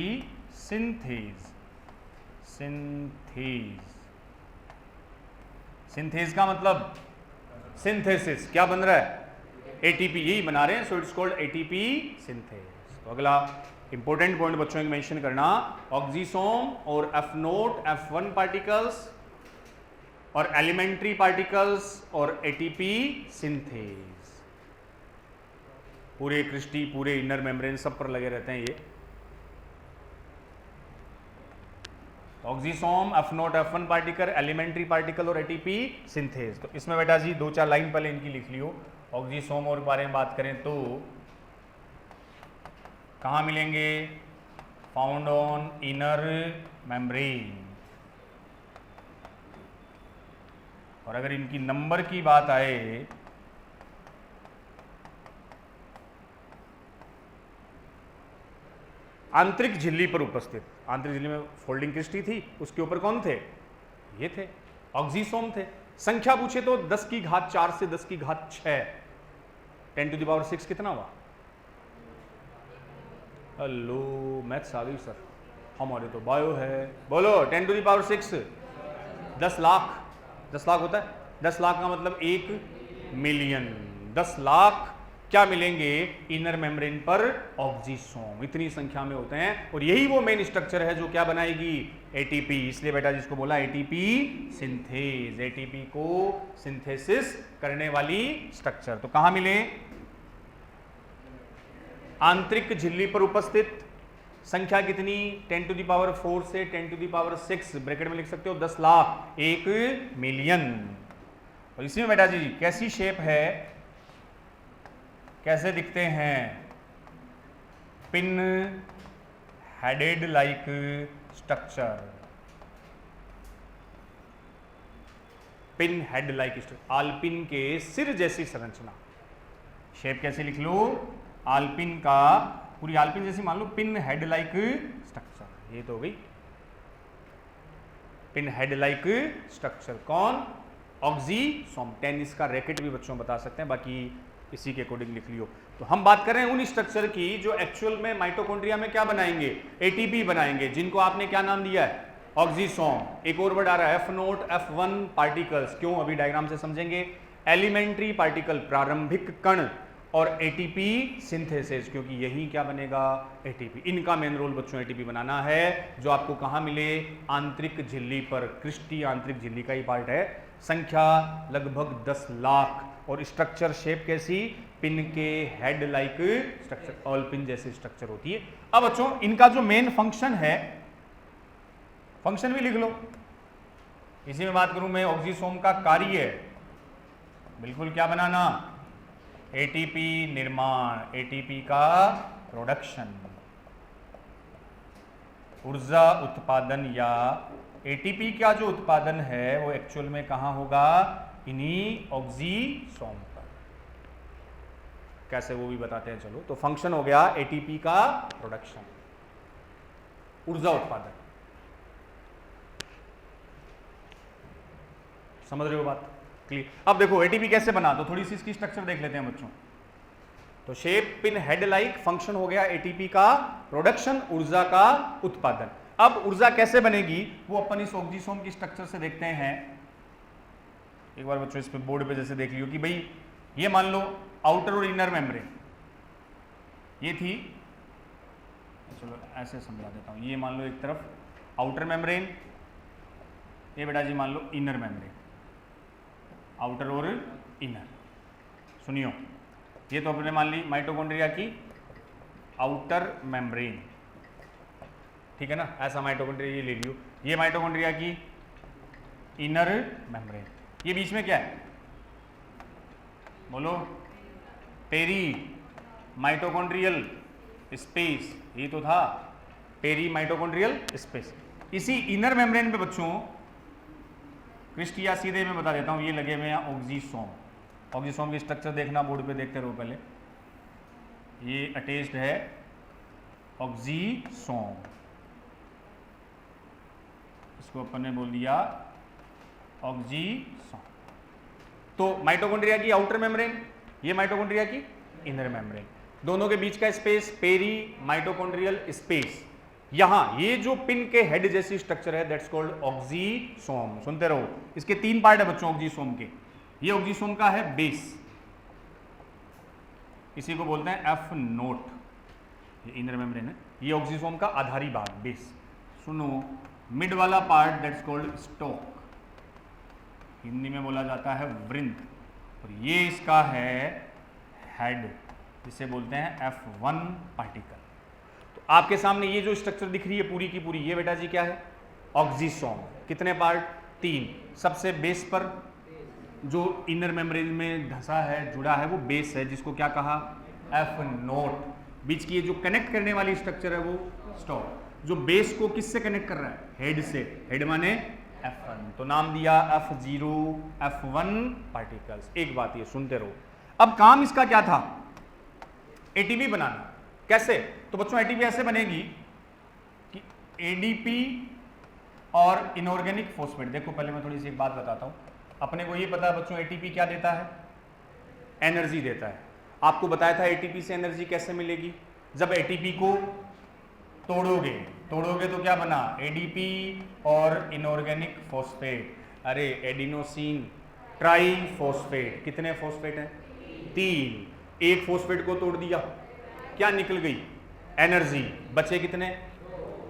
Speaker 1: synthase, synthase, synthase का मतलब सिंथेसिस, क्या बन रहा है? एटीपी, यही बना रहे हैं, so it's called ATP synthase. तो अगला इंपॉर्टेंट पॉइंट बच्चों को मेंशन करना, ऑक्सीसोम और एफ नोट F1 पार्टिकल्स और एलिमेंट्री पार्टिकल्स और एटीपी सिंथेस, पूरे क्रिस्टी, पूरे इनर मेम्ब्रेन सब पर लगे रहते हैं ये। Oxysome, F naught F1 particle, elementary particle और एटीपी सिंथेस। तो इसमें बेटा जी 2-4 लाइन पहले इनकी लिख लियो। ऑक्सीसोम और बारे में बात करें तो कहाँ मिलेंगे? Found on inner membrane. और अगर इनकी नंबर की बात आए आंतरिक झिल्ली पर उपस्थित, आंतरिक झिल्ली में फोल्डिंग क्रिस्टी थी, उसके ऊपर कौन थे? ये थे, ऑक्सीसोम थे। संख्या पूछे तो 10 की घात 4 से 10 की घात 6, 10⁶ कितना हुआ? हेलो, मैथ्स आ गई सर, हमारे तो बायो है। बोलो 10⁶, 10 लाख, 10 लाख होता है, 10 लाख का मतलब 1 मिलियन, 10 लाख क्या मिलेंगे इनर मेम्ब्रेन पर? ऑक्सीसोम। इतनी संख्या में होते हैं और यही वो मेन स्ट्रक्चर है जो क्या बनाएगी? एटीपी। इसलिए बेटा जिसको बोला एटीपी सिंथेस, एटीपी को सिंथेसिस करने वाली स्ट्रक्चर। तो कहां मिले? आंतरिक झिल्ली पर उपस्थित। संख्या कितनी? 10⁴ से 10⁶, ब्रैकेट में लिख सकते हो 10 लाख, 1 मिलियन। और इसी में बेटा जी कैसी शेप है, कैसे दिखते हैं? Pin headed like structure, pin head like structure, आल्पिन के सिर जैसी संरचना। शेप कैसे लिख लो? आल्पिन का, पूरी आल्पिन जैसी मान लो, पिन हेड लाइक स्ट्रक्चर। ये तो हो गई पिन हेड लाइक स्ट्रक्चर। कौन? ऑक्सीसोम। टेनिस का रैकेट भी बच्चों बता सकते हैं, बाकी इसी के अकॉर्डिंग लिख लियो। तो हम बात कर रहे हैं उन स्ट्रक्चर की जो एक्चुअल में माइटोकॉन्ड्रिया में क्या बनाएंगे? एटीपी बनाएंगे, जिनको आपने क्या नाम दिया है? ऑक्सीसोम। एक और वर्ड आ रहा है एफ नोट F1 पार्टिकल्स। क्यों? अभी डायग्राम से समझेंगे। एलिमेंट्री पार्टिकल, प्रारंभिक कण, और एटीपी सिंथेसिस, क्योंकि यही क्या बनेगा? एटीपी। इनका मेन रोल बच्चों एटीपी बनाना है, जो आपको कहां मिले? आंतरिक झिल्ली पर। क्रिस्टी आंतरिक झिल्ली का ही पार्ट है। संख्या लगभग 10 लाख। और स्ट्रक्चर शेप कैसी? पिन के head like structure, all pin जैसी स्ट्रक्चर होती है। अब बच्चों इनका जो मेन फंक्शन है, फंक्शन भी लिख लो, इसी में बात करूं मैं। ऑक्सीसोम का कार्य बिल्कुल क्या बनाना? एटीपी निर्माण, एटीपी का प्रोडक्शन, ऊर्जा उत्पादन, या एटीपी का जो उत्पादन है वो एक्चुअल में कहां होगा? इन्हीं ऑक्सीसोम पर। कैसे वो भी बताते हैं, चलो। तो फंक्शन हो गया एटीपी का प्रोडक्शन, ऊर्जा उत्पादन। समझ रहे हो बात? क्लियर। अब देखो एटीपी कैसे बना, तो थोड़ी सी इसकी स्ट्रक्चर देख लेते हैं बच्चों। तो shape pin head like function हो गया एटीपी का प्रोडक्शन, ऊर्जा का उत्पादन। अब ऊर्जा कैसे बनेगी वो अपन इस ऑक्सीसोम की स्ट्रक्चर से देखते हैं। एक बार बच्चों इस पे बोर्ड पे जैसे देख लियो कि भाई ये मान लो आउटर और इनर मेम्ब्रेन ये थी, चलो ऐसे समझा देता हूं। ये मान लो एक तरफ आउटर मेम्ब्रेन, ये बेटा जी मान लो इनर मेम्ब्रेन, आउटर और इनर। सुनियो, ये तो अपने मान ली माइटोकॉन्ड्रिया की आउटर मेम्ब्रेन, ठीक है ना, ऐसा माइटोकॉन्ड्रिया ये ले लियो। ये माइटोकॉन्ड्रिया की इनर मेम्ब्रेन, ये बीच में क्या है बोलो, पेरी माइटोकॉन्ड्रियल स्पेस, ये तो था पेरी माइटोकॉन्ड्रियल स्पेस। इसी इनर मेम्ब्रेन पे बच्चों क्रिस्टिया सीधे मैं बता देता हूं, ये लगे हुए हैं ऑक्सीसोम। ऑक्सीसोम की स्ट्रक्चर देखना, बोर्ड पे देखते रहो पहले। ये अटैच्ड है ऑक्सीसोम, इसको अपन ने बोल दिया ऑक्सीसोम। तो माइटोकॉन्ड्रिया की आउटर मेम्ब्रेन, ये माइटोकॉन्ड्रिया की इनर मेम्ब्रेन, दोनों के बीच का स्पेस पेरी माइटोकॉन्ड्रियल स्पेस। यहां ये जो पिन के हेड जैसी स्ट्रक्चर है दैट्स कॉल्ड ऑक्सीसोम। सुनते रहो, इसके 3 पार्ट है बच्चों ऑक्सीसोम के। ये ऑक्सीसोम का है बेस, इसी को बोलते हैं एफ नोट, ये इनर मेम्ब्रेन है। ये ऑक्सीसोम का आधारी भाग बेस। सुनो, मिड वाला part that's called stock, Hindi में बोला जाता है वृंत, और ये इसका है हेड, जिसे बोलते हैं F1 पार्टिकल। तो आपके सामने ये जो स्ट्रक्चर दिख रही है पूरी की पूरी, ये बेटा जी क्या है ऑक्सीसोम। कितने पार्ट, 3। सबसे बेस पर जो इनर मेम्ब्रेन में धंसा है, जुड़ा है, वो बेस है, जिसको क्या कहा F नोट। बीच की ये जो कनेक्ट करने वाली स्ट्रक्चर है वो स्टॉक, जो बेस को किससे कनेक्ट कर रहा है, हेड से। हेड माने F1, तो नाम दिया F0 F1 पार्टिकल्स। एक बात ये सुनते रहो। अब काम इसका क्या था, एटीपी बनाना। कैसे, तो बच्चों एटीपी ऐसे बनेगी कि एडीपी और इनऑर्गेनिक फॉस्फेट। देखो पहले मैं थोड़ी सी एक बात बताता हूं। अपने को ये पता है बच्चों एटीपी क्या देता है, एनर्जी देता है। आपको बताया था एटीपी से एनर्जी कैसे मिलेगी, जब एटीपी को तोड़ोगे तो क्या बना, एडीपी और इनऑर्गेनिक फॉस्फेट। अरे एडिनोसिन ट्राइफॉस्फेट, कितने फॉस्फेट हैं, 3। एक फॉस्फेट को तोड़ दिया, क्या निकल गई, एनर्जी। बचे कितने,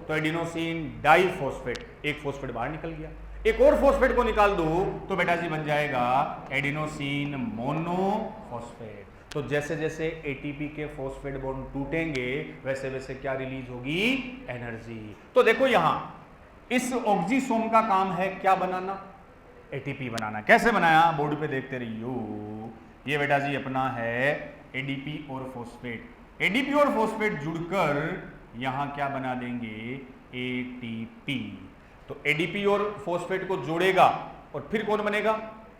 Speaker 1: तो एडिनोसिन डाइफॉस्फेट, एक फॉस्फेट बाहर निकल गया। एक और फॉस्फेट को निकाल दो तो बेटा जी बन जाएगा एडिनोसिन मोनोफॉस्फेट। तो जैसे जैसे एटीपी के फॉस्फेट बॉन्ड टूटेंगे वैसे वैसे क्या रिलीज होगी, एनर्जी। तो देखो यहां इस ऑक्सीसोम का काम है क्या बनाना, एटीपी बनाना। कैसे बनाया, बोर्ड पे देखते रहियो। ये बेटा जी अपना है एडीपी और फॉस्फेट। एडीपी और फॉस्फेट जुड़कर यहां क्या बना देंगे, एटीपी। तो एडीपी और फॉस्फेट को जोड़ेगा और फिर कौन बनेगा,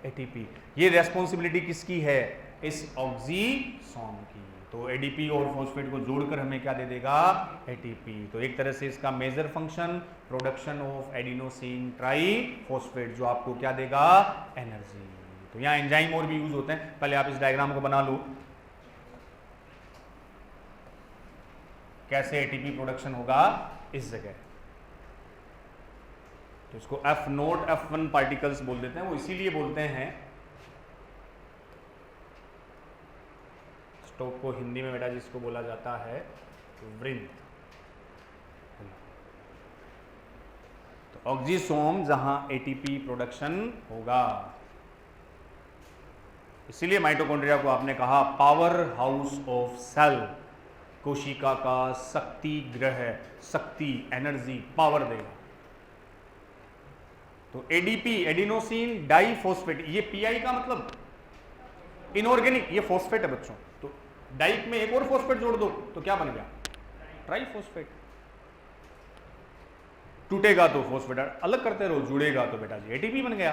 Speaker 1: एटीपी। ये रेस्पॉन्सिबिलिटी किसकी है, इस ऑक्सीसोम की। तो एडीपी और फॉस्फेट को जोड़कर हमें क्या दे देगा, एटीपी। तो एक तरह से इसका major function production of adenosine triphosphate, जो आपको क्या देगा, एनर्जी। तो यहां एंजाइम और भी यूज होते हैं। पहले आप इस डायग्राम को बना लो, कैसे एटीपी प्रोडक्शन होगा इस जगह। तो इसको F नोट F1 पार्टिकल्स बोल देते हैं। वो इसीलिए बोलते हैं, स्टॉक को हिंदी में बेटा जिसको बोला जाता है वृंत। तो ऑक्सीसोम जहां एटीपी प्रोडक्शन होगा, इसीलिए माइटोकॉन्ड्रिया को आपने कहा पावर हाउस ऑफ सेल, कोशिका का शक्ति ग्रह, शक्ति, एनर्जी, पावर देगा। तो एडीपी एडिनोसिन डाइफॉस्फेट, ये पीआई का मतलब इनऑर्गेनिक, ये फॉस्फेट है बच्चों। तो डाइक में एक और फॉस्फेट जोड़ दो तो क्या बन गया, ट्राइफॉस्फेट। टूटेगा तो फॉस्फेट अलग करते रहो, जुड़ेगा तो बेटा जी एटीपी बन गया।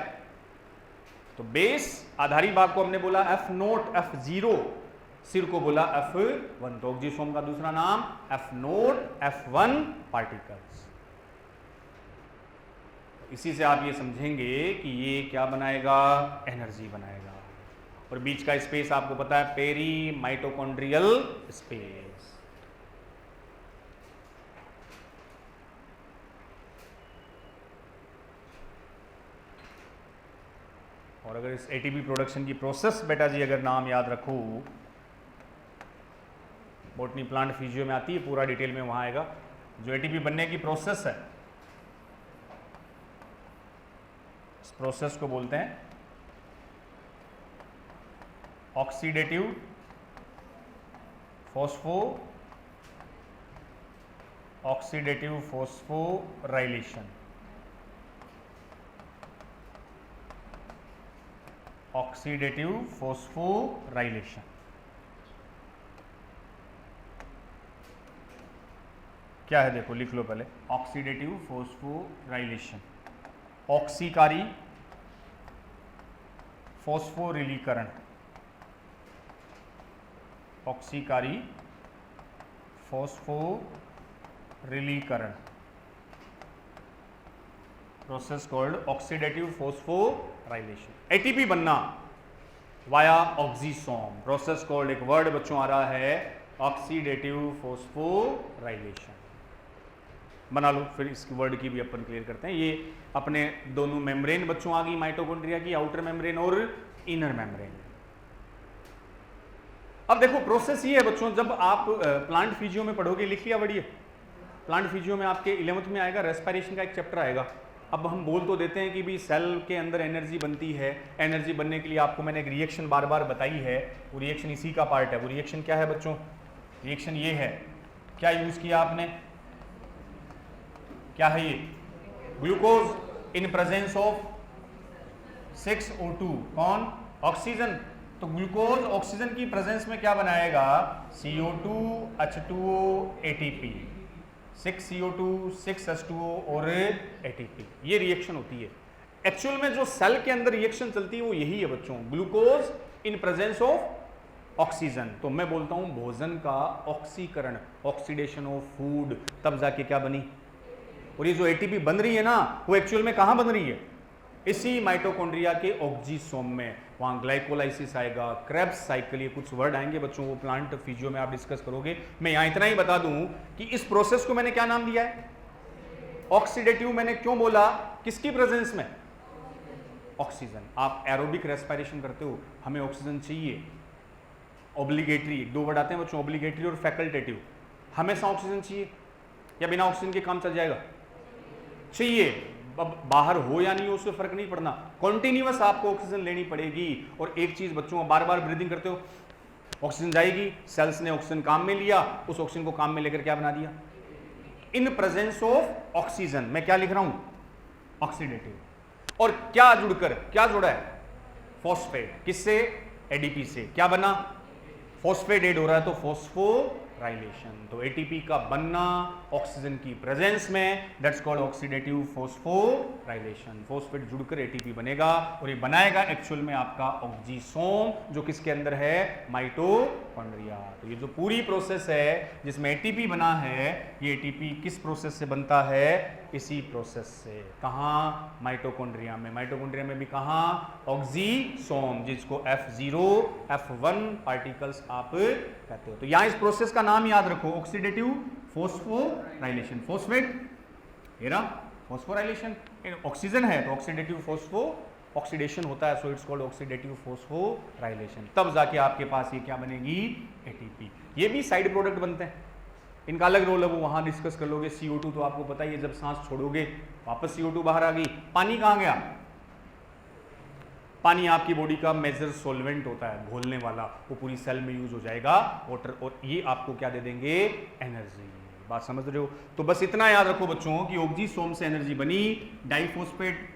Speaker 1: तो बेस आधारी भाग को हमने बोला F नोट F0, सिर को बोला F1। तो ऑक्सीसोम का दूसरा नाम F नोट F1 पार्टिकल्स। इसी से आप ये समझेंगे कि ये क्या बनाएगा, एनर्जी बनाएगा। और बीच का स्पेस आपको पता है, पेरी माइटोकॉन्ड्रियल स्पेस। और अगर इस एटीपी प्रोडक्शन की प्रोसेस बेटा जी अगर नाम याद रखो, बॉटनी प्लांट फिजियो में आती है, पूरा डिटेल में वहां आएगा। जो एटीपी बनने की प्रोसेस है, इस प्रोसेस को बोलते हैं ऑक्सीडेटिव फॉस्फोराइलेशन। ऑक्सीडेटिव फॉस्फोराइलेशन क्या है, देखो लिख लो पहले, ऑक्सीडेटिव फॉस्फोराइलेशन, ऑक्सीकारी फॉस्फोरिलीकरण, ऑक्सीकारी फॉस्फोरिलीकरण, process called oxidative phosphorylation. ATP बनना वाया ऑक्सीसोम, प्रोसेस कॉल्ड, एक वर्ड बच्चों आ रहा है, ऑक्सीडेटिव फॉस्फोराइलेशन। बना लो, फिर इस वर्ड की भी अपन क्लियर करते हैं। ये अपने दोनों मेम्ब्रेन बच्चों आ गई माइटोकॉन्ड्रिया की, आउटर मेम्ब्रेन और इनर मेम्ब्रेन। अब देखो प्रोसेस ये है बच्चों, जब आप प्लांट फिजियो में पढ़ोगे, लिख लिया बढ़िया, प्लांट फिजियो में आपके 11th में आएगा, रेस्पिरेशन का एक चैप्टर आएगा। अब हम बोल तो देते हैं कि भी सेल के अंदर एनर्जी बनती है, एनर्जी बनने के लिए आपको मैंने एक रिएक्शन बार बार बताई है, वो रिएक्शन इसी का पार्ट है। वो रिएक्शन क्या है बच्चों, रिएक्शन ये है, क्या यूज किया आपने, क्या है ये, glucose in presence of 6O2, कौन, ऑक्सीजन। तो ग्लूकोज ऑक्सीजन की प्रेजेंस में क्या बनाएगा, CO2 H2O ATP, 6CO2 6H2O और ATP, ये रिएक्शन होती है। एक्चुअल में जो सेल के अंदर रिएक्शन चलती है वो यही है बच्चों, glucose in presence of oxygen. तो मैं बोलता हूं भोजन का ऑक्सीकरण, ऑक्सीडेशन ऑफ फूड, तब जाके क्या बनी। और ये जो एटीपी बन रही है ना, वो एक्चुअल में कहां बन रही है, इसी माइटोकॉन्ड्रिया के ऑक्सीसोम में। वहां ग्लाइकोलाइसिस आएगा, क्रेब्स साइकिल, ये कुछ वर्ड आएंगे बच्चों, वो प्लांट फिजियो में आप डिस्कस करोगे। मैं यहां इतना ही बता दूं कि इस प्रोसेस को मैंने क्या नाम दिया है, ऑक्सीडेटिव। मैंने क्यों बोला, किसकी प्रेजेंस में, ऑक्सीजन। आप एरोबिक रेस्पिरेशन करते हो, हमें ऑक्सीजन चाहिए, ऑब्लिगेटरी, दो वर्ड आते हैं बच्चों, ऑब्लिगेटरी और फैकल्टेटिव। हमेशा ऑक्सीजन चाहिए या बिना ऑक्सीजन के काम चल जाएगा, चाहिए। अब बाहर हो या नहीं हो उससे फर्क नहीं पड़ना, कॉन्टिन्यूअस आपको ऑक्सीजन लेनी पड़ेगी। और एक चीज बच्चों, बार बार ब्रीदिंग करते हो, ऑक्सीजन जाएगी, सेल्स ने ऑक्सीजन काम में लिया, उस ऑक्सीजन को काम में लेकर क्या बना दिया, इन प्रेजेंस ऑफ ऑक्सीजन। मैं क्या लिख रहा हूं, ऑक्सीडेटिव। और क्या जुड़कर, क्या जुड़ा है, फॉस्फेट, किससे, एडीपी से। क्या बना, फॉस्फेट ऐड हो रहा है तो फॉस्फोराइलेशन। तो एटीपी का बनना ऑक्सीजन की प्रेजेंस में, that's called oxidative phosphorylation. Phosphate जुड़कर एटीपी बनेगा और ये बनाएगा एक्चुअल में आपका ऑक्सीसोम, जो किसके अंदर है, माइटोकॉन्ड्रिया। तो ये जो पूरी प्रोसेस है जिसमें एटीपी बना है, ये एटीपी किस प्रोसेस से बनता है, इसी प्रोसेस से। कहां, माइटोकॉन्ड्रिया में। माइटोकॉन्ड्रिया में भी कहां, ऑक्सीसोम, जिसको F0 F1 पार्टिकल्स आप कहते हो। तो यहां इस प्रोसेस का नाम याद रखो, ऑक्सीडेटिव फॉस्फोराइलेशन। फॉस्फेट, ये रहा फॉस्फोराइलेशन, ऑक्सीजन है तो ऑक्सीडेटिव फॉस्फो, ऑक्सीडेशन होता है, so it's called oxidative phosphorylation. तब जाके आपके पास ये क्या बनेगी, एटीपी। ये भी साइड प्रोडक्ट बनते हैं, इनका अलग रोल है, वो वहां डिस्कस कर लोगे। CO2 तो आपको पता ही है, जब सांस छोड़ोगे वापस CO2 बाहर आ गई। पानी कहां गया, पानी आपकी बॉडी का मेजर सॉल्वेंट होता है, घोलने वाला, वो पूरी सेल में यूज हो जाएगा वाटर, और ये आपको क्या दे देंगे, एनर्जी। बात समझ रहे हो। तो बस इतना याद रखो बच्चों कि ऑक्सीसोम से एनर्जी बनी, डाइफॉस्फेट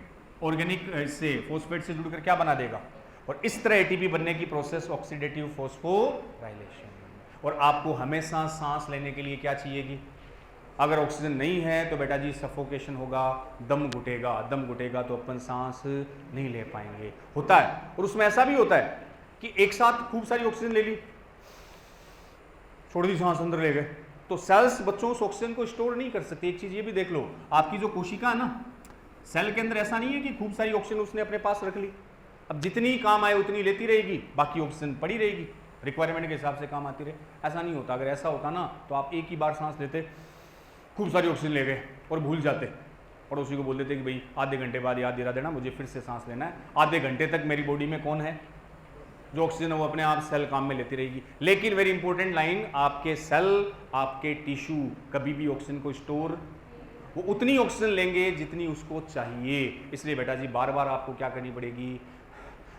Speaker 1: ऑर्गेनिक से फॉस्फेट से जुड़कर क्या बना देगा, और इस तरह एटीपी बनने की प्रोसेस ऑक्सीडेटिव फॉस्फोराइलेशन। और आपको हमेशा सांस लेने के लिए क्या चाहिएगी, अगर ऑक्सीजन नहीं है तो बेटा जी सफोकेशन होगा, दम घुटेगा, दम घुटेगा तो अपन सांस नहीं ले पाएंगे, होता है। और उसमें ऐसा भी होता है कि एक साथ खूब सारी ऑक्सीजन ले ली, छोड़ दी सांस, अंदर ले गए, तो सेल्स बच्चों उस ऑक्सीजन को स्टोर नहीं कर सकते। एक चीज ये भी देख लो, आपकी जो कोशिका है ना, सेल के अंदर ऐसा नहीं है कि खूब सारी ऑक्सीजन उसने अपने पास रख ली, अब जितनी काम आए उतनी लेती रहेगी, बाकी ऑक्सीजन पड़ी रहेगी, रिक्वायरमेंट के हिसाब से काम आती रहे। ऐसा नहीं होता। अगर ऐसा होता ना तो आप एक ही बार सांस लेते, खूब सारी ऑक्सीजन ले गए और भूल जाते, पड़ोसी को बोल देते कि भाई आधे घंटे बाद याद दिला देना, मुझे फिर से सांस लेना है। आधे घंटे तक मेरी बॉडी में कौन है, जो ऑक्सीजन है वो अपने आप सेल काम में लेती रहेगी। लेकिन वेरी इंपॉर्टेंट लाइन, आपके सेल, आपके टिश्यू कभी भी ऑक्सीजन को स्टोर, वो उतनी ऑक्सीजन लेंगे जितनी उसको चाहिए। इसलिए बेटा जी बार बार आपको क्या करनी पड़ेगी,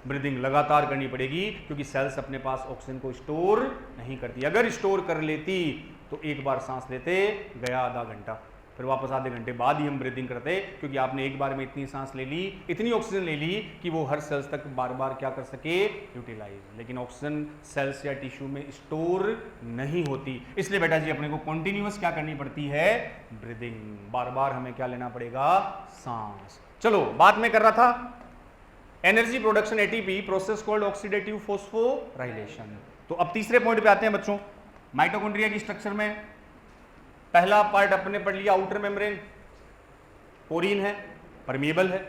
Speaker 1: ब्रीदिंग लगातार करनी पड़ेगी, क्योंकि सेल्स अपने पास ऑक्सीजन को स्टोर नहीं करती। अगर स्टोर कर लेती तो एक बार सांस लेते, गया आधा घंटा, फिर वापस आधे घंटे बाद ही हम ब्रीदिंग करते, क्योंकि आपने एक बार में इतनी सांस ले ली, इतनी ऑक्सीजन ले ली कि वो हर सेल्स तक बार बार क्या कर सके, यूटिलाइज। लेकिन ऑक्सीजन सेल्स या टिश्यू में स्टोर नहीं होती। इसलिए बेटा जी अपने को कॉन्टिन्यूअस क्या करनी पड़ती है, ब्रीदिंग, बार बार हमें क्या लेना पड़ेगा, सांस। चलो बात में कर रहा था energy production ATP, process called oxidative phosphorylation. तो अब तीसरे पॉइंट पे आते हैं बच्चों। माइटोकॉन्ड्रिया की स्ट्रक्चर में पहला पार्ट अपने पढ़ लिया, आउटर मेम्ब्रेन पोरीन है, परमिएबल है,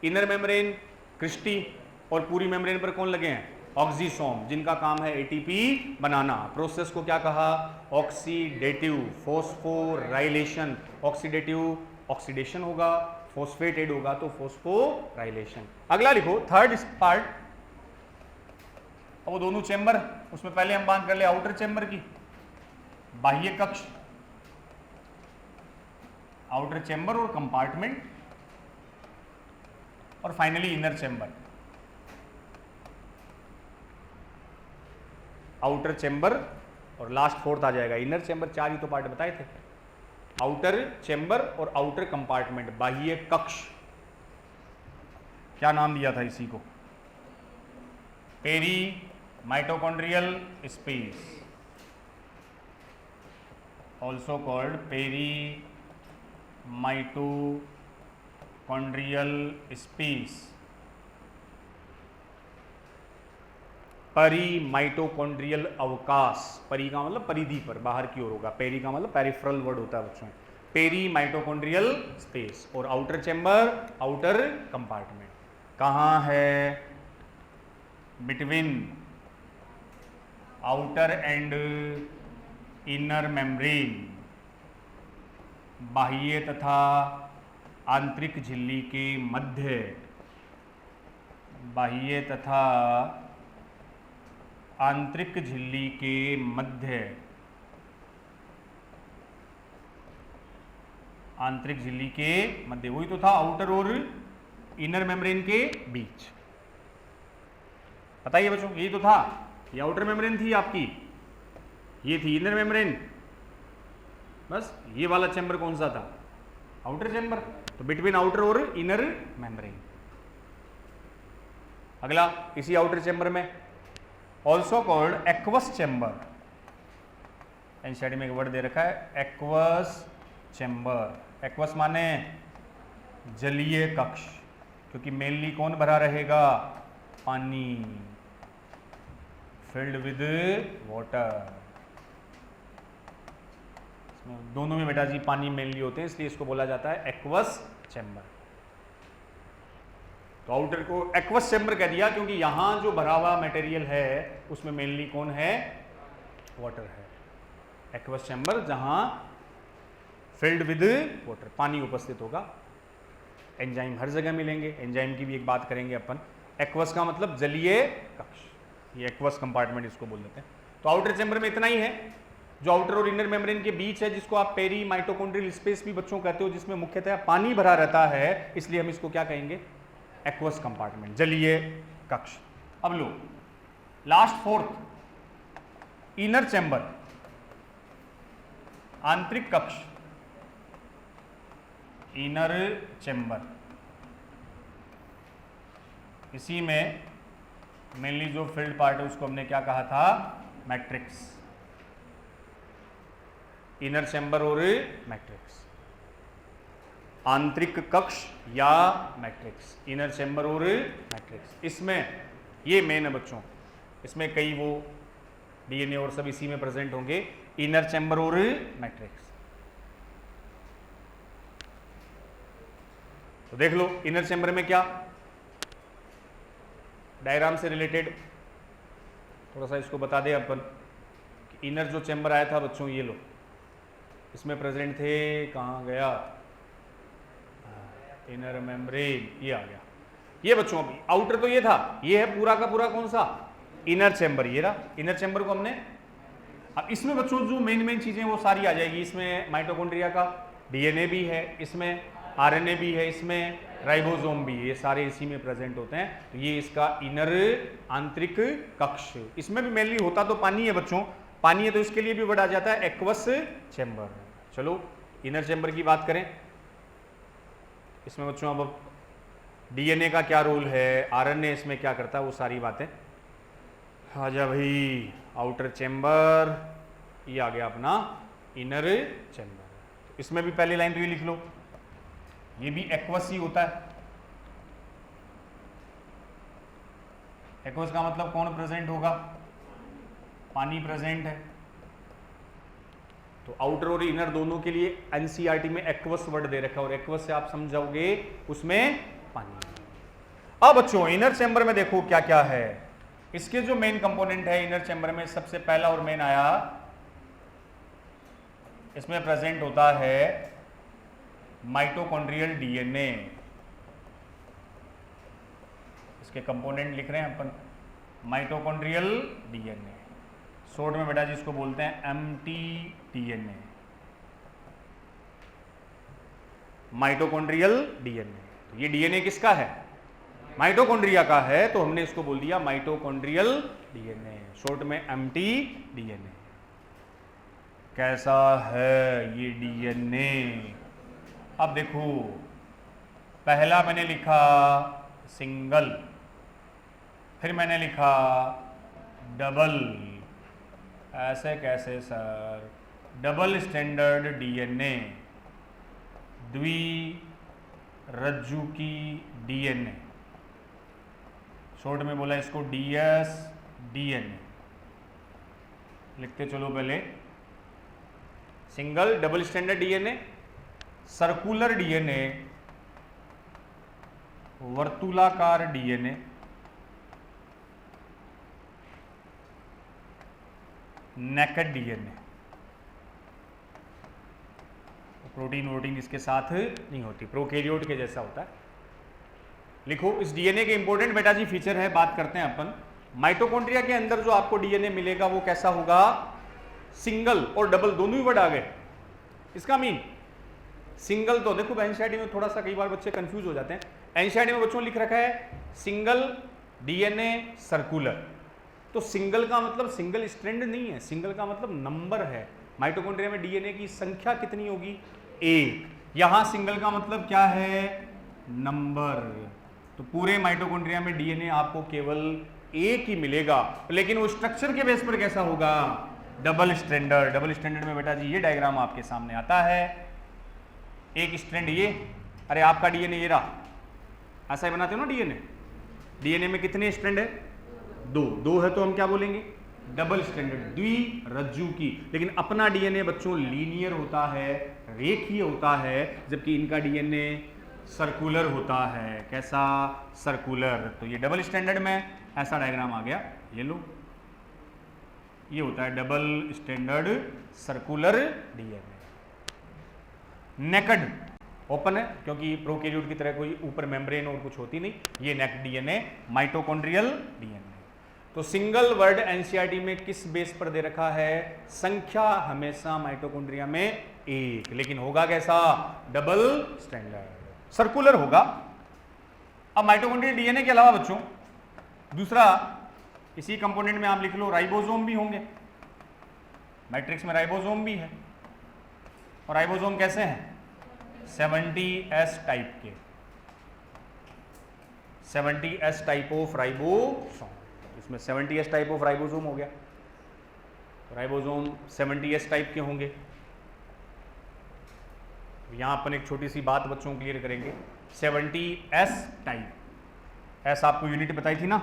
Speaker 1: इनर मेम्ब्रेन क्रिस्टी, और पूरी मेम्ब्रेन पर कौन लगे हैं, ऑक्सीसोम, जिनका काम है एटीपी बनाना। प्रोसेस को क्या कहा, ऑक्सीडेटिव फॉस्फोराइलेशन। ऑक्सीडेटिव ऑक्सीडेशन होगा, फॉस्फेटेड होगा तो फॉस्फोराइलेशन। अगला लिखो थर्ड पार्ट, वो दोनों चेंबर, उसमें पहले हम बात कर ले आउटर चेंबर की, बाह्य कक्ष, आउटर चेंबर और कंपार्टमेंट, और finally inner chamber. Outer chamber और लास्ट फोर्थ आ जाएगा इनर चेंबर। चार ही तो पार्ट बताए थे, आउटर चेंबर और आउटर कंपार्टमेंट, बाह्य कक्ष। क्या नाम दिया था इसी को, peri mitochondrial space, also called peri mitochondrial space, परिमाइटोकॉन्ड्रियल अवकाश। परी का मतलब परिधि पर, बाहर की ओर होगा, पेरी का मतलब पेरिफेरल वर्ड होता है बच्चों, पेरी माइटोकॉन्ड्रियल स्पेस। और आउटर चेंबर, आउटर कंपार्टमेंट कहाँ है, between outer and inner membrane, बाह्य तथा आंतरिक झिल्ली के मध्य, बाह्य तथा आंतरिक झिल्ली के मध्य, आंतरिक झिल्ली के मध्य, वही तो था आउटर और इनर मेम्ब्रेन के बीच। बताइए बच्चों, यही तो था, ये आउटर मेम्ब्रेन थी आपकी, ये थी इनर मेम्ब्रेन, बस ये वाला चेंबर कौन सा था, आउटर चेंबर। तो बिटवीन आउटर और इनर मेम्ब्रेन। अगला इसी आउटर चेंबर में ऑल्सो कॉल्ड एक्वस चेंबर, इन साइड में एक वर्ड दे रखा है एक्वस चेंबर। एक्वस माने जलीय कक्ष, क्योंकि मेनली कौन भरा रहेगा, पानी, फिल्ड विद वाटर। दोनों में बेटा जी पानी मेनली होते हैं, इसलिए इसको बोला जाता है एक्वस चेंबर। तो आउटर को एक्वस चेंबर कह दिया क्योंकि यहां जो भरा हुआ मटेरियल है उसमें मेनली कौन है, वाटर है। एक्वस चेंबर जहां फिल्ड विद वाटर, पानी उपस्थित होगा। एंजाइम हर जगह मिलेंगे, एंजाइम की भी एक बात करेंगे अपन। एक्वस का मतलब जलीय कक्ष, ये एक्वस कंपार्टमेंट इसको बोल देते हैं। तो आउटर चेंबर में इतना ही है, जो आउटर और इनर मेम्ब्रेन के बीच है, जिसको आप पेरी माइटोकॉन्ड्रियल स्पेस भी बच्चों कहते हो, जिसमें मुख्यतः पानी भरा रहता है, इसलिए हम इसको क्या कहेंगे, एक्वस कंपार्टमेंट, जलीय कक्ष। अब लो लास्ट फोर्थ, इनर चेंबर, आंतरिक कक्ष, इनर चेंबर। इसी में मेनली जो फील्ड पार्ट है उसको हमने क्या कहा था, मैट्रिक्स। इनर चेंबर और मैट्रिक्स, आंतरिक कक्ष या मैट्रिक्स, इनर चेंबर और मैट्रिक्स। इसमें ये मेन है बच्चों, इसमें कई वो डीएनए और सब इसी में प्रेजेंट होंगे, इनर चेंबर और मैट्रिक्स। तो देख लो इनर चैम्बर में क्या, डायग्राम से रिलेटेड थोड़ा सा इसको बता दें अपन। इनर जो चैम्बर आया था बच्चों, ये लो, इसमें प्रेजेंट थे, कहाँ गया, इनर मेम्ब्रेन, ये आ गया। ये बच्चों अभी आउटर तो ये था, ये है पूरा का पूरा कौन सा, इनर चैम्बर। ये रहा इनर चैम्बर को हमने, अब इसमें बच्चों जो मेन चीजें वो सारी आ जाएगी। इसमें माइटोकॉन्ड्रिया का डीएनए भी है, इसमें आरएनए भी है, इसमें राइबोसोम भी है, ये सारे इसी में प्रेजेंट होते हैं। तो ये इसका इनर आंतरिक कक्ष। इसमें भी मेनली होता तो पानी है बच्चों, पानी है तो इसके लिए भी वर्ड आ जाता है एक्वस चैम्बर। चलो इनर चैम्बर की बात करें, इसमें बच्चों अब डीएनए का क्या रोल है, आरएनए इसमें क्या करता है, वो सारी बातें। आजा भाई, आउटर चैम्बर, ये आ गया अपना इनर चैम्बर। इसमें भी पहली लाइन तो ये लिख लो, ये भी एक्वस ही होता है। एक्वस का मतलब कौन प्रेजेंट होगा, पानी प्रेजेंट है। तो आउटर और इनर दोनों के लिए एनसीईआरटी में एक्वस वर्ड दे रखा है, और एक्वस से आप समझाओगे उसमें पानी। अब बच्चों इनर चैम्बर में देखो क्या क्या है, इसके जो मेन कंपोनेंट है इनर चैम्बर में, सबसे पहला और मेन आया, इसमें प्रेजेंट होता है माइटोकॉन्ड्रियल डीएनए। इसके कंपोनेंट लिख रहे हैं अपन, माइटोकॉन्ड्रियल डीएनए, शॉर्ट में बेटा जी इसको बोलते हैं mtDNA, माइटोकॉन्ड्रियल डीएनए। तो ये डीएनए किसका है, माइटोकॉन्ड्रिया का है, तो हमने इसको बोल दिया माइटोकॉन्ड्रियल डीएनए, शॉर्ट में mtDNA। कैसा है ये डीएनए, अब देखो पहला मैंने लिखा सिंगल, फिर मैंने लिखा डबल, ऐसे कैसे सर, डबल स्टैंडर्ड डीएनए, द्विरज्जुकी डीएनए, शॉर्ट में बोला इसको डीएस डीएनए। लिखते चलो पहले, single double standard DNA, circular DNA, वर्तुलाकार डीएनए, नेकेड डीएनए। प्रोटीन वोटीन इसके साथ नहीं होती, प्रोकैरियोट के जैसा होता है। लिखो इस डीएनए के इंपॉर्टेंट बेटा जी फीचर है, बात करते हैं अपन। माइटोकॉन्ड्रिया के अंदर जो आपको डीएनए मिलेगा वो कैसा होगा, सिंगल और डबल दोनों ही वर्ड आ गए। इसका मीन सिंगल तो देखो एनसीईआरटी में थोड़ा सा कई बार बच्चे कंफ्यूज हो जाते हैं। एनसीईआरटी में बच्चों लिख रखा है सिंगल डीएनए सर्कुलर, तो सिंगल का मतलब सिंगल स्ट्रैंड नहीं है, सिंगल का मतलब नंबर है। माइटोकॉन्ड्रिया में डीएनए की संख्या कितनी होगी, एक। यहां सिंगल का मतलब क्या है, नंबर। तो पूरे माइटोकॉन्ड्रिया में डीएनए आपको केवल एक ही मिलेगा, लेकिन वो स्ट्रक्चर के बेस पर कैसा होगा, डबल स्टैंडर्ड। डबल स्टैंडर्ड में बेटा जी ये डायग्राम आपके सामने आता है, एक स्ट्रैंड ये, अरे आपका डीएनए ये रहा, ऐसा ही बनाते हो ना डीएनए। डीएनए में कितने स्ट्रैंड है, दो है, तो हम क्या बोलेंगे, डबल स्टैंडर्ड, द्विरज्जुकी। लेकिन अपना डीएनए बच्चों लीनियर होता है, रेखीय होता है, जबकि इनका डीएनए सर्कुलर होता है। कैसा, सर्कुलर। तो ये डबल स्टैंडर्ड में ऐसा डायग्राम आ गया, ये लो, ये होता है double standard circular DNA. Naked open है, क्योंकि प्रोकैरियोट की तरह कोई ऊपर मेम्ब्रेन और कुछ होती नहीं, ये नेकेड डीएनए, माइटोकॉन्ड्रियल डीएनए। तो सिंगल वर्ड एनसीईआरटी में किस बेस पर दे रखा है, संख्या हमेशा माइटोकॉन्ड्रिया में एक, लेकिन होगा कैसा, डबल स्टैंडर्ड, सर्कुलर होगा। अब माइटोकॉन्ड्रियल डीएनए के अलावा बच्चों दूसरा इसी कंपोनेंट में आप लिख लो राइबोसोम भी होंगे। मैट्रिक्स में राइबोसोम भी है, और राइबोसोम कैसे हैं, 70S टाइप के, 70S टाइप ऑफ राइबोसोम। इसमें 70S टाइप ऑफ राइबोसोम हो गया, तो राइबोसोम 70S टाइप के होंगे। यहां अपन एक छोटी सी बात बच्चों क्लियर करेंगे, 70S टाइप, एस आपको यूनिट बताई थी ना,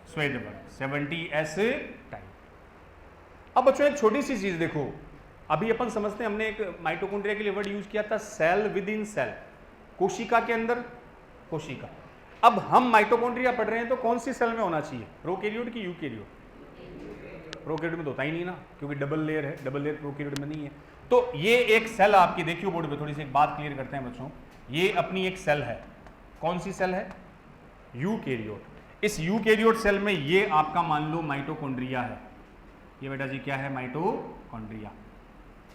Speaker 1: स्वेदवर्ग, 70S टाइप। अब बच्चों एक छोटी सी चीज देखो, अभी अपन समझते हैं, हमने एक माइटोकॉन्ड्रिया के लिए वर्ड यूज किया था सेल विद इन सेल, कोशिका के अंदर कोशिका। अब हम माइटोकॉन्ड्रिया पढ़ रहे हैं तो कौन सी सेल में होना चाहिए, प्रोकैरियोट की यूकैरियोट? प्रोकैरियोट में तो होता ही नहीं ना, क्योंकि डबल लेयर है, डबल लेयर प्रोकैरियोट में नहीं है। तो ये एक सेल आपकी, देखियो बोर्ड पे, थोड़ी सी एक बात क्लियर करते हैं बच्चों, ये अपनी एक सेल है, कौन सी सेल है? यूकैरियोट। इस यूकैरियोट सेल में ये आपका मान लो माइटोकॉन्ड्रिया है, ये बेटा जी क्या है? माइटोकॉन्ड्रिया,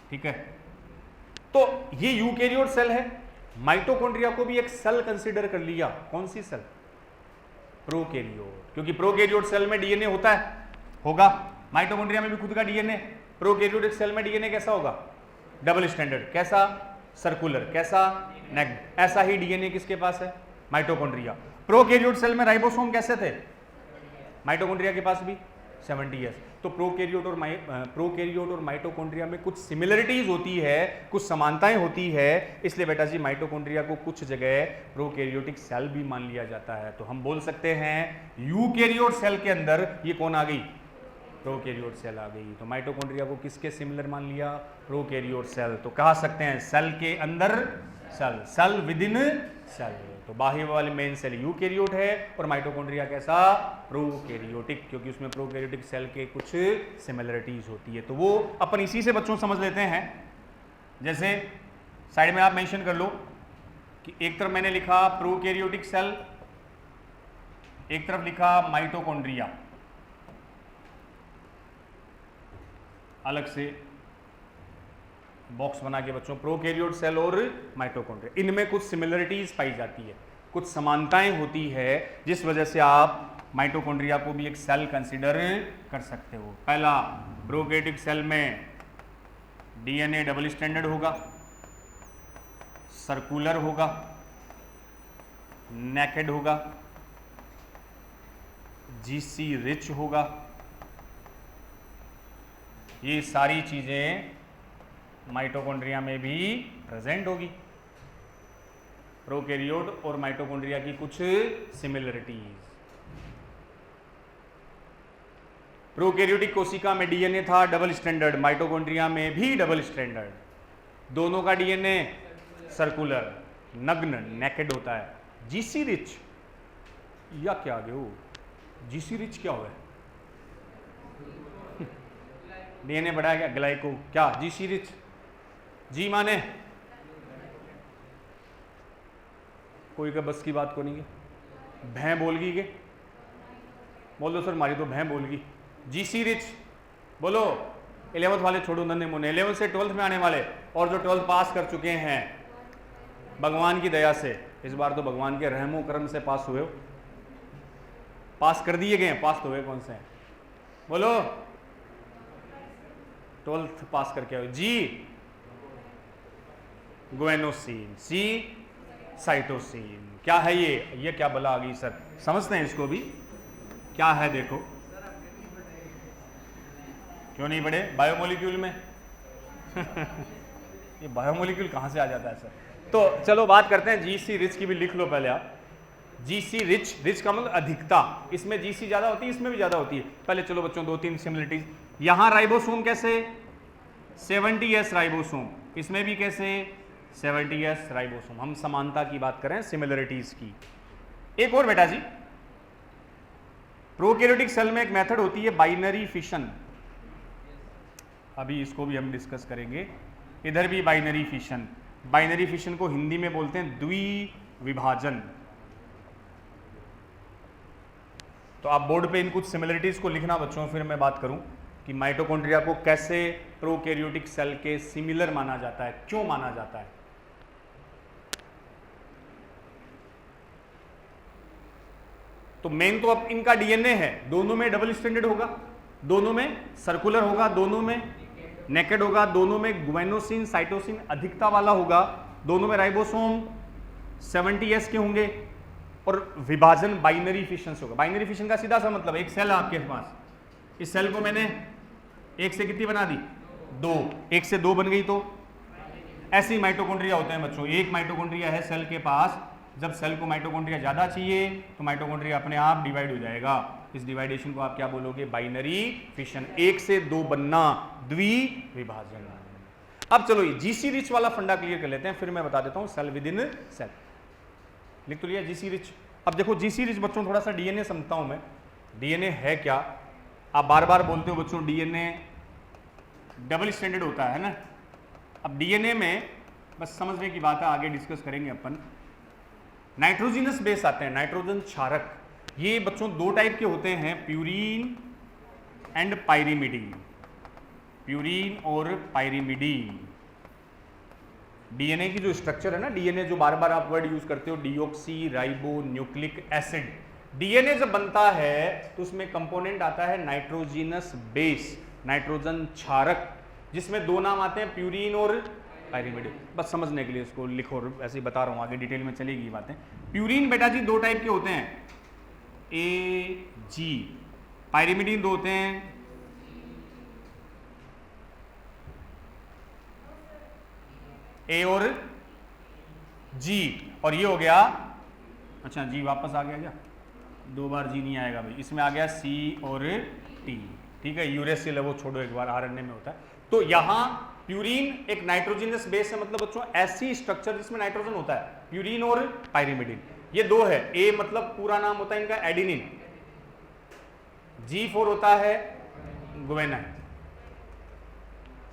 Speaker 1: ठीक है। तो ये यूकैरियोट सेल है, माइटोकॉन्ड्रिया को भी एक सेल कंसीडर कर लिया, कौन सी सेल? प्रोकैरियोट, क्योंकि प्रोकैरियोट सेल में डीएनए होता है, होगा, माइटोकॉन्ड्रिया में भी खुद का डीएनए। प्रोकैरियोटिक सेल में डीएनए कैसा होगा? डबल स्टैंडर्ड, कैसा? सर्कुलर, कैसा? नेक्ड। ऐसा ही डीएनए किसके पास है? माइटोकॉन्ड्रिया। प्रोकैरियोट सेल में राइबोसोम कैसे थे? माइटोकॉन्ड्रिया के पास भी 70s। तो प्रोकैरियोट और माइटोकॉन्ड्रिया में कुछ सिमिलरिटीज होती है, कुछ समानताएं होती है, इसलिए बेटा जी माइटोकॉन्ड्रिया को कुछ जगह प्रोकैरियोटिक सेल भी मान लिया जाता है। तो हम बोल सकते हैं यूकैरियोट सेल के अंदर ये कौन आ गई? प्रोकैरियोट सेल आ गई। तो माइटोकॉन्ड्रिया को किसके सिमिलर मान लिया? Prokaryote cell. तो कह सकते हैं सेल के अंदर cell, cell with in cell. तो बाह्य वाले मेन सेल यूकैरियोट है और माइटोकॉन्ड्रिया कैसा? प्रोकैरियोटिक, क्योंकि उसमें प्रोकैरियोटिक सेल के कुछ सिमिलरिटीज होती है। तो वो अपन इसी से बच्चों समझ लेते हैं। जैसे साइड में आप मेंशन कर लो कि एक तरफ मैंने लिखा प्रोकैरियोटिक सेल, एक तरफ लिखा माइटोकॉन्ड्रिया, अलग से बॉक्स बना के बच्चों, प्रोकैरियोट सेल और माइटोकॉन्ड्रिया, इनमें कुछ सिमिलरिटीज पाई जाती है, कुछ समानताएं होती है, जिस वजह से आप माइटोकॉन्ड्रिया को भी एक सेल कंसीडर कर सकते हो। पहला, प्रोकैरियोटिक सेल में डीएनए डबल स्टैंडर्ड होगा, सर्कुलर होगा, नेकेड होगा, जीसी रिच होगा। ये सारी चीजें माइटोकॉन्ड्रिया में भी प्रेजेंट होगी। प्रोकैरियोट और माइटोकॉन्ड्रिया की कुछ सिमिलरिटीज। प्रोकैरियोटिक कोशिका में डीएनए था डबल स्टैंडर्ड, माइटोकॉन्ड्रिया में भी डबल स्टैंडर्ड। दोनों का डीएनए सर्कुलर, नग्न, नेकेड होता है। जीसी रिच या क्या आगे हो? जीसी रिच क्या हुआ? डीएनए बढ़ा गया, ग्लाइको, क्या? GC rich. जी माने कोई का बस की बात को नहीं है, भैं बोल गई के बोल दो सर, हमारी तो भैं बोल गई। जीसी रिच बोलो। 11th वाले छोड़ो नन्हे मुन्ने, 11th से 12th में आने वाले और जो 12th पास कर चुके हैं भगवान की दया से, इस बार तो भगवान के रहमो करम से पास हुए हो, पास कर दिए गए, पास तो हुए कौन से हैं? बोलो। 12th पास करके आओ जी। ग्वेनोसिन, सी साइटोसिन। क्या है ये क्या बला आ गई सर? समझते हैं इसको भी, क्या है देखो। क्यों नहीं पढ़े? बायोमोलिक्यूल में ये बायोमोलिक्यूल कहां से आ जाता है सर? तो चलो बात करते हैं जीसी रिच की भी, लिख लो पहले आप। जीसी रिच, रिच का मतलब अधिकता, इसमें जीसी ज्यादा होती है, इसमें भी ज्यादा होती है। पहले चलो बच्चों 2-3 सिमिलरिटीज। यहां राइबोसोम कैसे? 70s राइबोसोम, इसमें भी कैसे? 70s ribosome. हम समानता की बात करें, सिमिलरिटीज की। एक और बेटा जी, प्रोकैरियोटिक सेल में एक मेथड होती है बाइनरी फिशन, अभी इसको भी हम डिस्कस करेंगे। इधर भी बाइनरी फिशन, बाइनरी फिशन को हिंदी में बोलते हैं द्विविभाजन। तो आप बोर्ड पे इन कुछ सिमिलरिटीज को लिखना बच्चों, फिर मैं बात करूं कि माइटोकॉन्ड्रिया को कैसे प्रोकैरियोटिक सेल के सिमिलर माना जाता है, क्यों माना जाता है। तो मेन तो अब इनका डीएनए है, दोनों में डबल स्टैंडर्ड होगा, दोनों में सर्कुलर होगा, दोनों में नेकेड होगा, दोनों में ग्वेनोसिन साइटोसिन अधिकता वाला होगा, दोनों में राइबोसोम 70s के होंगे और विभाजन बाइनरी फिशन से होगा। बाइनरी फिशन का सीधा सा मतलब, एक सेल है आपके पास, इस सेल को मैंने एक से कितनी बना दी? 2, एक से 2 बन गई। तो ऐसे ही माइटोकॉन्ड्रिया होते हैं बच्चों। एक माइटोकॉन्ड्रिया है सेल के पास, जब सेल को माइटोकॉन्ड्रिया ज्यादा चाहिए तो माइटोकॉन्ड्रिया अपने आप डिवाइड हो जाएगा। इस डिवाइडेशन को आप क्या बोलोगे? बाइनरी फिशन, 1 से 2 बनना, द्विविभाजन। अब चलो ये जीसी रिच वाला फंडा क्लियर कर लेते हैं, फिर मैं बता देता हूं सेल विद इन सेल। लिख तो लिया जीसी रिच। अब देखो जीसी रिच बच्चों थोड़ा सा डीएनए समझता हूं मैं, डीएनए है क्या। आप बार बार बोलते हो बच्चों डीएनए डबल स्टैंडर्ड होता है ना। अब डीएनए में बस समझने की बात है, आगे डिस्कस करेंगे अपन। नाइट्रोजिनस बेस आते हैं, नाइट्रोजन क्षारक। ये बच्चों दो टाइप के होते हैं, प्यूरीन एंड पाइरिमिडीन, प्यूरीन और पाइरिमिडीन। डीएनए की जो स्ट्रक्चर है ना, डीएनए जो बार बार आप वर्ड यूज करते हो, deoxy ribo nucleic acid, DNA जब बनता है तो उसमें कंपोनेंट आता है नाइट्रोजिनस बेस, नाइट्रोजन क्षारक, जिसमें दो नाम आते हैं, प्यूरीन और पाइरिमिडीन। बस समझने के लिए इसको लिखो, ऐसे ही बता रहा हूं, आगे डिटेल में चलेगी बातें। प्यूरीन बेटा जी दो टाइप के होते हैं, ए जी। पाइरिमिडीन दो होते हैं, ए और जी। और ये हो गया, अच्छा जी वापस आ गया क्या, दो बार जी नहीं आएगा भाई, इसमें आ गया सी और टी, ठीक है। यूरेसिल है वो छोड़ो, एक बार आरएनए में होता है। तो यहां प्यूरीन एक नाइट्रोजिनस बेस है, मतलब बच्चों ऐसी स्ट्रक्चर जिसमें नाइट्रोजन होता है, प्यूरीन और पाइरिमिडीन, ये दो है। ए मतलब पूरा नाम होता है इनका एडिनिन, G4 होता है गुआनिन,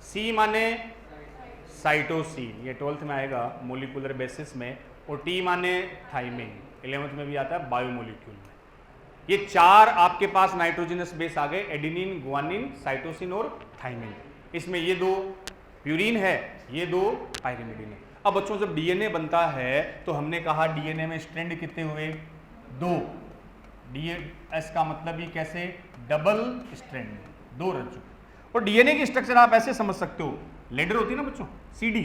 Speaker 1: सी माने साइटोसिन, ये 12th में आएगा मोलिकुलर बेसिस में, और टी माने थाइमिन, 11th में भी आता है बायोमोलिक्यूल में। ये चार आपके पास नाइट्रोजिनस बेस आ गए, एडिनिन, गुआनिन, साइटोसिन और थाइमिन। इसमें ये दो प्यूरीन है, ये दो पाइरिमिडीन है। अब बच्चों जब डीएनए बनता है तो हमने कहा डीएनए में स्ट्रैंड कितने हुए, दो। डीएस का मतलब ये कैसे, डबल स्ट्रैंड, दो रज्जु। और डीएनए की स्ट्रक्चर आप ऐसे समझ सकते हो, लेडर होती है ना बच्चों, सीडी,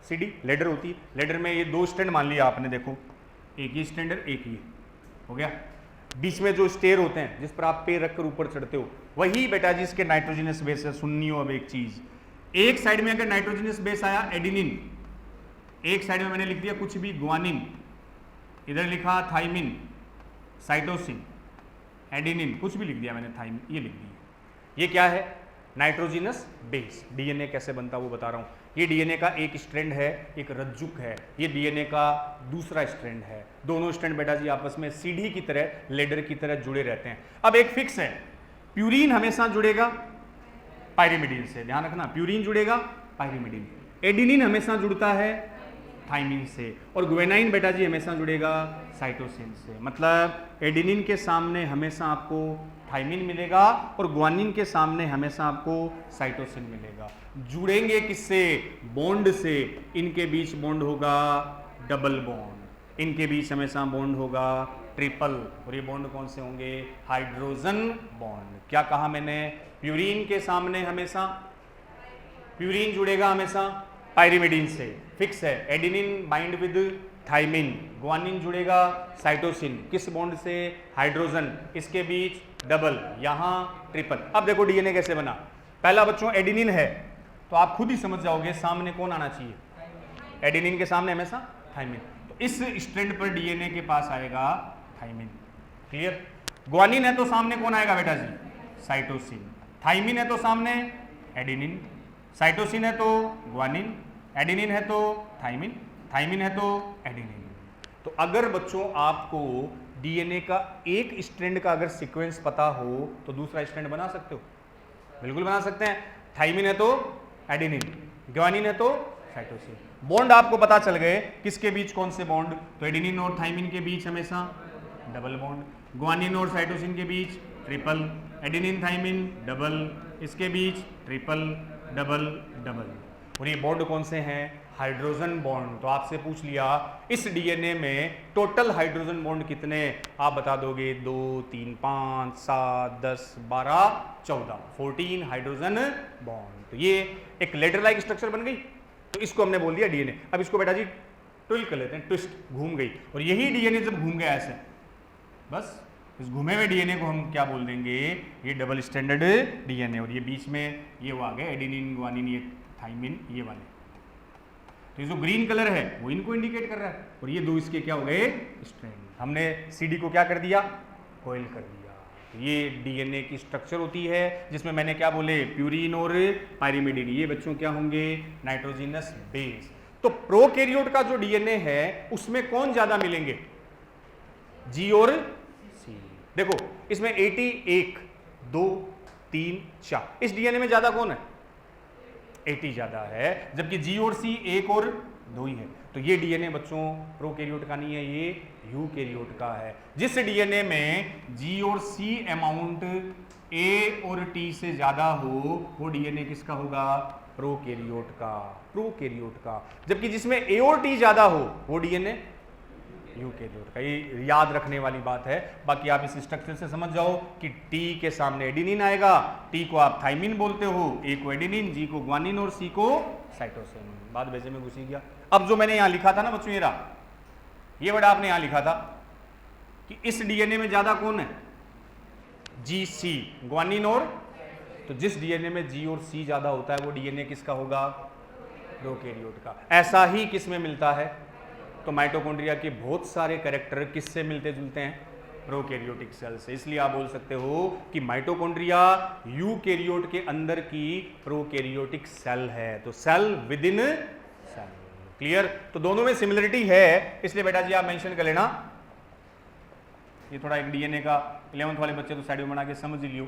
Speaker 1: सीडी लेडर होती है। लेडर में ये दो स्ट्रैंड मान लिया आपने, देखो एक ही स्ट्रैंड, एक ही हो गया। बीच में जो स्टेयर होते हैं जिस पर आप पैर रखकर ऊपर चढ़ते हो, वही बेटा जी इसके नाइट्रोजिनस बेस है। सुनियो अब एक चीज, एक साइड में अगर नाइट्रोजिनस बेस आया एडिनिन, एक साइड में मैंने लिख दिया कुछ भी गुआनिन, इधर लिखा थाइमिन, साइटोसिन, एडिनिन, कुछ भी लिख दिया मैंने, थाइमिन ये लिख दिया, ये क्या है, नाइट्रोजिनस बेस। डीएनए कैसे बनता है वो बता रहा हूं। ये डीएनए का एक स्ट्रैंड है, एक रज्जुक है, ये डीएनए का दूसरा स्ट्रैंड है। दोनों स्ट्रैंड बेटा जी आपस में सीढ़ी की तरह, लेडर की तरह जुड़े रहते हैं। अब एक फिक्स है, प्यूरीन हमेशा जुड़ेगा पाइरिमिडीन से, ध्यान रखना, प्यूरीन जुड़ेगा पाइरिमिडीन। एडिनिन हमेशा जुड़ता है थाइमिन से, और गुआनिन बेटा जी हमेशा जुड़ेगा साइटोसिन से। मतलब एडिनिन के सामने हमेशा आपको थाइमिन मिलेगा और गुआनिन के सामने हमेशा आपको साइटोसिन मिलेगा। जुड़ेंगे किससे, बॉन्ड से। इनके बीच बॉन्ड होगा डबल बॉन्ड, इनके बीच हमेशा बॉन्ड होगा ट्रिपल, और ये बॉन्ड कौन से होंगे, हाइड्रोजन बॉन्ड। क्या कहा मैंने, प्यूरीन के सामने हमेशा प्यूरीन जुड़ेगा हमेशा पाइरिमिडीन से, फिक्स है। Adenine bind with thymine, guanine जुड़ेगा साइटोसिन, किस बॉन्ड से, हाइड्रोजन, इसके बीच डबल, यहां ट्रिपल। अब देखो डीएनए कैसे बना। पहला बच्चों एडिनिन है तो आप खुद ही समझ जाओगे सामने कौन आना चाहिए, एडिनिन के सामने हमेशा थाइमिन। तो इस स्ट्रैंड पर डीएनए के पास आएगा थाइमिन, क्लियर। गुआनिन है तो सामने कौन आएगा बेटा जी, साइटोसिन। थाइमिन है तो सामने एडिनिन, साइटोसिन है तो गुआनिन, एडिनिन है तो थाइमिन, थाइमिन है तो एडिनिन। तो अगर बच्चों आपको डीएनए का एक स्ट्रैंड का अगर सीक्वेंस पता हो तो दूसरा स्ट्रैंड बना सकते हो, बिल्कुल बना सकते हैं। थाइमिन है तो एडिनिन, गुआनिन है तो साइटोसिन। बॉन्ड आपको पता चल गए किसके बीच कौन से बॉन्ड, तो एडिनिन और थाइमिन के बीच हमेशा डबल बॉन्ड, गुआनिन और साइटोसिन के बीच ट्रिपल, एडिनिन थाइमिन डबल, इसके बीच ट्रिपल डबल डबल। और ये बॉन्ड कौन से हैं, हाइड्रोजन बॉन्ड। तो आपसे पूछ लिया इस डीएनए में टोटल हाइड्रोजन बॉन्ड कितने, आप बता दोगे 2 3 5 7 10 12 14, 14 हाइड्रोजन बॉन्ड। तो ये एक लेटर लाइक स्ट्रक्चर बन गई, तो इसको हमने बोल दिया डीएनए। अब इसको बेटा जी ट्विल कर लेते हैं, ट्विस्ट, घूम गई। और यही डीएनए जब घूम गया ऐसे, बस इस घूमे हुए डीएनए को हम क्या बोल देंगे, ये डबल स्टैंडर्ड डीएनए। और ये बीच में ये वो आ गए एडिनिन गुआनिन, ये थाइमिन, ये वाले। तो ये जो ग्रीन कलर है वो इनको इंडिकेट कर रहा है, और ये दो इसके क्या हो गए, स्ट्रैंड। हमने सीडी को क्या कर दिया, कॉइल कर दिया। तो ये डीएनए की स्ट्रक्चर होती है जिसमें मैंने क्या बोले, प्यूरीन और पाइरिमिडीन, ये बच्चों क्या होंगे, नाइट्रोजिनस बेस। तो प्रोकैरियोट का जो डीएनए है उसमें कौन ज्यादा मिलेंगे, जी और सी। देखो इसमें 80 1 2 3 4, इस डीएनए में ज्यादा कौन है, 80 ज्यादा है, जबकि जी और सी 1 और 2 ही है। तो ये डीएनए बच्चों प्रोकैरियोट का नहीं है, ये यूकैरियोट का है। जिस डीएनए में जी और सी अमाउंट ए और टी से ज्यादा हो वो डीएनए किसका होगा, प्रोकैरियोट का, प्रोकैरियोट का। जबकि जिसमें ए और टी ज्यादा हो वो डीएनए यूकैरियोट का। ये याद रखने वाली बात है। बाकी आप इस स्ट्रक्चर से समझ जाओ कि टी के सामने एडिनिन आएगा, टी को आप थाइमिन बोलते हो, ए को एडिनिन, जी को ग्वानिन और सी को साइटोसिन। बात भेजे में घुसी गया। अब जो मैंने यहां लिखा था ना बच्चों, ये वर्ड आपने यहां लिखा था कि इस डीएनए में ज्यादा कौन है, जी सी, ग्वानिन और, तो जिस डीएनए में जी और सी ज्यादा होता है वो डीएनए किसका होगा, प्रोकैरियोट का। ऐसा ही किस में मिलता है, तो माइटोकॉन्ड्रिया के बहुत सारे कैरेक्टर किससे मिलते जुलते हैं, प्रोकैरियोटिक सेल से। इसलिए आप बोल सकते हो कि माइटोकॉन्ड्रिया यूकैरियोट के अंदर की प्रोकैरियोटिक सेल है। तो cell with in cell, clear. तो दोनों में सिमिलरिटी है, इसलिए बेटा जी आप मेंशन कर लेना। ये थोड़ा एक डीएनए का 11th वाले बच्चे तो साइड में बना के समझ लियो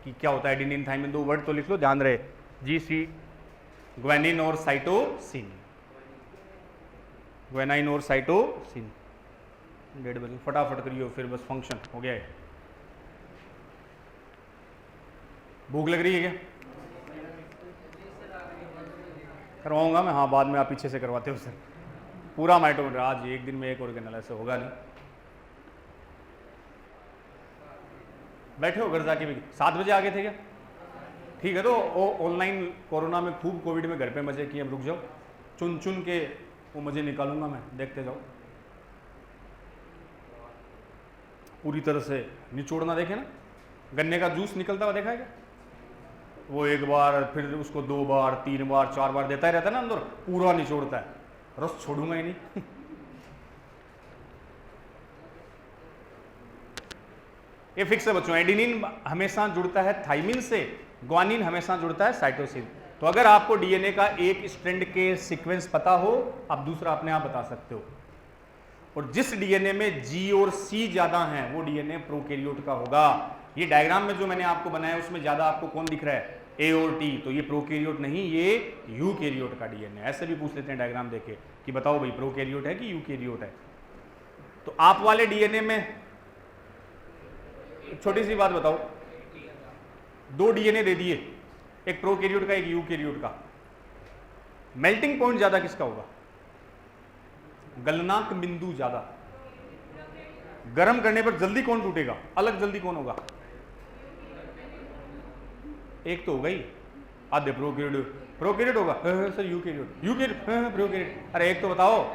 Speaker 1: कि क्या होता है एडेनिन थाइमिन। 2 वर्ड तो लिख लो, ध्यान रहे, जी सी, ग्वानिन और साइटोसिन, ग्वेनाइन और साइटोसिन। 1:30 बजे फटाफट करियो, फिर बस फंक्शन हो गया है। भूख लग रही है क्या, करवाऊंगा मैं, हाँ बाद में आप पीछे से करवाते हो सर। पूरा माइटोकॉन्ड्रिया आज एक दिन में एक ऑर्गेनल, ऐसे होगा नहीं। बैठे हो घर जाके भी, 7 बजे आ गए थे क्या, ठीक है। तो ऑनलाइन कोरोना में खूब कोविड में घर पे मजे किए, अब रुक जाओ, चुन चुन के वो मजे निकालूंगा मैं, देखते जाओ। पूरी तरह से निचोड़ना, देखे ना गन्ने का जूस निकलता हुआ देखा है क्या, वो एक बार फिर उसको 2 बार 3 बार 4 बार देता ही रहता है ना, अंदर पूरा निचोड़ता है, रस छोड़ूंगा ही नहीं। ये फिक्स है बच्चों, एडेनिन हमेशा जुड़ता है थाइमिन से, ग्वानिन हमेशा जुड़ता है साइटोसिन। तो अगर आपको डीएनए का एक स्ट्रैंड के सीक्वेंस पता हो, आप दूसरा अपने आप बता सकते हो। और जिस डीएनए में जी और सी ज्यादा हैं वो डीएनए प्रोकैरियोट का होगा। ये डायग्राम में जो मैंने आपको बनाया उसमें ज्यादा आपको कौन दिख रहा है, ए और टी, तो ये प्रोकैरियोट नहीं, ये यूकैरियोट का डीएनए। ऐसे भी पूछ लेते हैं डायग्राम देके कि बताओ भाई प्रोकैरियोट है कि यूकैरियोट है। तो आप वाले डीएनए में छोटी सी बात बताओ, 2 डीएनए दे दिए, एक प्रोकैरियोट का एक यूकैरियोट का, मेल्टिंग पॉइंट ज्यादा किसका होगा, गलनांक बिंदु ज्यादा, गर्म करने पर जल्दी कौन टूटेगा, अलग जल्दी कौन होगा, एक तो होगा ही, आधे प्रोकैरियोट होगा सर, यूकैरियोट प्रोकैरियोट। अरे एक तो बताओ,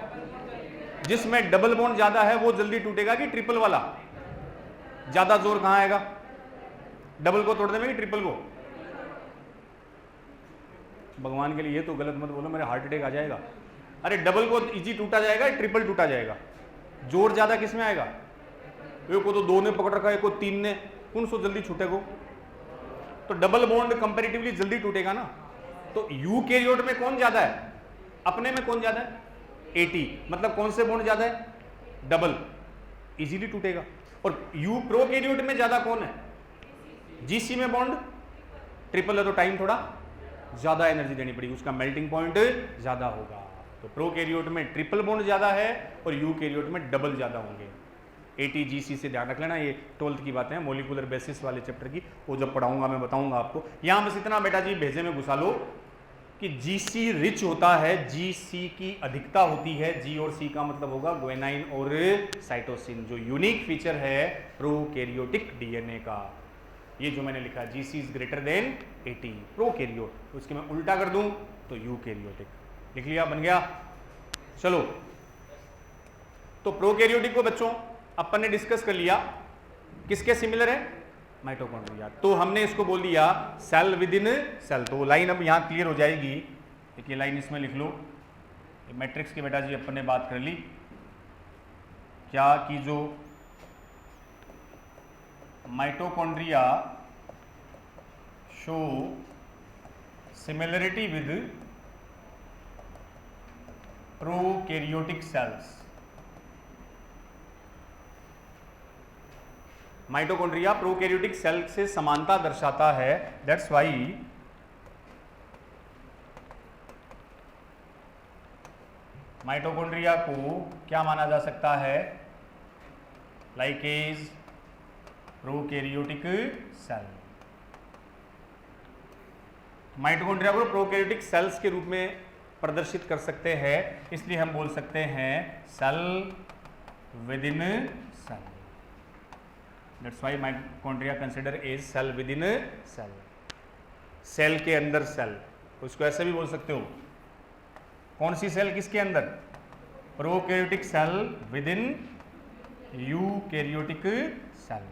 Speaker 1: जिसमें डबल बॉन्ड ज्यादा है वो जल्दी टूटेगा कि ट्रिपल वाला, ज्यादा जोर कहां आएगा, डबल को तोड़ने में कि ट्रिपल को। भगवान के लिए ये तो गलत मत बोलो, मेरे हार्ट अटैक आ जाएगा। अरे डबल को इजी टूटा जाएगा, ट्रिपल टूटा जाएगा, जोर ज्यादा किस में आएगा, एक को तो 2 ने पकड़ रखा है, एक को 3 ने, कौन सो जल्दी छूटेगा, तो डबल बॉन्ड कंपैरेटिवली जल्दी टूटेगा ना। तो यूकैरियोट में कौन ज्यादा है, अपने में कौन ज्यादा है, 80, मतलब कौन से बॉन्ड ज्यादा है, डबल, इजीली टूटेगा। और यू प्रोकैरियोट में ज्यादा कौन है, जीसी में बॉन्ड, ट्रिपल है तो टाइम थोड़ा ज्यादा एनर्जी देनी पड़ेगी, उसका मेल्टिंग पॉइंट ज्यादा होगा। तो प्रोकैरियोट में ट्रिपल बॉन्ड ज्यादा है और यूकैरियोट में डबल ज्यादा होंगे। ATGC से ध्यान रख लेना, ये 12th की बातें हैं, मोलिकुलर बेसिस वाले चैप्टर की, वो जब पढ़ाऊंगा मैं बताऊंगा आपको। यहां बस इतना बेटा जी भेजे में घुसा लो कि GC रिच होता है, GC की अधिकता होती है, G और C का मतलब होगा ग्वेनाइन और साइटोसिन, जो यूनिक फीचर है प्रोकैरियोटिक डीएनए का। ये जो मैंने लिखा GC is greater than 80 prokaryote, उसके मैं उल्टा कर दूं तो यूकैरियोटिक, लिख लिया, बन गया। चलो, तो प्रोकैरियोटिक को बच्चों अपन ने डिस्कस कर लिया, किसके सिमिलर है, माइटोकॉन्ड्रिया। तो हमने इसको बोल दिया सेल विद इन सेल। तो लाइन अब यहां क्लियर हो जाएगी, देखिए लाइन इसमें लिख लो, मैट्रिक्स की बेटा जी अपन ने बात कर ली क्या कि जो mitochondria show similarity with prokaryotic cells. Mitochondria prokaryotic cell से समानता दर्शाता है, दैट्स वाई माइटोकॉन्ड्रिया को क्या माना जा सकता है, लाइकेज प्रोकैरियोटिक सेल। माइटोकॉन्ड्रिया को प्रोकैरियोटिक सेल्स के रूप में प्रदर्शित कर सकते हैं, इसलिए हम बोल सकते हैं cell with in cell. That's why mitochondria consider as cell with in cell, cell के अंदर सेल। उसको ऐसे भी बोल सकते हो, कौन सी सेल किसके अंदर, prokaryotic cell with in eukaryotic cell,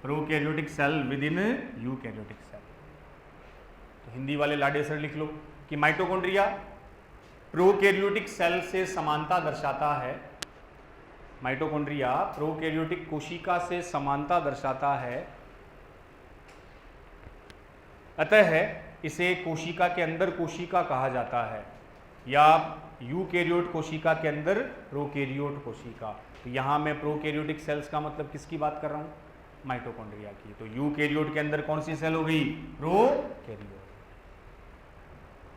Speaker 1: prokaryotic cell with in eukaryotic cell. तो हिंदी वाले लाडे सर लिख लो कि माइटोकॉन्ड्रिया प्रोकैरियोटिक सेल से समानता दर्शाता है, माइटोकॉन्ड्रिया प्रोकैरियोटिक कोशिका से समानता दर्शाता है, अतः इसे कोशिका के अंदर कोशिका कहा जाता है, या यूकैरियोट कोशिका के अंदर प्रोकैरियोट कोशिका। तो यहां मैं प्रोकैरियोटिक सेल्स का मतलब किसकी बात कर रहा हूं, माइटोकॉन्ड्रिया की। तो यूकैरियोट के अंदर कौन सी सेल हो गई, प्रोकैरियोट।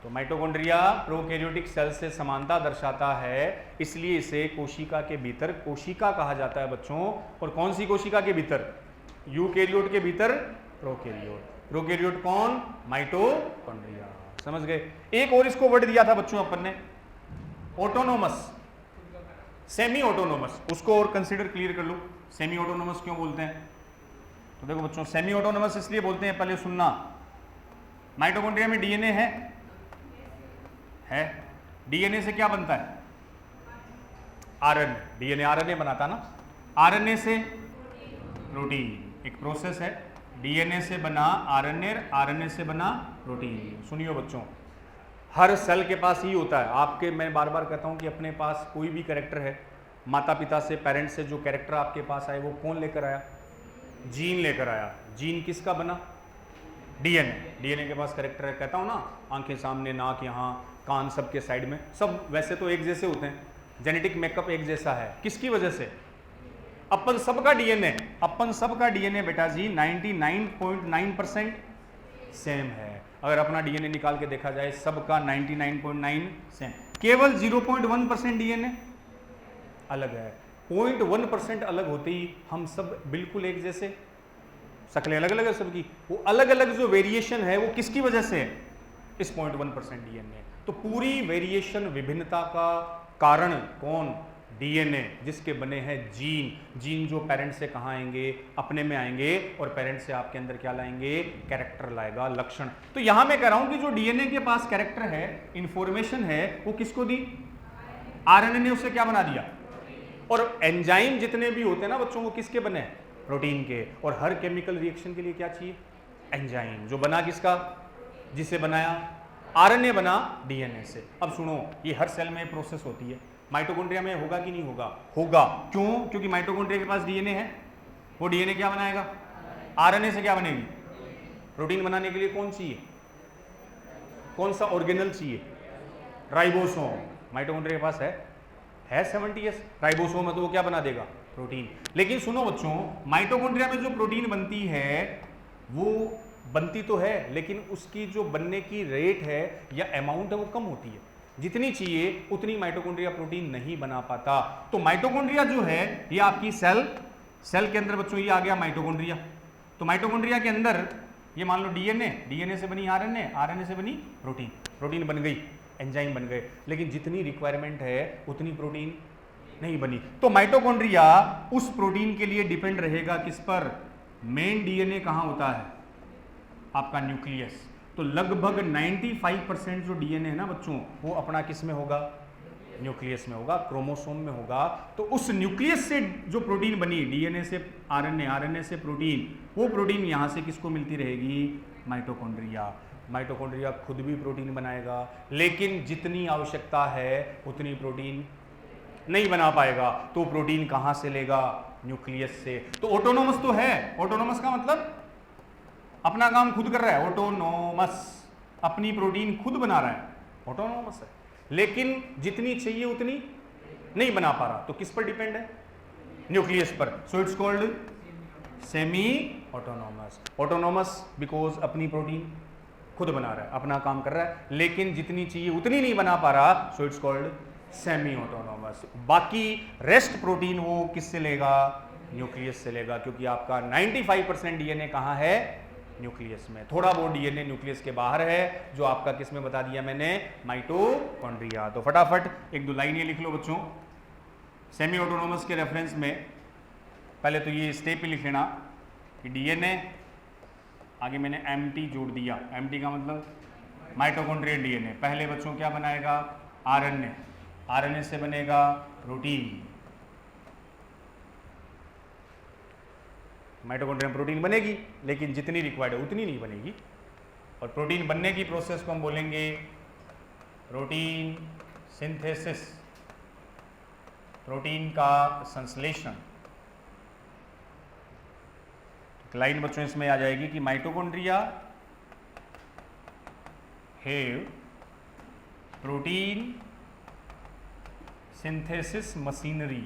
Speaker 1: तो माइटोकॉन्ड्रिया प्रोकैरियोटिक सेल से समानता दर्शाता है, इसलिए इसे कोशिका के भीतर कोशिका कहा जाता है बच्चों। और कौन सी कोशिका के भीतर, यूकैरियोट के भीतर प्रोकैरियोट। प्रोकैरियोट कौन, माइटोकॉन्ड्रिया। समझ गए। एक और इसको वर्ड दिया था बच्चों अपन ने, ऑटोनोमस, सेमी ऑटोनोमस। उसको और कंसीडर क्लियर कर लो, सेमी ऑटोनोमस क्यों बोलते हैं। तो देखो बच्चों, सेमी ऑटोनोमस इसलिए बोलते हैं, पहले सुनना, माइटोकॉन्ड्रिया में डीएनए है। डीएनए से क्या बनता है, आरएनए। डीएनए आरएनए बनाता ना, आरएनए से प्रोटीन, एक प्रोसेस है। डीएनए से बना आरएनए, आरएनए से बना प्रोटीन। सुनियो बच्चों, हर सेल के पास ही होता है। आपके, मैं बार बार कहता हूं कि अपने पास कोई भी कैरेक्टर है, माता पिता से, पेरेंट्स से जो कैरेक्टर आपके पास आए, वो कौन लेकर आया, जीन लेकर आया। जीन किसका बना, डीएनए। डीएनए के पास कैरेक्टर है, कहता हूं ना, आंखें सामने, नाक यहाँ, कान सबके साइड में, सब वैसे तो एक जैसे होते हैं, जेनेटिक मेकअप एक जैसा है। किसकी वजह से, अपन सबका डीएनए, अपन सबका डीएनए बेटा जी 99.9% सेम है। अगर अपना डीएनए निकाल के देखा जाए, सबका 99.9 सेम, केवल 0.1% डीएनए अलग है। 0.1% अलग होते ही हम सब बिल्कुल एक जैसे, शक्लें अलग अलग है सबकी, वो अलग अलग जो वेरिएशन है वो किसकी वजह से है, इस 0.1% डीएनए। तो पूरी वेरिएशन, विभिन्नता का कारण कौन, डीएनए, जिसके बने हैं जीन। जीन जो पेरेंट्स से कहाँ आएंगे, अपने में आएंगे, और पेरेंट्स से आपके अंदर क्या लाएंगे, कैरेक्टर लाएगा, लक्षण। तो यहां मैं कह रहा हूं कि जो डीएनए के पास कैरेक्टर है, इंफॉर्मेशन है, वो किसको दी, आरएनए ने उसे क्या बना दिया। और एंजाइम जितने भी होते हैं ना बच्चों, वो किसके बने, प्रोटीन के। और हर केमिकल रिएक्शन के लिए क्या चाहिए, एंजाइम। जो बना किसका, जिसे बनाया, आरएनए बना डीएनए से। अब सुनो, ये हर सेल में प्रोसेस होती है। माइटोकॉन्ड्रिया में होगा कि नहीं होगा, होगा। क्यों, क्योंकि माइटोकॉन्ड्रिया के पास डीएनए है, वो डीएनए क्या बनाएगा, आरएनए से क्या बनेगी, प्रोटीन बनाने के लिए कौन चाहिए, कौन सा ऑर्गेनल चाहिए, राइबोसोम। माइटोकॉन्ड्रिया के पास है 70s, राइबोसोम है, तो वो क्या बना देगा, प्रोटीन। लेकिन सुनो बच्चों, माइटोकॉन्ड्रिया में जो प्रोटीन बनती है, वो बनती तो है, लेकिन उसकी जो बनने की रेट है या अमाउंट है, वो कम होती है। जितनी चाहिए उतनी माइटोकॉन्ड्रिया प्रोटीन नहीं बना पाता। तो माइटोकॉन्ड्रिया जो है, ये आपकी सेल के अंदर बच्चों, ये आ गया माइटोकॉन्ड्रिया। तो माइटोकॉन्ड्रिया के अंदर ये मान लो डीएनए से बनी आरएनए से बनी प्रोटीन बन गई, एंजाइम बन गए। लेकिन जितनी रिक्वायरमेंट है उतनी प्रोटीन नहीं बनी। तो माइटोकॉन्ड्रिया उस प्रोटीन के लिए डिपेंड रहेगा किस पर, मेन डीएनए कहां होता है, आपका न्यूक्लियस। तो लगभग 95% जो डीएनए है ना बच्चों, वो अपना किस में होगा, न्यूक्लियस में होगा, क्रोमोसोम में होगा। तो उस न्यूक्लियस से जो प्रोटीन बनी, डीएनए से आरएनए, आरएनए से प्रोटीन, वो प्रोटीन यहां से किसको मिलती रहेगी, माइटोकॉन्ड्रिया। माइटोकॉन्ड्रिया खुद भी प्रोटीन बनाएगा, लेकिन जितनी आवश्यकता है उतनी प्रोटीन नहीं बना पाएगा। तो प्रोटीन कहां से लेगा, न्यूक्लियस से। तो ऑटोनोमस तो है, ऑटोनोमस का मतलब अपना काम खुद कर रहा है, ऑटोनोमस, अपनी प्रोटीन खुद बना रहा है। ऑटोनोमस है, लेकिन जितनी चाहिए उतनी नहीं बना पा रहा, तो किस पर डिपेंड है? न्यूक्लियस पर। So it's called semi autonomous. Autonomous because अपनी प्रोटीन खुद बना रहा है, अपना काम कर रहा है, लेकिन जितनी चाहिए उतनी नहीं बना पा रहा, so it's called semi autonomous. बाकी रेस्ट प्रोटीन वो किससे लेगा? न्यूक्लियस से लेगा, क्योंकि आपका 95% डीएनए कहाँ है? न्यूक्लियस में। थोड़ा बहुत डीएनए न्यूक्लियस के बाहर है, जो आपका किस में बता दिया मैंने? माइटोकॉन्ड्रिया। तो फटाफट एक दो लाइन ये लिख लो बच्चों सेमी ऑटोनोमस के रेफरेंस में। पहले तो ये स्टेप ही लिख लेना कि डीएनए, आगे मैंने एमटी जोड़ दिया। एमटी का मतलब माइटोकॉन्ड्रियल डीएनए। पहले बच्चों क्या बनाएगा? आरएनए। आरएनए से बनेगा प्रोटीन। माइटोकॉन्ड्रिया में प्रोटीन बनेगी, लेकिन जितनी रिक्वायर्ड है उतनी नहीं बनेगी। और प्रोटीन बनने की प्रोसेस को हम बोलेंगे प्रोटीन सिंथेसिस, प्रोटीन का संश्लेषण। लाइन बच्चों इसमें आ जाएगी कि mitochondria have protein synthesis machinery.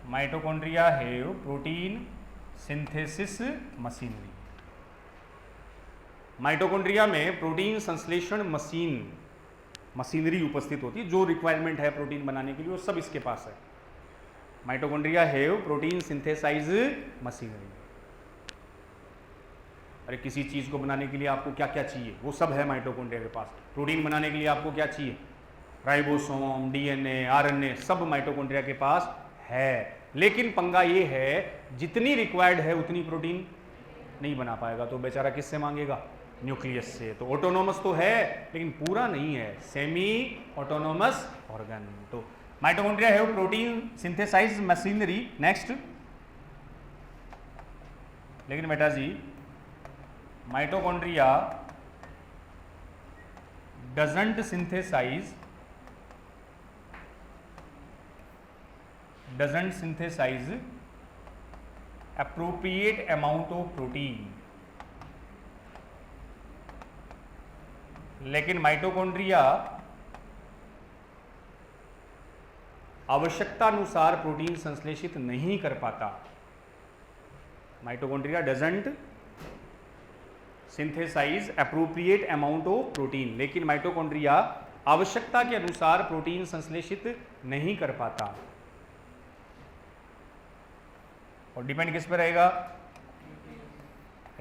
Speaker 1: Mitochondria have protein synthesis machinery. Mitochondria में प्रोटीन संश्लेषण मशीनरी उपस्थित होती है। जो रिक्वायरमेंट है प्रोटीन बनाने के लिए वो सब इसके पास है। Mitochondria have protein synthesize machinery. अरे किसी चीज को बनाने के लिए आपको क्या क्या चाहिए वो सब है माइटोकॉन्ड्रिया के पास। प्रोटीन बनाने के लिए आपको क्या चाहिए? राइबोसोम, डीएनए, आरएनए सब माइटोकॉन्ड्रिया के पास है। लेकिन पंगा ये है जितनी रिक्वायर्ड है उतनी प्रोटीन नहीं बना पाएगा, तो बेचारा किससे मांगेगा? न्यूक्लियस से। तो ऑटोनोमस तो है लेकिन पूरा नहीं है, सेमी ऑटोनोमस ऑर्गन। तो mitochondria have protein synthesize machinery. Next, लेकिन बेटा जी mitochondria doesn't synthesize appropriate amount of protein। लेकिन माइटोकॉन्ड्रिया आवश्यकतानुसार प्रोटीन संश्लेषित नहीं कर पाता। Mitochondria doesn't synthesize appropriate amount of protein, लेकिन माइटोकॉन्ड्रिया आवश्यकता के अनुसार प्रोटीन संश्लेषित नहीं कर पाता। और डिपेंड किस पे रहेगा?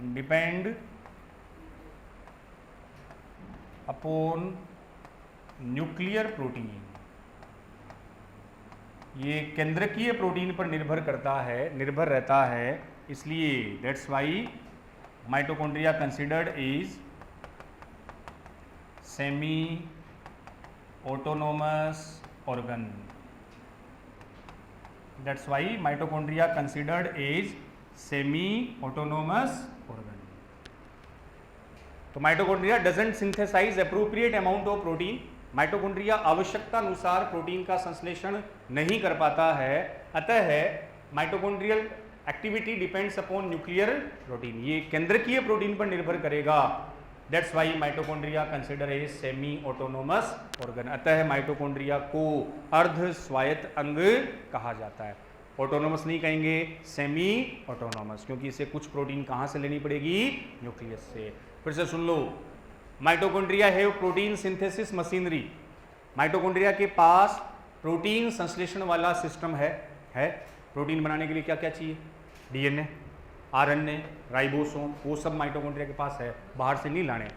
Speaker 1: Depend upon nuclear protein. ये केंद्रकीय प्रोटीन पर निर्भर रहता है। इसलिए that's why mitochondria considered is semi autonomous organ. That's why mitochondria considered is semi-autonomous organ। तो mitochondria doesn't synthesize appropriate amount of protein. Mitochondria आवश्यकता अनुसार प्रोटीन का संश्लेषण नहीं कर पाता है। अतः mitochondrial activity depends upon nuclear protein. ये केंद्रकीय प्रोटीन पर निर्भर करेगा। That's why mitochondria consider a semi autonomous organ. अतः माइटोकॉन्ड्रिया को अर्ध स्वायत्त अंग कहा जाता है। ऑटोनोमस नहीं कहेंगे, सेमी ऑटोनोमस, क्योंकि इसे कुछ प्रोटीन कहाँ से लेनी पड़ेगी? न्यूक्लियस से। फिर से सुन लो, mitochondria have protein synthesis machinery. Mitochondria के पास प्रोटीन संश्लेषण वाला सिस्टम है। प्रोटीन बनाने के लिए क्या क्या चाहिए? डीएनए, आरएनए, राइबोसोम, वो सब माइटोकॉन्ड्रिया के पास है, बाहर से नहीं लाने।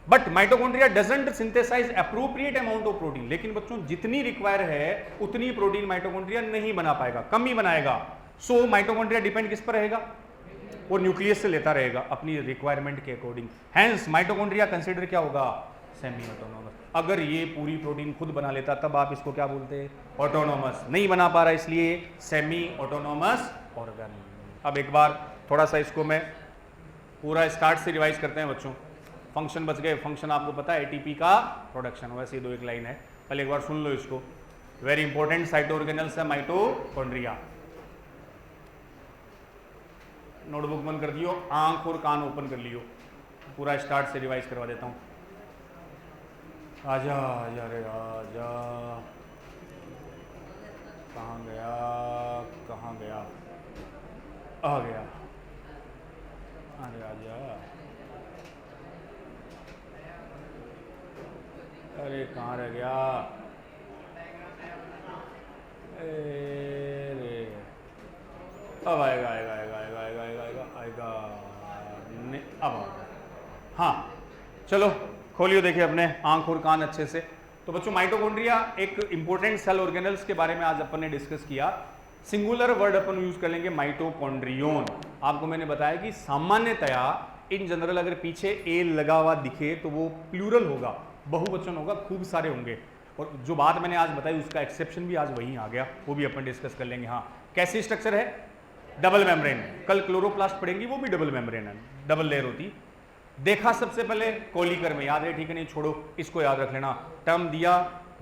Speaker 1: But mitochondria doesn't synthesize appropriate amount of protein. लेकिन बच्चों जितनी रिक्वायर है उतनी प्रोटीन माइटोकॉन्ड्रिया नहीं बना पाएगा, कम ही बनाएगा। सो माइटोकॉन्ड्रिया डिपेंड किस पर रहेगा? वो न्यूक्लियस से लेता रहेगा अपनी रिक्वायरमेंट के अकॉर्डिंग। हैंस माइटोकॉन्ड्रिया कंसिडर क्या होगा? Semi autonomous. अगर ये पूरी प्रोटीन खुद बना लेता तब आप इसको क्या बोलते? ऑटोनोमस। नहीं बना पा रहा इसलिए सेमी ऑटोनोमस ऑर्गन। अब एक बार थोड़ा सा इसको मैं पूरा स्टार्ट से रिवाइज करते हैं बच्चों। फंक्शन बच गए। फंक्शन आपको पता है एटीपी का प्रोडक्शन, वैसे ही दो एक लाइन है, पहले एक बार सुन लो इसको। वेरी इंपॉर्टेंट साइटो ऑर्गेनल्स है माइटोकॉन्ड्रिया। नोटबुक बंद कर दियो, आंख और कान ओपन कर लियो। पूरा स्टार्ट से रिवाइज करवा देता हूँ। आजा आजा रे आजा, कहाँ गया कहाँ गया, आ गया, अरे आजा, अरे कहाँ रह गया, अरे अब आएगा आएगा आएगा आएगा आएगा आएगा आएगा आएगा, नहीं अब आ गया। हाँ चलो खोलियो, देखिए अपने आंख और कान अच्छे से। तो बच्चों माइटोकॉन्ड्रिया एक इंपॉर्टेंट सेल ऑर्गेनल्स के बारे में आज अपन ने डिस्कस किया। सिंगुलर वर्ड अपन यूज कर लेंगे माइटोकॉन्ड्रियोन। आपको मैंने बताया कि सामान्यतया इन जनरल अगर पीछे ए लगा हुआ दिखे तो वो प्लूरल होगा, बहुवचन होगा, खूब सारे होंगे। और जो बात मैंने आज बताई उसका एक्सेप्शन भी आज वहीं आ गया, वो भी अपन डिस्कस कर लेंगे। हाँ कैसी स्ट्रक्चर है, डबल मेम्ब्रेन। कल क्लोरोप्लास्ट पढ़ेंगी, वो भी डबल मेम्ब्रेन है, डबल लेयर होती। देखा सबसे पहले कोलिकर में, याद है, ठीक है, नहीं छोड़ो, इसको याद रख लेना। टर्म दिया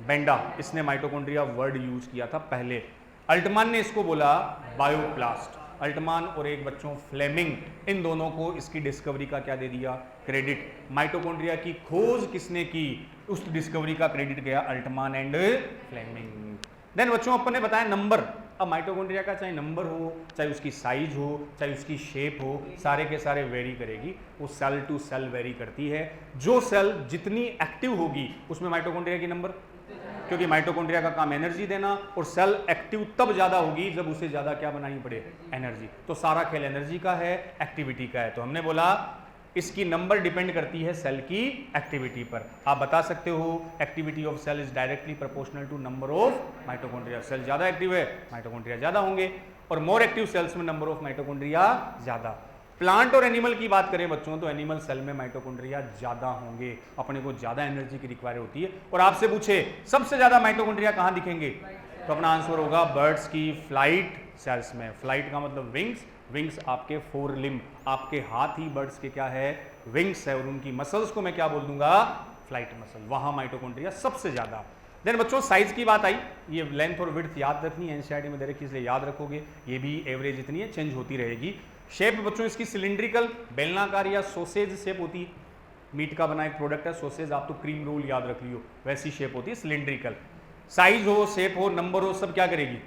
Speaker 1: बेंडा, इसने माइटोकॉन्ड्रिया वर्ड यूज किया था पहले। अल्टमान ने इसको बोला बायोप्लास्ट। अल्टमान और एक बच्चों फ्लेमिंग, इन दोनों को इसकी डिस्कवरी का क्या दे दिया, क्रेडिट। माइटोकॉन्ड्रिया की खोज किसने की, उस डिस्कवरी का क्रेडिट गया अल्टमान एंड फ्लेमिंग। देन बच्चों अपन ने बताया नंबर। अब माइटोकॉन्ड्रिया का चाहे नंबर हो, चाहे उसकी साइज हो, चाहे उसकी शेप हो, सारे के सारे वेरी करेगी। वो सेल टू सेल वेरी करती है। जो सेल जितनी एक्टिव होगी उसमें माइटोकॉन्ड्रिया की नंबर, क्योंकि माइटोकॉन्ड्रिया का काम एनर्जी देना, और सेल एक्टिव तब ज्यादा होगी जब उसे ज्यादा क्या बनानी पड़े, एनर्जी। तो सारा खेल एनर्जी का है, एक्टिविटी का है। तो हमने बोला इसकी नंबर डिपेंड करती है सेल की एक्टिविटी पर। आप बता सकते हो activity of cell is directly proportional to number of mitochondria. Cell ज्यादा एक्टिव है, माइटोकॉन्ड्रिया ज्यादा होंगे, और मोर एक्टिव सेल्स में नंबर ऑफ माइटोकॉन्ड्रिया ज्यादा। प्लांट और एनिमल की बात करें बच्चों तो एनिमल सेल में माइटोकॉन्ड्रिया ज्यादा होंगे, अपने को ज्यादा एनर्जी की रिक्वायर होती है। और आपसे पूछे सबसे ज्यादा माइटोकॉन्ड्रिया कहां दिखेंगे, तो अपना आंसर होगा बर्ड्स की फ्लाइट सेल्स में। फ्लाइट का मतलब विंग्स, विंग्स आपके फोर लिम्ब, आपके हाथ ही बर्ड्स के क्या है, विंग्स है, और उनकी मसल्स को मैं क्या बोल दूंगा, फ्लाइट मसल। वहां माइटोकॉन्ड्रिया सबसे ज्यादा। देन बच्चों साइज की बात आई, ये लेंथ और विड्थ याद रखनी है, एनसीईआरटी में दे रखी इसलिए याद रखोगे। ये भी एवरेज इतनी है, चेंज होती रहेगी। शेप बच्चों इसकी सिलिंड्रिकल, बेलनाकार या सोसेज शेप होती है। मीट का बना एक प्रोडक्ट है सोसेज, आप तो क्रीम रोल याद रख लियो, वैसी शेप होती है सिलिंड्रिकल। साइज हो, शेप हो, नंबर हो, सब क्या करेगी,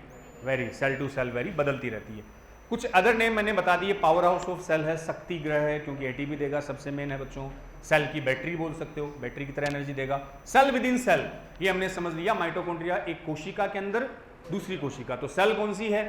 Speaker 1: vary, cell to cell vary, बदलती रहती है। कुछ अदर नेम मैंने बता दिए। पावर हाउस ऑफ सेल है, शक्ति ग्रह है, क्योंकि एटीपी देगा, सबसे मेन है बच्चों। सेल की बैटरी बोल सकते हो, बैटरी की तरह एनर्जी देगा। सेल विद इन सेल, ये हमने समझ लिया। माइटोकॉन्ड्रिया एक कोशिका के अंदर, दूसरी कोशिका। तो सेल कौन सी है,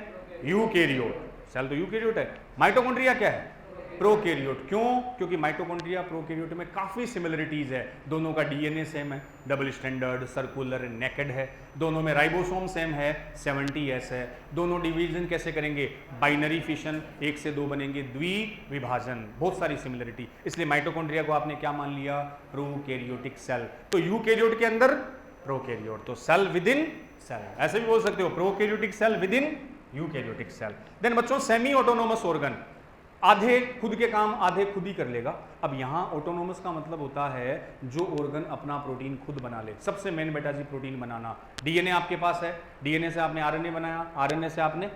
Speaker 1: यूकेरियोट। सेल तो यूकेरियोट है। माइटोकॉन्ड्रिया क्या है, प्रोकैरियोट। क्यों, क्योंकि माइटोकॉन्ड्रिया प्रोकैरियोट में काफी सिमिलरिटीज है। दोनों का डीएनए सेम है, डबल स्टैंडर्ड, सर्कुलर, नेकेड है। दोनों में राइबोसोम सेम है, 70S है। दोनों डिवीजन कैसे करेंगे, बाइनरी फिशन, 1 से 2 बनेंगे, द्विविभाजन, बहुत सारी सिमिलरिटी। इसलिए माइटोकॉन्ड्रिया को आपने क्या मान लिया, प्रोकैरियोटिक सेल। तो यूकैरियोट के अंदर प्रोकैरियोट, तो सेल विद इन सेल, ऐसे भी बोल सकते हो, prokaryotic cell with in eukaryotic cell. Then बच्चों सेमी ऑटोनोमस ऑर्गन, आधे खुद के काम आधे खुद ही कर लेगा। अब यहाँ ऑटोनोमस का मतलब होता है जो ऑर्गन अपना प्रोटीन खुद बना ले। सबसे मेन बेटा जी प्रोटीन बनाना। डीएनए आपके पास है, डीएनए से आपने आरएनए बनाया, आरएनए से आपने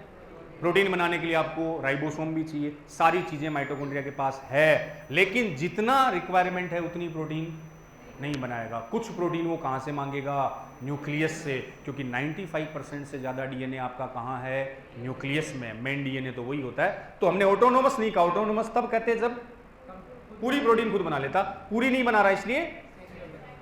Speaker 1: प्रोटीन बनाने के लिए आपको राइबोसोम भी चाहिए। सारी चीजें माइटोकॉन्ड्रिया के पास है, लेकिन जितना रिक्वायरमेंट है उतनी प्रोटीन नहीं बनाएगा। कुछ प्रोटीन वो कहाँ से मांगेगा, न्यूक्लियस से, क्योंकि 95% से ज़्यादा डीएनए आपका कहाँ है, न्यूक्लियस में। मेन डीएनए तो वही होता है। तो हमने ऑटोनोमस नहीं कहा, ऑटोनोमस तब कहते हैं जब पूरी प्रोटीन खुद बना लेता। पूरी नहीं बना रहा, इसलिए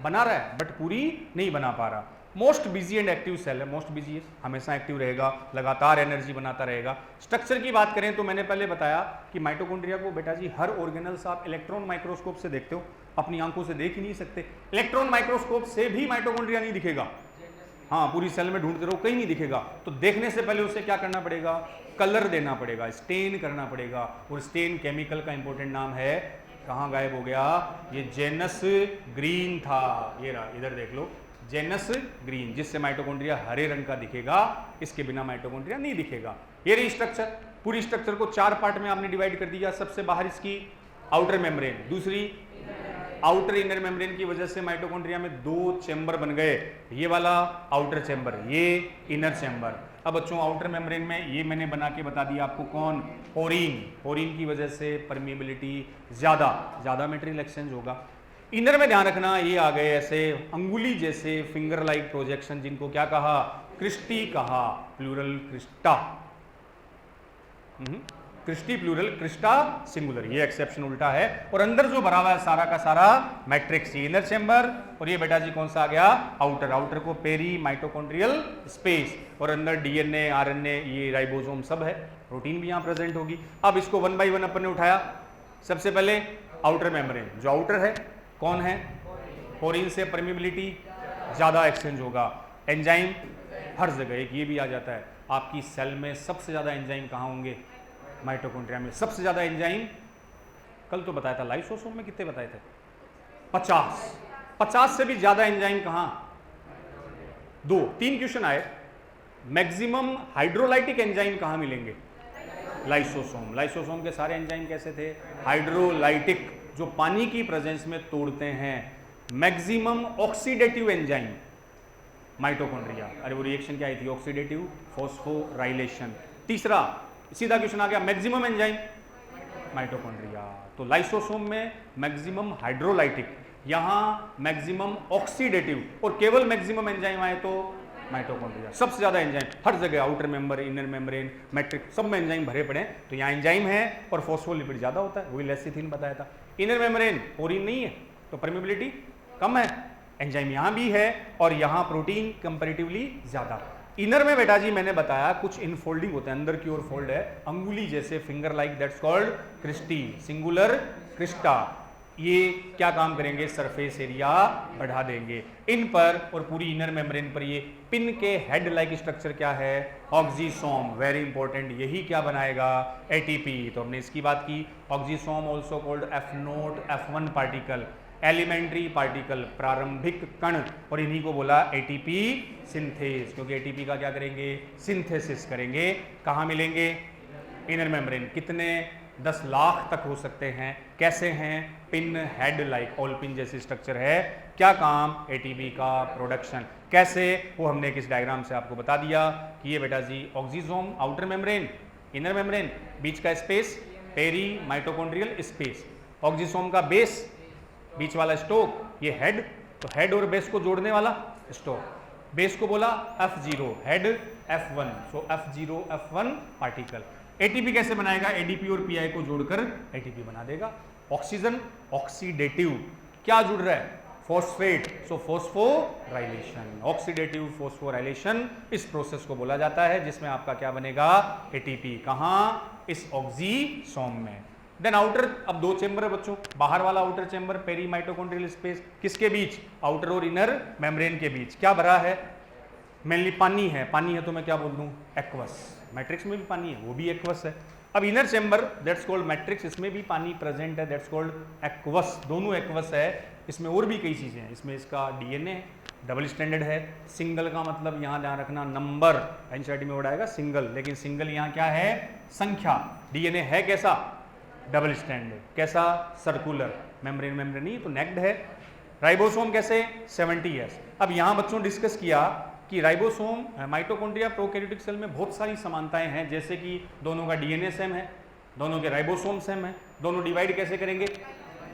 Speaker 1: बना रहा है बट पूरी नहीं बना पा रहा। Most busy and active cell है, मोस्ट बिजी है, हमेशा एक्टिव रहेगा, लगातार एनर्जी बनाता रहेगा। स्ट्रक्चर की बात करें तो मैंने पहले बताया कि माइटोकॉन्ड्रिया को बेटा जी हर ऑर्गेनल्स आप इलेक्ट्रॉन माइक्रोस्कोप से देखते हो, अपनी आंखों से देख ही नहीं सकते। इलेक्ट्रॉन माइक्रोस्कोप से भी माइटोकॉन्ड्रिया नहीं दिखेगा। हाँ, पूरी सेल में ढूंढते रहो, कहीं नहीं दिखेगा। तो देखने से पहले उसे क्या करना पड़ेगा, कलर देना पड़ेगा, स्टेन करना पड़ेगा। और स्टेन केमिकल का इंपॉर्टेंट नाम है, कहाँ गायब हो गया, ये जेनस ग्रीन था, ये रहा, इधर देख लो, जेनस ग्रीन, जिससे माइटोकॉन्ड्रिया हरे रंग का दिखेगा। इसके बिना माइटोकॉन्ड्रिया नहीं दिखेगा। ये रही स्ट्रक्चर। पूरी स्ट्रक्चर को 4 पार्ट में आपने डिवाइड कर दिया। सबसे बाहर इसकी आउटर मेम्ब्रेन, दूसरी आउटर इनर मेम्ब्रेन की वजह से माइटोकॉन्ड्रिया में 2 चैम्बर बन गए। ये वाला आउटर चैम्बर, ये इनर चैम्बर। अब बच्चों आउटर मेम्ब्रेन में ये मैंने बना के बता दिया आपको, कौन, पोरीन। पोरीन की वजह से परमिएबिलिटी ज्यादा, ज्यादा मटेरियल एक्सचेंज होगा। इनर में ध्यान रखना, ये आ गए ऐसे अंगुली जैसे फिंगर लाइक प्रोजेक्शन, जिनको क्या कहा, क्रिस्टी कहा, plural crista, cristae plural, crista singular, ये एक्सेप्शन उल्टा है। और अंदर जो भरा हुआ है सारा का सारा मैट्रिक्स, ये इनर चेंबर, और ये बेटा जी कौन सा आ गया, आउटर। आउटर को पेरी माइटोकॉन्ड्रियल स्पेस, और अंदर डीएनए, आरएनए, ये राइबोसोम सब है, प्रोटीन भी यहाँ प्रेजेंट होगी। अब इसको वन बाई वन अपन ने उठाया। सबसे पहले आउटर मेम्ब्रेन, जो आउटर है कौन है, पोरीन से परमिबिलिटी ज्यादा एक्सचेंज होगा। एंजाइम हर जगह, एक ये भी आ जाता है आपकी सेल में सबसे ज्यादा एंजाइम कहाँ होंगे, माइटोकॉन्ड्रिया में सबसे ज्यादा एंजाइम। कल तो बताया था लाइसोसोम में, कितने बताए थे, 50 से भी ज्यादा एंजाइम कहाँ, 3 क्वेश्चन आए। मैक्सिमम हाइड्रोलाइटिक एंजाइम कहाँ मिलेंगे, लाइसोसोम। लाइसोसोम के सारे एंजाइम कैसे थे, हाइड्रोलाइटिक, जो पानी की प्रेजेंस में तोड़ते हैं। मैक्सिमम ऑक्सीडेटिव एंजाइम माइटोकॉन्ड्रिया, अरे वो रिएक्शन क्या आई थी, ऑक्सीडेटिव फॉस्फोराइलेशन। तीसरा सीधा क्वेश्चन आ गया, मैक्सिमम एंजाइम माइटोकॉन्ड्रिया। तो लाइसोसोम में मैक्सिमम हाइड्रोलाइटिक, यहां मैक्सिमम ऑक्सीडेटिव, और केवल मैक्सिमम एंजाइम आए तो माइटोकॉन्ड्रिया। सबसे ज्यादा एंजाइम हर जगह, outer member, inner membrane, matrix, सब में एंजाइम भरे पड़े हैं। तो यहाँ एंजाइम है और फॉस्फोलिपिड ज्यादा होता है, वही लेसिथिन बताया था। इनर मेम्ब्रेन पोरीन नहीं है तो परमिबिलिटी कम है, एंजाइम यहाँ भी है, और यहाँ प्रोटीन कंपैरेटिवली ज्यादा। इनर में बेटा जी मैंने बताया कुछ इनफोल्डिंग होते हैं, अंदर की ओर फोल्ड है, अंगुली जैसे, finger like, that's called cristae, singular crista. ये क्या काम करेंगे, सरफेस एरिया बढ़ा देंगे इन पर, और पूरी इनर मेम्ब्रेन पर ये पिन के हेड लाइक स्ट्रक्चर क्या है, ऑक्सीसोम, वेरी इंपॉर्टेंट, यही क्या बनाएगा, एटीपी। तो हमने इसकी बात की। Oxysome also called F naught, F1 particle, elementary particle, प्रारंभिक कण, और इन्हीं को बोला एटीपी सिंथेस, क्योंकि एटीपी का क्या करेंगे, सिंथेसिस करेंगे। कहाँ मिलेंगे, इनर मेम्ब्रेन। कितने, 10 लाख तक हो सकते हैं। कैसे हैं, pin head like, all pin जैसी स्ट्रक्चर है। क्या काम, एटीपी का प्रोडक्शन। कैसे, वो हमने किस डायग्राम से आपको बता दिया कि ये बेटा जी oxysome, outer membrane, inner membrane, बीच का space peri mitochondrial space, oxysome का बेस, बीच वाला स्टोक, ये हेड, तो हेड और बेस को जोड़ने वाला स्टोक, बेस को बोला F0, हेड F1, सो F0 F1 पार्टिकल। एटीपी कैसे बनाएगा, एडीपी और पीआई को जोड़कर एटीपी बना देगा। ऑक्सीजन ऑक्सीडेटिव, क्या जुड़ रहा है, फॉस्फेट, सो फॉस्फोराइलेशन, ऑक्सीडेटिव फॉस्फोराइलेशन, इस प्रोसेस को बोला जाता है जिसमें आपका क्या बनेगा, एटीपी। कहां, इस ऑक्सीसोम में। देन आउटर, अब 2 चेंबर है बच्चों, बाहर वाला outer chamber peri mitochondrial space, किसके बीच, आउटर और इनर मेम्ब्रेन के बीच। क्या भरा है, मेनली पानी है। पानी है तो मैं क्या बोल दूं, एक्वस। मैट्रिक्स में भी पानी है, वो भी एक्वस है। अब inner chamber, that's called matrix, इसमें भी पानी प्रेजेंट है, दैट्स कॉल्ड एक्वस, दोनों एक्वस है। इसमें और भी कई चीजें हैं, इसमें इसका डीएनए डबल स्टैंडर्ड है। सिंगल का मतलब यहां ध्यान रखना, नंबर, एनसीईआरटी में वर्ड आएगा सिंगल, लेकिन सिंगल यहां क्या है, संख्या। डीएनए है कैसा, डबल स्टैंडर्ड, कैसा, सर्कुलर, मेम्ब्रेन मेम्ब्रेन नहीं तो नेक्ड है। राइबोसोम कैसे, 70S। अब यहां बच्चों डिस्कस किया कि राइबोसोम, माइटोकॉन्ड्रिया, प्रोकैरियोटिक सेल में बहुत सारी समानताएं हैं, जैसे कि दोनों का डीएनए सेम है, दोनों के राइबोसोम सेम है, दोनों डिवाइड कैसे करेंगे,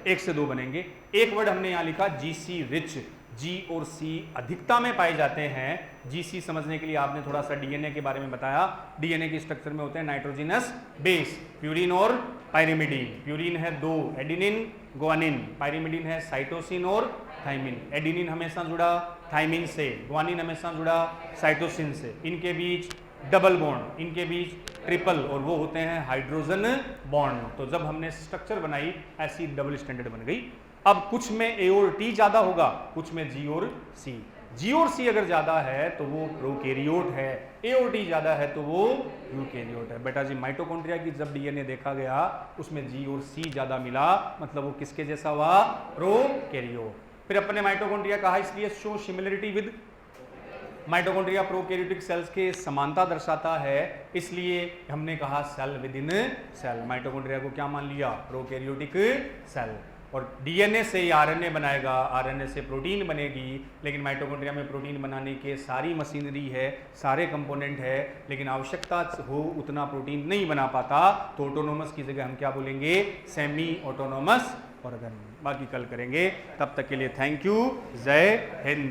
Speaker 1: 1 से 2 बनेंगे। एक वर्ड हमने यहाँ लिखा जीसी रिच, जी और सी अधिकता में पाए जाते हैं। जीसी समझने के लिए आपने थोड़ा सा डीएनए के बारे में बताया। डीएनए के स्ट्रक्चर में होते हैं नाइट्रोजिनस बेस, प्यूरिन और पायरिमिडीन। प्यूरिन है 2, एडिनिन ग्वानिन, पायरिमिडीन है साइटोसिन और थाइमिन। एडिनिन हमेशा जुड़ा थाइमिन से, ग्वानिन हमेशा जुड़ा साइटोसिन से। इनके बीच डबल बॉन्ड, इनके बीच ट्रिपल, और वो होते हैं हाइड्रोजन बॉन्ड। तो जब हमने स्ट्रक्चर बनाई ऐसी डबल स्टैंडर्ड बन गई। अब कुछ में ए और टी ज्यादा होगा, कुछ में जी और सी। जी और सी अगर ज्यादा है तो वो प्रोकैरियोट है, ए और टी ज्यादा है तो वो यूकैरियोट है। बेटा जी माइटोकॉन्ड्रिया की जब डीएनए देखा गया उसमें जी और सी ज्यादा मिला, मतलब वो किसके जैसा हुआ, प्रोकैरियोट। फिर अपने माइटोकॉन्ड्रिया कहा इसलिए show similarity with, mitochondria prokaryotic cells के समानता दर्शाता है, इसलिए हमने कहा cell with in cell. Mitochondria को क्या मान लिया, प्रोकैरियोटिक सेल। और डीएनए से ही आरएनए बनाएगा, आरएनए से प्रोटीन बनेगी, लेकिन माइटोकॉन्ड्रिया में प्रोटीन बनाने के सारी मशीनरी है, सारे कंपोनेंट है, लेकिन आवश्यकता हो उतना प्रोटीन नहीं बना पाता, तो ऑटोनोमस की जगह हम क्या बोलेंगे, सेमी ऑटोनोमस ऑर्गन। बाकी कल करेंगे, तब तक के लिए थैंक यू, जय हिंद।